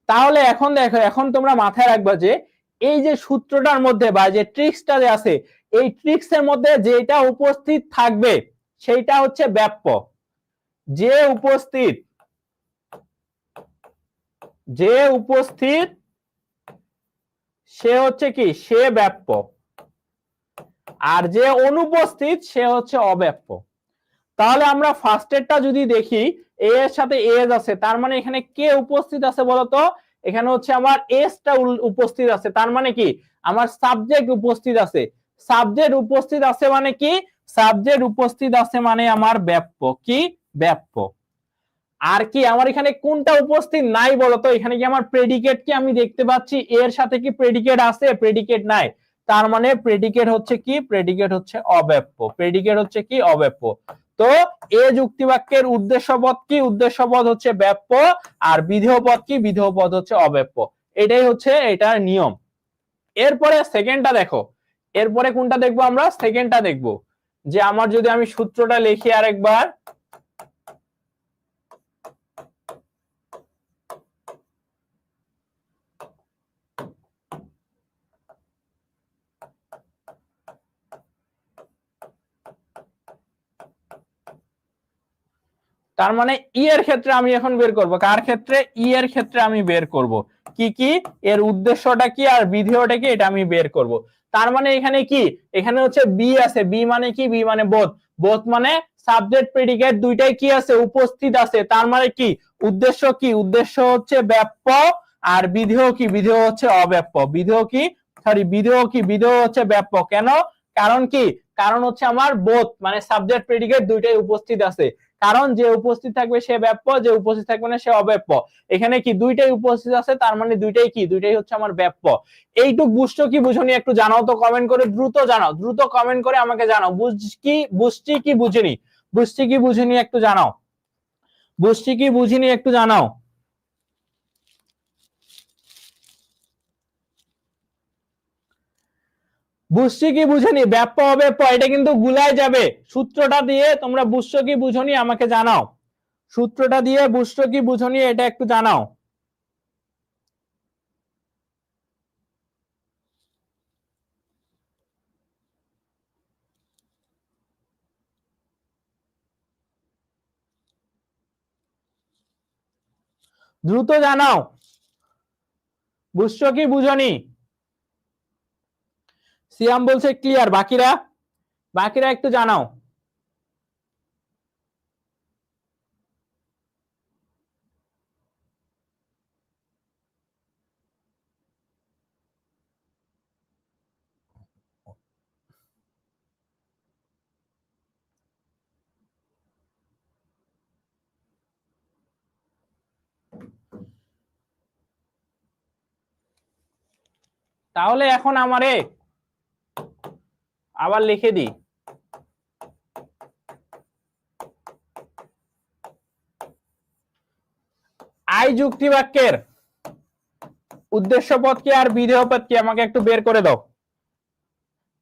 তাহলে এখন দেখো, এখন তোমরা মাথায় রাখবা যে এই যে সূত্রটার মধ্যে বা যে ট্রিক্সটা যে আছে, এই ট্রিক্সের মধ্যে যেটা উপস্থিত থাকবে সেইটা হচ্ছে ব্যাপ্য। যে উপস্থিত যে উপস্থিত সে হচ্ছে কি, সে ব্যাপ্য, আর যে অনুপস্থিত সে হচ্ছে অব্যাপ্য। তাহলে আমরা ফার্স্টেরটা যদি দেখি, এ এর সাথে এজ আছে, তার মানে এখানে কে উপস্থিত আছে বলতো? এখানে হচ্ছে আমার এসটা উপস্থিত আছে, তার মানে কি আমার সাবজেক্ট উপস্থিত আছে। সাবজেক্ট উপস্থিত আছে মানে কি, সাবজেক্ট উপস্থিত আছে মানে আমার ব্যাপ্য, কি ব্যাপ্য। আর কি আমার এখানে কোনটা উপস্থিত নাই বলতো? এখানে কি আমার প্রেডিকেট কি আমি দেখতে পাচ্ছি? এর সাথে কি প্রেডিকেট আছে? প্রেডিকেট নাই, তার মানে প্রেডিকেট হচ্ছে কি, প্রেডিকেট হচ্ছে অব্যাপ্য, প্রেডিকেট হচ্ছে কি অব্যাপ্য। তো এ যুক্তি বাক্যের উদ্দেশ্যপদ কি, উদ্দেশ্যপদ হচ্ছে ব্যাপ্য, আর বিধেয় পদ কি, বিধেয় পদ হচ্ছে অব্যাপ্য। এটাই হচ্ছে এটার নিয়ম। এরপরে সেকেন্ডটা দেখো, এরপরে কোনটা দেখবো আমরা? সেকেন্ডটা দেখবো, যে আমার যদি আমি সূত্রটা লিখি আরেকবার, তার মানে ই এর ক্ষেত্রে আমি এখন বের করব, কার ক্ষেত্রে? ই এর ক্ষেত্রে আমি বের করব কি কি, এর উদ্দেশ্যটা কি আর বিধেয়টা কি, এটা আমি বের করব। তার মানে এখানে কি, এখানে হচ্ছে বি আছে, বি মানে কি, বি মানে বোথ, বোথ মানে সাবজেক্ট প্রেডিকেট দুইটাই কি আছে, উপস্থিত আছে। তার মানে কি উদ্দেশ্য কি, উদ্দেশ্য হচ্ছে ব্যাপ্য, আর বিধেয় কি, বিধেয় হচ্ছে অব্যাপ্য। বিধেয় কি, সরি বিধেয় কি, বিধেয় হচ্ছে ব্যাপ্য। কেন? কারণ কি, কারণ হচ্ছে আমার বোথ মানে সাবজেক্ট প্রেডিকেট দুইটাই উপস্থিত আছে। কারণ যে উপস্থিত থাকবে সে ব্যাপ্য, যে উপস্থিত থাকবে না সে অব্যাপ্য। এখানে কি দুইটাই উপস্থিত আছে, তার মানে দুইটাই কি, দুইটাই হচ্ছে আমার ব্যাপ্য। এইটুক বুঝছো কি বুঝনি একটু জানাও তো কমেন্ট করে, দ্রুত জানাও, দ্রুত কমেন্ট করে আমাকে জানাও বুঝছি কি বুঝিনি, বুঝছি কি বুঝিনি একটু জানাও, বুঝছি কি বুঝিনি একটু জানাও। বুঝছি কি বুঝিনি, ব্যাপ্য অব্যাপ্য এটা কিন্তু গুলায় যাবে। সূত্রটা দিয়ে তোমরা বুঝছো কি বুঝনি আমাকে জানাও, সূত্রটা দিয়ে বুঝছো কি বুঝনি এটা একটু জানাও। দ্রুত জানাও, বুঝছো কি বুঝনি? সিয়াম বলছে ক্লিয়ার, বাকিরা, বাকিরা একটু জানাও। তাহলে এখন আমারে আবার লিখে দিই, আই যুক্তি বাক্যের উদ্দেশ্য পদ কি আর বিধেয় পদ কি আমাকে একটু বের করে দাও,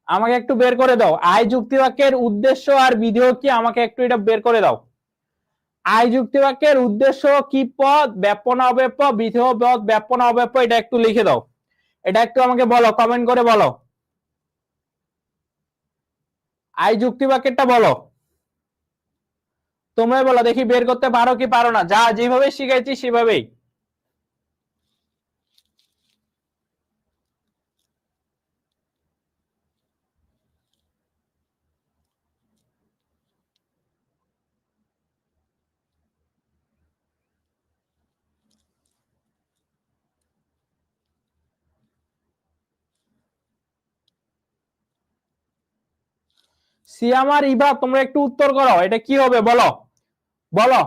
আমাকে একটু বের করে দাও। আই যুক্তি বাক্যের উদ্দেশ্য আর বিধেয় কি আমাকে একটু এটা বের করে দাও। আই যুক্তি বাক্যের উদ্দেশ্য কি পদ, ব্যাপ্য না অব্যাপ্য, বিধেয় পদ ব্যাপ্য না অব্যাপ্য, এটা একটু লিখে দাও, এটা একটু আমাকে বলো, কমেন্ট করে বলো। আই যুক্তি বাক্যেরটা বলো, তোমরাই বলো দেখি বের করতে পারো কি পারো না, যা যেভাবে শিখাইছি সেভাবেই। সিয়াম আর ইভা তোমরা একটু উত্তর করো, এটা কি হবে বলো, বলো।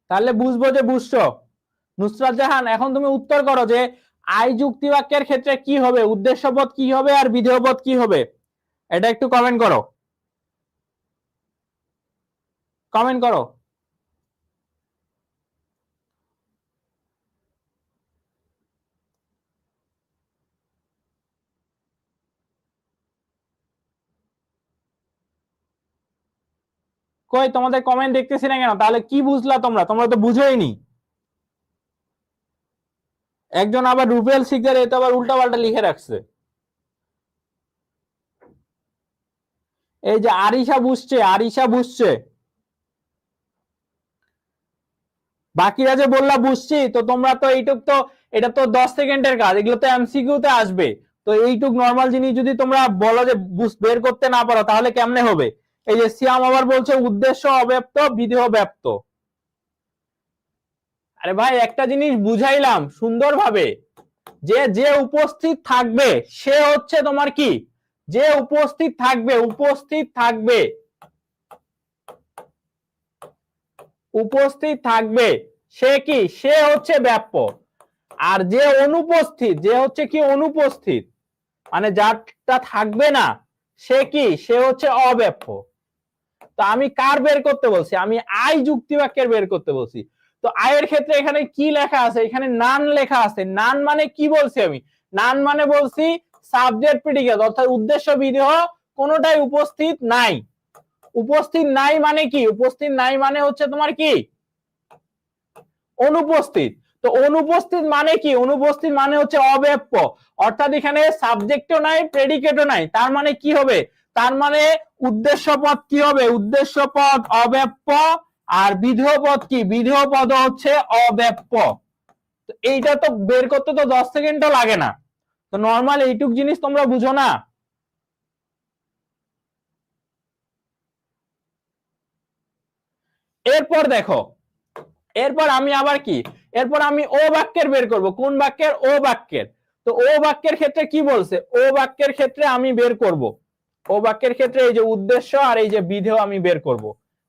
তাহলে বুঝবো যে বুঝছো। নুসরাত জাহান এখন তুমি উত্তর করো যে আই যুক্তি বাক্যের ক্ষেত্রে কি হবে, উদ্দেশ্যপদ কি হবে আর বিধেয়পদ কি হবে, এটা একটু কমেন্ট করো, কমেন্ট করো। কই তোমাদের কমেন্ট দেখতেছি না কেন? তাহলে কি বুঝলা তোমরা? তোমরা তো বুঝোইনি। একজন আবার রুবেল শিকদার এ তো আবার উল্টা পাল্টা লিখে রাখছে। এই যে আরিশা বুঝছে, আরিশা বুঝছে, বাকিরা যে বললা বুঝছি, তো তোমরা তো এইটুক তো, এটা তো 10 সেকেন্ডের কাজ, এগুলো তো এমসিকিউ তে আসবে। তো এইটুক নর্মাল জিনিস যদি তোমরা বলো যে বের করতে না পারো তাহলে কেমনে হবে? এই যে সিয়াম আবার বলছে উদ্দেশ্য অব্যক্ত বিধেয় ব্যক্ত। আরে ভাই একটা জিনিস বুঝাইলাম সুন্দরভাবে, যে যে উপস্থিত থাকবে সে হচ্ছে তোমার কি, যে উপস্থিত থাকবে, উপস্থিত থাকবে, উপস্থিত থাকবে সে কি, সে হচ্ছে ব্যাপ্য। আর যে অনুপস্থিত, যে হচ্ছে কি অনুপস্থিত, মানে যারটা থাকবে না, সে কি, সে হচ্ছে অব্যাপ্য। তো আমি কার বের করতে বলছি? আমি আই যুক্তি বাক্যের বের করতে বলছি। তো আয়ের ক্ষেত্রে এখানে কি লেখা আছে? এখানে নান লেখা আছে। নান মানে কি বলছি আমি? নান মানে বলছি সাবজেক্ট প্রেডিকেট, অর্থাৎ উদ্দেশ্য বিধেয় কোনোটাই উপস্থিত নাই। উপস্থিত নাই মানে কি? উপস্থিত নাই মানে হচ্ছে তোমার কি, অনুপস্থিত। তো অনুপস্থিত মানে কি? অনুপস্থিত মানে হচ্ছে অব্যাপ্য, অর্থাৎ এখানে সাবজেক্টও নাই, প্রেডিকেটও নাই। তার মানে কি হবে? তার মানে উদ্দেশ্য পদ কি হবে? উদ্দেশ্য পদ অব্যাপ্য, আর বিধেয় পদ কি? বিধেয় পদ হচ্ছে অব্যাপ্য। তো এইটা তো বের করতে তো 10 সেকেন্ডও লাগে না। তো নর্মাল এইটুক জিনিস তোমরা বুঝো না? এরপর দেখো, এরপর আমি আবার কি, এরপর আমি ও বাক্যের বের করব। কোন বাক্যের? ও বাক্যের। তো ও বাক্যের ক্ষেত্রে কি বলছে? ও বাক্যের ক্ষেত্রে আমি বের করব, ও বাক্যের ক্ষেত্রে এই যে উদ্দেশ্য আর এই যে বিধেয় আমি বের করব,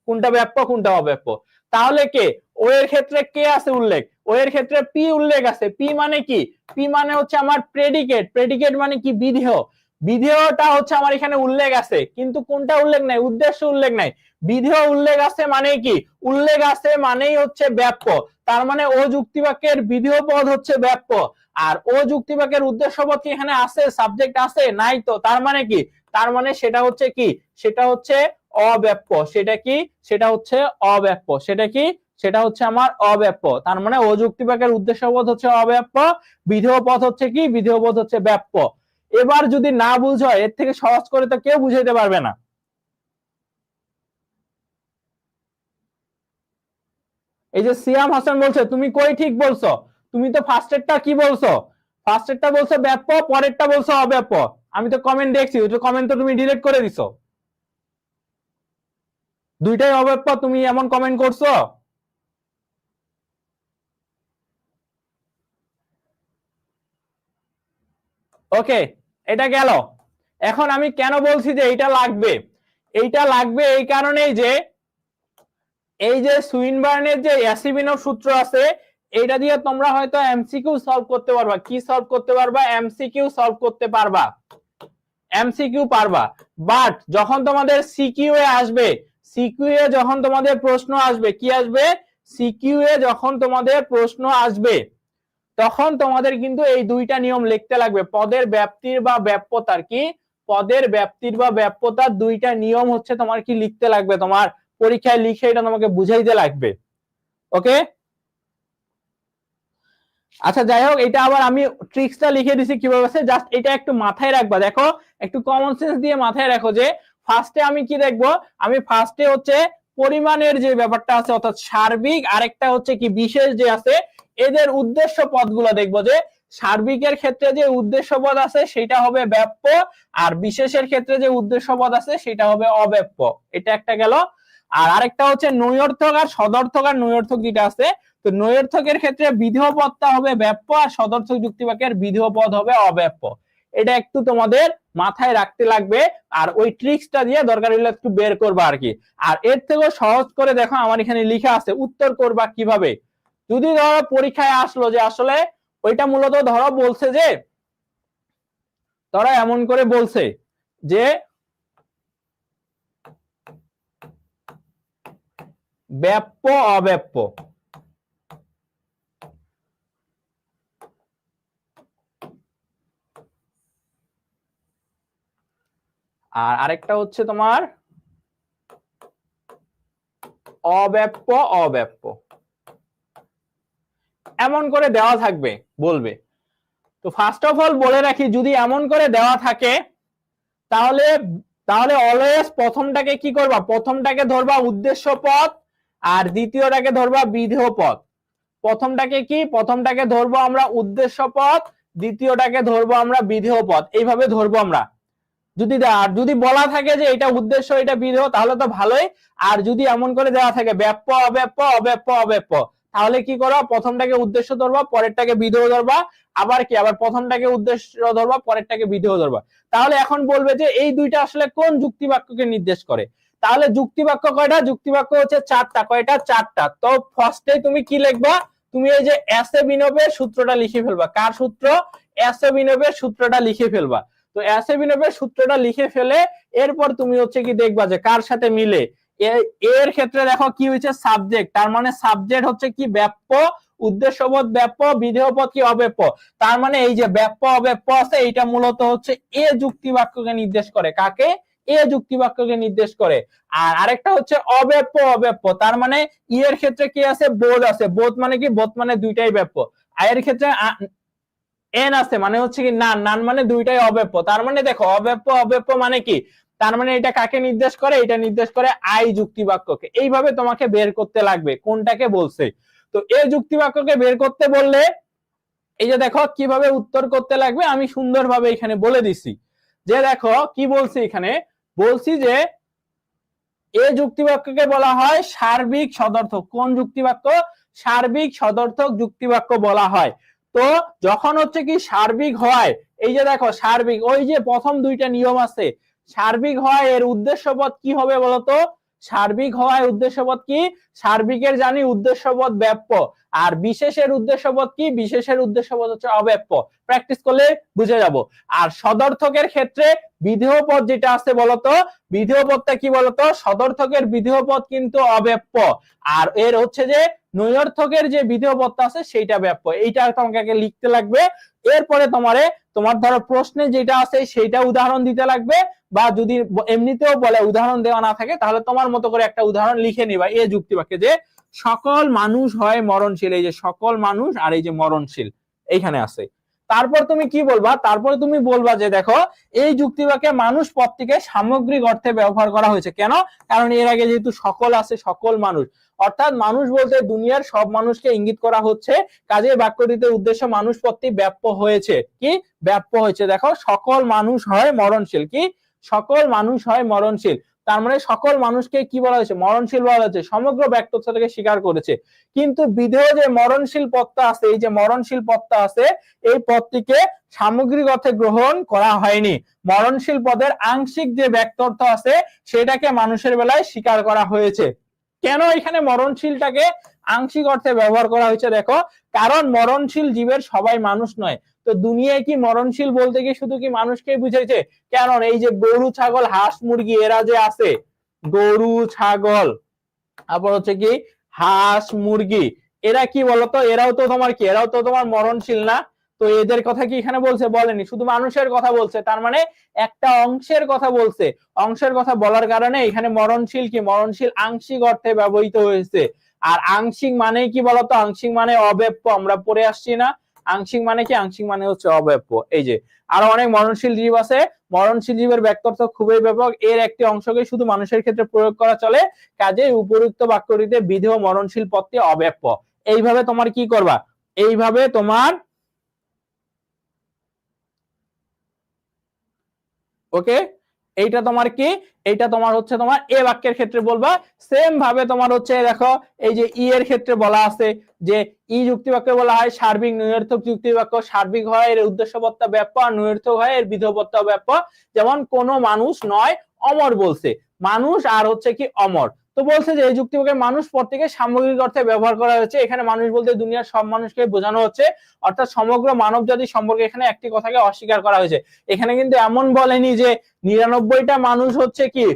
কোনটা ব্যাপ্য কোনটা অব্যাপ্য। তাহলে কে, ও এর ক্ষেত্রে কে আছে উল্লেখ? ও এর ক্ষেত্রে পি উল্লেখ আছে। পি মানে কি? পি মানে হচ্ছে আমার প্রেডিকেট। প্রেডিকেট মানে কি? বিধেয়। বিধেয়টা হচ্ছে আমার এখানে উল্লেখ আছে, কিন্তু কোনটা উল্লেখ নাই? উদ্দেশ্য উল্লেখ নাই। বিধেয় উল্লেখ আছে মানে কি? উল্লেখ আছে মানেই হচ্ছে ব্যাপ্য। তার মানে ও যুক্তিবাক্যের বিধেয় পদ হচ্ছে ব্যাপ্য। আর ও যুক্তিবাক্যের উদ্দেশ্য পদ কি এখানে আছে? সাবজেক্ট আছে? নাই তো। তার মানে কি? তার মানে সেটা হচ্ছে কি, সেটা হচ্ছে অব্যাপ্য। সেটা কি? সেটা হচ্ছে অব্যাপ্য। সেটা কি? সেটা হচ্ছে আমার অব্যাপ্য। তার মানে ও যুক্তিবাক্যের উদ্দেশ্য পদ হচ্ছে অব্যাপ্য, বিধেয় পদ হচ্ছে কি, বিধেয় পদ হচ্ছে ব্যাপ্য। এবার যদি না বুঝো, এর থেকে সহজ করে তো কেউ বুঝাইতে পারবে না। এই যে সিয়াম হাসান বলছে তুমি কই ঠিক বলছো, তুমি তো ফার্স্টেরটা কি বলছো? ফার্স্টেরটা বলছো ব্যাপ্য, পরেরটা বলছো অব্যাপ্য। আমি তো কমেন্ট দেখছি, ওই কমেন্ট তো তুমি ডিলিট করে দিছো। দুইটাই অব্যাপ্য, তুমি এমন কমেন্ট করছো। ওকে, এটা গেল। এখন আমি কেন বলছি যে এইটা লাগবে? এইটা লাগবে এই কারণেই যে এই যে সুইনবার্নের যে অ্যাসিভিনভ সূত্র আছে, এটা দিয়ে তোমরা হয়তো এমসিকিউ সলভ করতে পারবা। কি সলভ করতে পারবা? এমসিকিউ সলভ করতে পারবা, এমসিকিউ পারবা। বাট যখন তোমাদের সিকিউ এ আসবে, সিকিউ এ যখন তোমাদের প্রশ্ন আসবে, কি আসবে? সিকিউ এ যখন তোমাদের প্রশ্ন আসবে, তখন তোমাদের কিন্তু এই দুইটা নিয়ম লিখতে লাগবে। পদের ব্যাপ্তির বা ব্যাপ্যতার কি, পদের ব্যাপ্তির বা ব্যাপ্যতার দুইটা নিয়ম হচ্ছে তোমার কি লিখতে লাগবে, তোমার পরীক্ষায় লিখে এটা তোমাকে বুঝাইতে লাগবে। ওকে, আচ্ছা যাই হোক, এটা আবার আমি ট্রিক্সটা লিখে দিছি কিভাবে আছে, জাস্ট এটা একটু মাথায় রাখবা। দেখো একটু কমন সেন্স দিয়ে মাথায় রাখো যে ফার্স্টে আমি কি দেখবো? আমি ফার্স্টে হচ্ছে পরিমাণের যে ব্যাপারটা আছে, অর্থাৎ সার্বিক, আরেকটা হচ্ছে কি বিশেষ যে আছে, এদের উদ্দেশ্য পদগুলো দেখবো। যে সার্বিকের ক্ষেত্রে যে উদ্দেশ্য পদ আছে সেটা হবে ব্যাপ্য, আর বিশেষের ক্ষেত্রে যে উদ্দেশ্য পদ আছে সেটা হবে অব্যাপ্য। এটা একটা গেল। আর আরেকটা হচ্ছে নৈর্থক আর সদর্থক। আর নৈর্থক যেটা আছে, তো নৈর্থকের ক্ষেত্রে বিধেয় পদটা হবে ব্যাপ্য, আর সদর্থক যুক্তিবাক্যের বিধেয় পদ হবে অব্যাপ্য। এটা একটু তোমাদের মাথায় রাখতে লাগবে। আর ওই ট্রিক্সটা দিয়ে দরকার হলে একটু বের করবা আর কি। আর এর থেকেও সহজ করে দেখো, আমার এখানে লেখা আছে উত্তর করবা কিভাবে। যদি ধরো পরীক্ষায় আসলো যে আসলে ওইটা মূলত ধরো বলছে যে, ধরো এমন করে বলছে যে ব্যাপ্য অব্যাপ্য, আর আরেকটা হচ্ছে তোমার অব্যাপ্য অব্যাপ্য, এমন করে দেওয়া থাকবে বলবে। তো ফার্স্ট অফ অল বলে রাখি, যদি এমন করে দেওয়া থাকে তাহলে তাহলে অলওয়েজ প্রথমটাকে কি করবা, প্রথমটাকে ধরবা উদ্দেশ্য পদ আর দ্বিতীয়টাকে ধরবা বিধেয় পদ। প্রথমটাকে কি, প্রথমটাকে ধরবো আমরা উদ্দেশ্য পদ, দ্বিতীয়টাকে ধরবো আমরা বিধেয় পদ, এইভাবে ধরবো আমরা। যদি বলা থাকে যে এটা উদ্দেশ্য এটা বিধেয় তাহলে তো ভালোই, আর যদি এমন করে দেওয়া থাকে ব্যাপ্য অব্যাপ্য অব্যাপ্য অব্যাপ্য, তাহলে কি করবা, প্রথমটাকে উদ্দেশ্য ধরবা পরেরটাকে বিধেয় ধরবা, আবার কি আবার প্রথমটাকে উদ্দেশ্য ধরবা পরেরটাকে বিধেয় ধরবা। তাহলে এখন বলবে যে এই দুইটা আসলে কোন যুক্তি বাক্যকে নির্দেশ করে। তাহলে যুক্তি বাক্য কয়টা, যুক্তি বাক্য হচ্ছে চারটা। কয়টা, চারটা। তো ফার্স্টে তুমি কি লিখবা, তুমি এই যে এসে বিনোবের সূত্রটা লিখে ফেলবা। কার সূত্র, এসে বিনোবের সূত্রটা লিখে ফেলবা। তো এসে বিনোবের সূত্রটা লিখে ফেলে এরপর তুমি হচ্ছে কি দেখবা যে কার সাথে মিলে। এর ক্ষেত্রে দেখো কি হয়েছে, সাবজেক্ট, তার মানে সাবজেক্ট হচ্ছে কি ব্যাপ্য, উদ্দেশ্যপদ ব্যাপ্য, বিধেয় পদ কি অব্যাপ্য। তার মানে এই যে ব্যাপ্য অব্যাপ্য আছে এইটা মূলত হচ্ছে এ যুক্তি বাক্যকে নির্দেশ করে। কাকে, এ যুক্তি বাক্যকে নির্দেশ করে। আর আরেকটা হচ্ছে অব্যাপ্য অব্যাপ্য, তার মানে ই এর ক্ষেত্রে কি আছে, বোধ আছে। বোধ মানে কি, বোধ মানে দুইটাই ব্যাপ্য। আর এর ক্ষেত্রে এন আছে মানে হচ্ছে কি নান, নান মানে দুইটাই অব্যাপ্য। তার মানে দেখো অব্যাপ্য অব্যাপ্য মানে কি, তার মানে এটা কাকে নির্দেশ করে, এটা নির্দেশ করে আই যুক্তি বাক্যকে। এইভাবে তোমাকে বের করতে লাগবে কোনটাকে বলছে। তো এই যুক্তি বাক্যকে বের করতে বললে এই যে দেখো কিভাবে উত্তর করতে লাগবে আমি সুন্দরভাবে এখানে বলে দিছি। যে দেখো কি বলছি এখানে, বলছি যে এই যুক্তি বাক্যকে বলা হয় সার্বিক সদর্থক। কোন যুক্তি বাক্য, সার্বিক সদর্থক যুক্তি বাক্য বলা হয়। তো যখন হচ্ছে কি সার্বিক হয়, এই যে দেখো সার্বিক, ওই যে প্রথম দুইটা নিয়ম আছে, সার্বিক হয় এর উদ্দেশ্যপদ কি হবে বলতো, সার্বিক হওয়ায় উদ্দেশ্যপদ কি, সার্বিকের জানি উদ্দেশ্যপদ ব্যাপ্য, আর বিশেষের উদ্দেশ্যপদ কি, বিশেষের উদ্দেশ্যপদ হচ্ছে অব্যাপ্য। প্র্যাকটিস করলে বুঝে যাব। আর সদর্থকের ক্ষেত্রে বিধেয় পদ যেটা আছে বলতো, বিধেয় পদটা কি বলতো, সদর্থকের বিধেয় পদ কিন্তু অব্যাপ্য, আর এর হচ্ছে যে নৈর্থকের যে বিধেয় পদটা আছে সেইটা ব্যাপ্য। এইটা তোমাকে লিখতে লাগবে। এরপরে তোমার ধরো প্রশ্নে যেটা আছে সেইটা উদাহরণ দিতে লাগবে, বা যদি এমনিতেও বলে উদাহরণ দেওয়া না থাকে তাহলে তোমার মতো করে একটা উদাহরণ লিখে নিবা এই যুক্তি বাক্যে, যে সকল মানুষ হয় মরণশীল। এই যে সকল মানুষ আর এই যে মরণশীল এইখানে আছে। তারপর তুমি কি বলবা, তারপর তুমি বলবা যে দেখো এই যুক্তিবাক্যে মানুষ পদটিকে সামগ্রিক অর্থে ব্যবহার করা হয়েছে। কেন, কারণ এর আগে যেহেতু সকল আছে, সকল মানুষ, অর্থাৎ মানুষ বলতে দুনিয়ার সব মানুষকে ইঙ্গিত করা হচ্ছে, কাজে বাক্যটিতে উদ্দেশ্য মানুষ পদটি ব্যাপ্য হয়েছে। কি ব্যাপ্য হয়েছে, দেখো সকল মানুষ হয় মরণশীল। কি, সকল মানুষ হয় মরণশীল। তার মানে সকল মানুষকে কি বলা হয়েছে, মরণশীল বলা হয়েছে, সমগ্র ব্যক্তিত্বকে স্বীকার করেছে। কিন্তু বিধেয় যে মরণশীল পদটা আছে, এই যে মরণশীল পদটা আছে, এই পদটিকে সামগ্রিক অর্থে গ্রহণ করা হয়নি। মরণশীল পদের আংশিক যে ব্যক্তর্থ আছে সেটাকে মানুষের বেলায় স্বীকার করা হয়েছে। কেন এখানে মরণশীলটাকে আংশিক অর্থে ব্যবহার করা হয়েছে, দেখো কারণ মরণশীল জীবের সবাই মানুষ নয়। তো দুনিয়ায় কি মরণশীল বলতে কি শুধু কি মানুষকেই বুঝাইছে, কারণ এই যে গরু ছাগল হাঁস মুরগি এরা যে আছে, গরু ছাগল আবার হচ্ছে কি হাঁস মুরগি, এরা কি বলতো, এরাও তো তোমার কি, এরাও তো তোমার মরণশীল না। তো এদের কথা কি এখানে বলছে, বলেনি, শুধু মানুষের কথা বলছে। তার মানে একটা অংশের কথা বলছে, অংশের কথা বলার কারণে এখানে মরণশীল কি, মরণশীল আংশিক অর্থে ব্যবহৃত হয়েছে। আর আংশিক মানে কি বলতো, আংশিক মানে অব্যাপ্য, আমরা পড়ে আসছি না, আংশিক মানে কি, আংশিক মানে হচ্ছে অব্যাপ্য। এই যে আরো অনেক মরণশীল জীব আছে, মরণশীল জীবের ব্যক্তর্থ খুবই ব্যাপক, এর একটি অংশকে শুধু মানুষের ক্ষেত্রে প্রয়োগ করা চলে, কাজেই উপযুক্ত বাক্যটিতে বিধেয় মরণশীল পদটি অব্যাপ্য। এইভাবে তোমার কি করবা, এইভাবে তোমার ওকে, এইটা তোমার কি, এইটা তোমার হচ্ছে তোমার এ বাক্যের ক্ষেত্রে বলবা। সেম ভাবে তোমার হচ্ছে দেখো এই যে ই এর ক্ষেত্রে বলা আছে যে ই যুক্তি বাক্য বলা হয় সার্বিক নৈর্থক যুক্তি বাক্য। সার্বিক হয় এর উদ্দেশ্যপদটা ব্যাপ্য, আর নৈর্থক হয় এর বিধেয়পদটা ব্যাপ্য। যেমন কোন মানুষ নয় অমর বলছে, মানুষ আর হচ্ছে কি অমর। তো বলছে যে এই যুক্তি বাক্যে মানুষ পদ থেকে সামগ্রিক অর্থে ব্যবহার করা হয়েছে। এখানে মানুষ বলতে দুনিয়ার সব মানুষকে বোঝানো হচ্ছে, অর্থাৎ সমগ্র মানব জাতি সম্পর্কে এখানে একটি কথাকে অস্বীকার করা হয়েছে। এখানে কিন্তু এমন বলেনি যে 99টা মানুষ হচ্ছে কি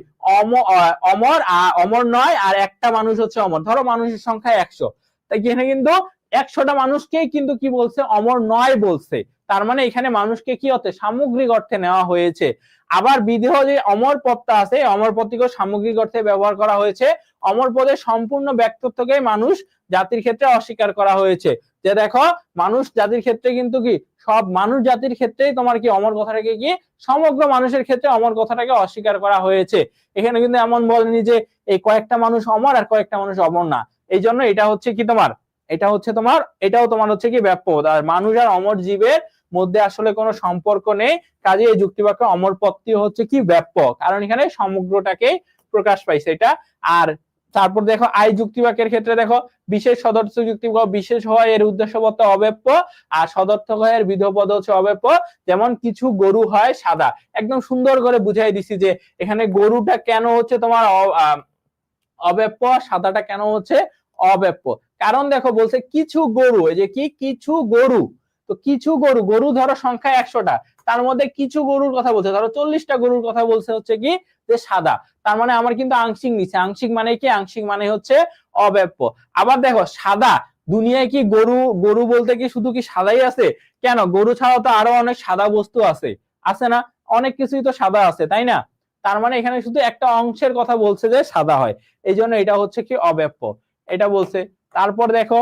অমর অমর নয়, আর একটা মানুষ হচ্ছে অমর। ধরো মানুষের সংখ্যা 100, তাই এখানে কিন্তু 100টা মানুষকেই কিন্তু কি বলছে, অমর নয় বলছে। তার মানে এখানে মানুষকে কি অর্থে, সামগ্রিক অর্থে নেওয়া হয়েছে। আবার বিধেয় যে অমর পদটা আছে, অমর পদটিকেও সামগ্রিক অর্থে ব্যবহার করা হয়েছে। অমর পদের সম্পূর্ণ ব্যক্তিত্বকে মানুষ জাতির ক্ষেত্রে অস্বীকার করা হয়েছে। যে দেখো মানুষ জাতির ক্ষেত্রে কিন্তু কি সব মানুষ জাতির ক্ষেত্রেই তোমার কি অমর কথাটাকে কি সমগ্র মানুষের ক্ষেত্রে অমর কথাটাকে অস্বীকার করা হয়েছে। এখানে কিন্তু এমন বলেনি যে এই কয়েকটা মানুষ অমর আর কয়েকটা মানুষ অমর না। এই জন্য এটা হচ্ছে কি তোমার, এটাও তোমার হচ্ছে কি ব্যাপক। আর মানুষ আর অমর জীবের মধ্যে আসলে কোনো সম্পর্ক নেই, কাজে এই যুক্তিবাক্য অমর পদটি হচ্ছে কি ব্যাপক, কারণ এখানে সমগ্রটাকে প্রকাশ পাইছে এটা। আর তারপর দেখো আই যুক্তিবাক্যের ক্ষেত্রে দেখো বিশেষ সদর্থক যুক্তিবাক্য বিশেষ হয় এর উদ্দেশ্যপদ অব্যাপ্য, আর সদর্থক হয় এর বিধপদ হচ্ছে অব্যাপ্য। যেমন কিছু গরু হয় সাদা, একদম সুন্দর করে বুঝাই দিছি যে এখানে গরুটা কেন হচ্ছে তোমার অব্যাপ্য, সাদাটা কেন হচ্ছে অব্যাপ্য। কারণ দেখো বলছে কিছু গরু, এই যে কি কিছু গরু, তো কিছু গরু, গরু ধরো সংখ্যা 100টা, তার মধ্যে কিছু গরুর কথা বলছে, ধরো 40টা গরুর কথা বলছে হচ্ছে কি যে সাদা, তার মানে আমার কিন্তু আংশিক নিচ্ছে। আংশিক মানে কি, আংশিক মানে হচ্ছে অব্যাপ্য। আবার দেখো সাদা, দুনিয়ায় কি গরু, গরু বলতে কি শুধু কি সাদাই আছে? কেন, গরু ছাড়াও তো আরো অনেক সাদা বস্তু আছে, আছে না? অনেক কিছুই তো সাদা আছে, তাই না? তার মানে এখানে শুধু একটা অংশের কথা বলছে যে সাদা হয়, এই জন্য এটা হচ্ছে কি অব্যাপ্য, এটা বলছে। তারপর দেখো,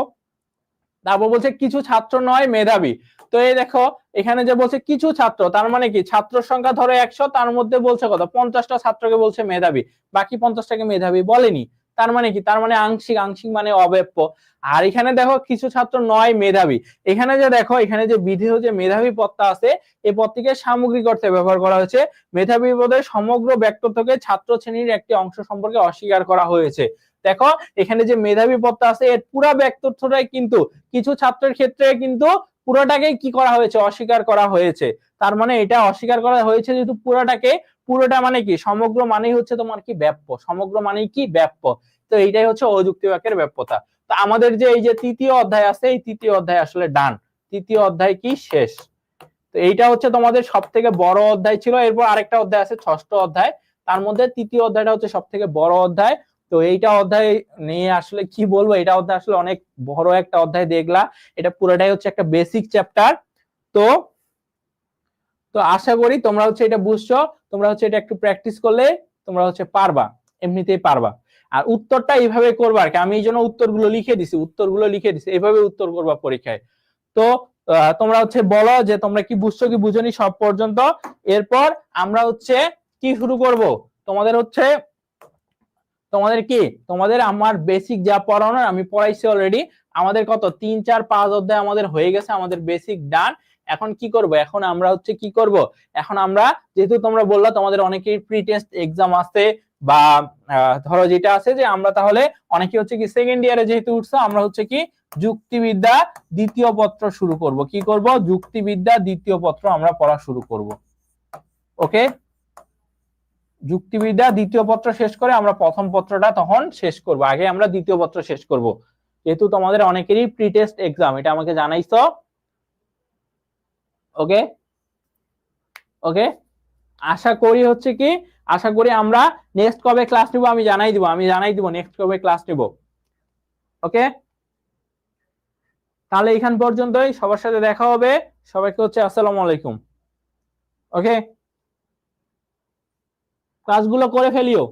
তারপর বলছে কিছু ছাত্র নয় মেধাবী। তো এই দেখো এখানে যে বলছে কিছু ছাত্র, তার মানে কি ছাত্র সংখ্যা ধরো 100, তার মধ্যে বলছে কত 50টা ছাত্রকে বলছে মেধাবী, বাকি 50টাকে মেধাবী বলেনি। তার মানে কি, তার মানে আংশিক, আংশিক মানে অব্যাপ্য। আর এখানে দেখো কিছু ছাত্র নয় মেধাবী, এখানে যে দেখো এখানে যে বিধেয় যে মেধাবী পদটা আছে, এই পদটিকে সামগ্রিক অর্থে ব্যবহার করা হয়েছে। মেধাবী পদে সমগ্র ব্যক্তিত্বকে ছাত্র শ্রেণীর একটি অংশ সম্পর্কে অস্বীকার করা হয়েছে। দেখো এখানে যে মেধাবী পদটা আছে এর পুরা ব্যক্তিত্বটাই কিন্তু কিছু ছাত্রের ক্ষেত্রে কিন্তু পুরোটাকে কি করা হয়েছে, অস্বীকার করা হয়েছে। তার মানে এটা অস্বীকার করা হয়েছে যেহেতু পুরোটাকে, পুরোটা মানে কি সমগ্র মানেই হচ্ছে তোমার কি ব্যাপ্য, সমগ্র মানেই কি ব্যাপ্য। তো এইটাই হচ্ছে অযুক্তি বাক্যের ব্যাপ্যতা। তো আমাদের যে এই যে তৃতীয় অধ্যায় আছে, এই তৃতীয় অধ্যায় আসলে ডান, তৃতীয় অধ্যায় কি শেষ। তো এইটা হচ্ছে তোমাদের সব থেকে বড় অধ্যায় ছিল। এরপর আরেকটা অধ্যায় আছে ষষ্ঠ অধ্যায়, তার মধ্যে তৃতীয় অধ্যায়টা হচ্ছে সব থেকে বড় অধ্যায়। তো এইটা অধ্যায় নিয়ে আসলে কি বলবো, এটা অধ্যায় আসলে অনেক বড় একটা অধ্যায় দেখলা, এটা পুরোটাই হচ্ছে একটা বেসিক চ্যাপ্টার। তো তো আশা করি তোমরা হচ্ছে এটা বুঝছো, তোমরা হচ্ছে এটা একটু প্র্যাকটিস করলে তোমরা হচ্ছে পারবা, এমনিতেই পারবা। আর উত্তরটা এইভাবে করবা আর কি, আমি এই জন্য উত্তরগুলো লিখে দিছি, এইভাবে উত্তর করবা পরীক্ষায়। তো তোমরা হচ্ছে বলো যে তোমরা কি বুঝছো কি বুঝোনি সব পর্যন্ত। এরপর আমরা হচ্ছে কি শুরু করব, তোমাদের হচ্ছে তোমাদের কি, তোমাদের আমার বেসিক যা পড়ানোর আমি পড়াইছি অলরেডি। আমাদের কত 3 4 5 অধ্যায় আমাদের হয়ে গেছে, আমাদের বেসিক ডান। এখন কি করব, এখন আমরা হচ্ছে কি করব, এখন আমরা যেহেতু তোমরা বললা তোমাদের অনেকেই প্রি টেস্ট এক্সাম আছে, বা ধরো যেটা আছে যে আমরা তাহলে অনেকে হচ্ছে কি সেকেন্ড ইয়ারে যেহেতু উঠছো, আমরা হচ্ছে কি যুক্তিবিদ্যা দ্বিতীয় পত্র শুরু করব। কি করব, যুক্তিবিদ্যা দ্বিতীয় পত্র আমরা পড়া শুরু করব। ওকে, যুক্তিবিদ্যা দ্বিতীয় পত্র শেষ করে আমরা প্রথম পত্রটা তখন শেষ করব, আগে আমরা দ্বিতীয় পত্র শেষ করব, যেহেতু তোমাদের অনেকেরই প্রি টেস্ট এক্সাম, এটা আমাকে জানাইছো। ওকে, ওকে, আশা করি হচ্ছে কি, আশা করি আমরা নেক্সট কবে ক্লাস নিব আমি জানাই দিব নেক্সট কবে ক্লাস নিব। ওকে, তাহলে এখান পর্যন্তই, সবার সাথে দেখা হবে, সবাইকে হচ্ছে আসসালামু আলাইকুম। ওকে, ক্লাসগুলো করে ফেলিও।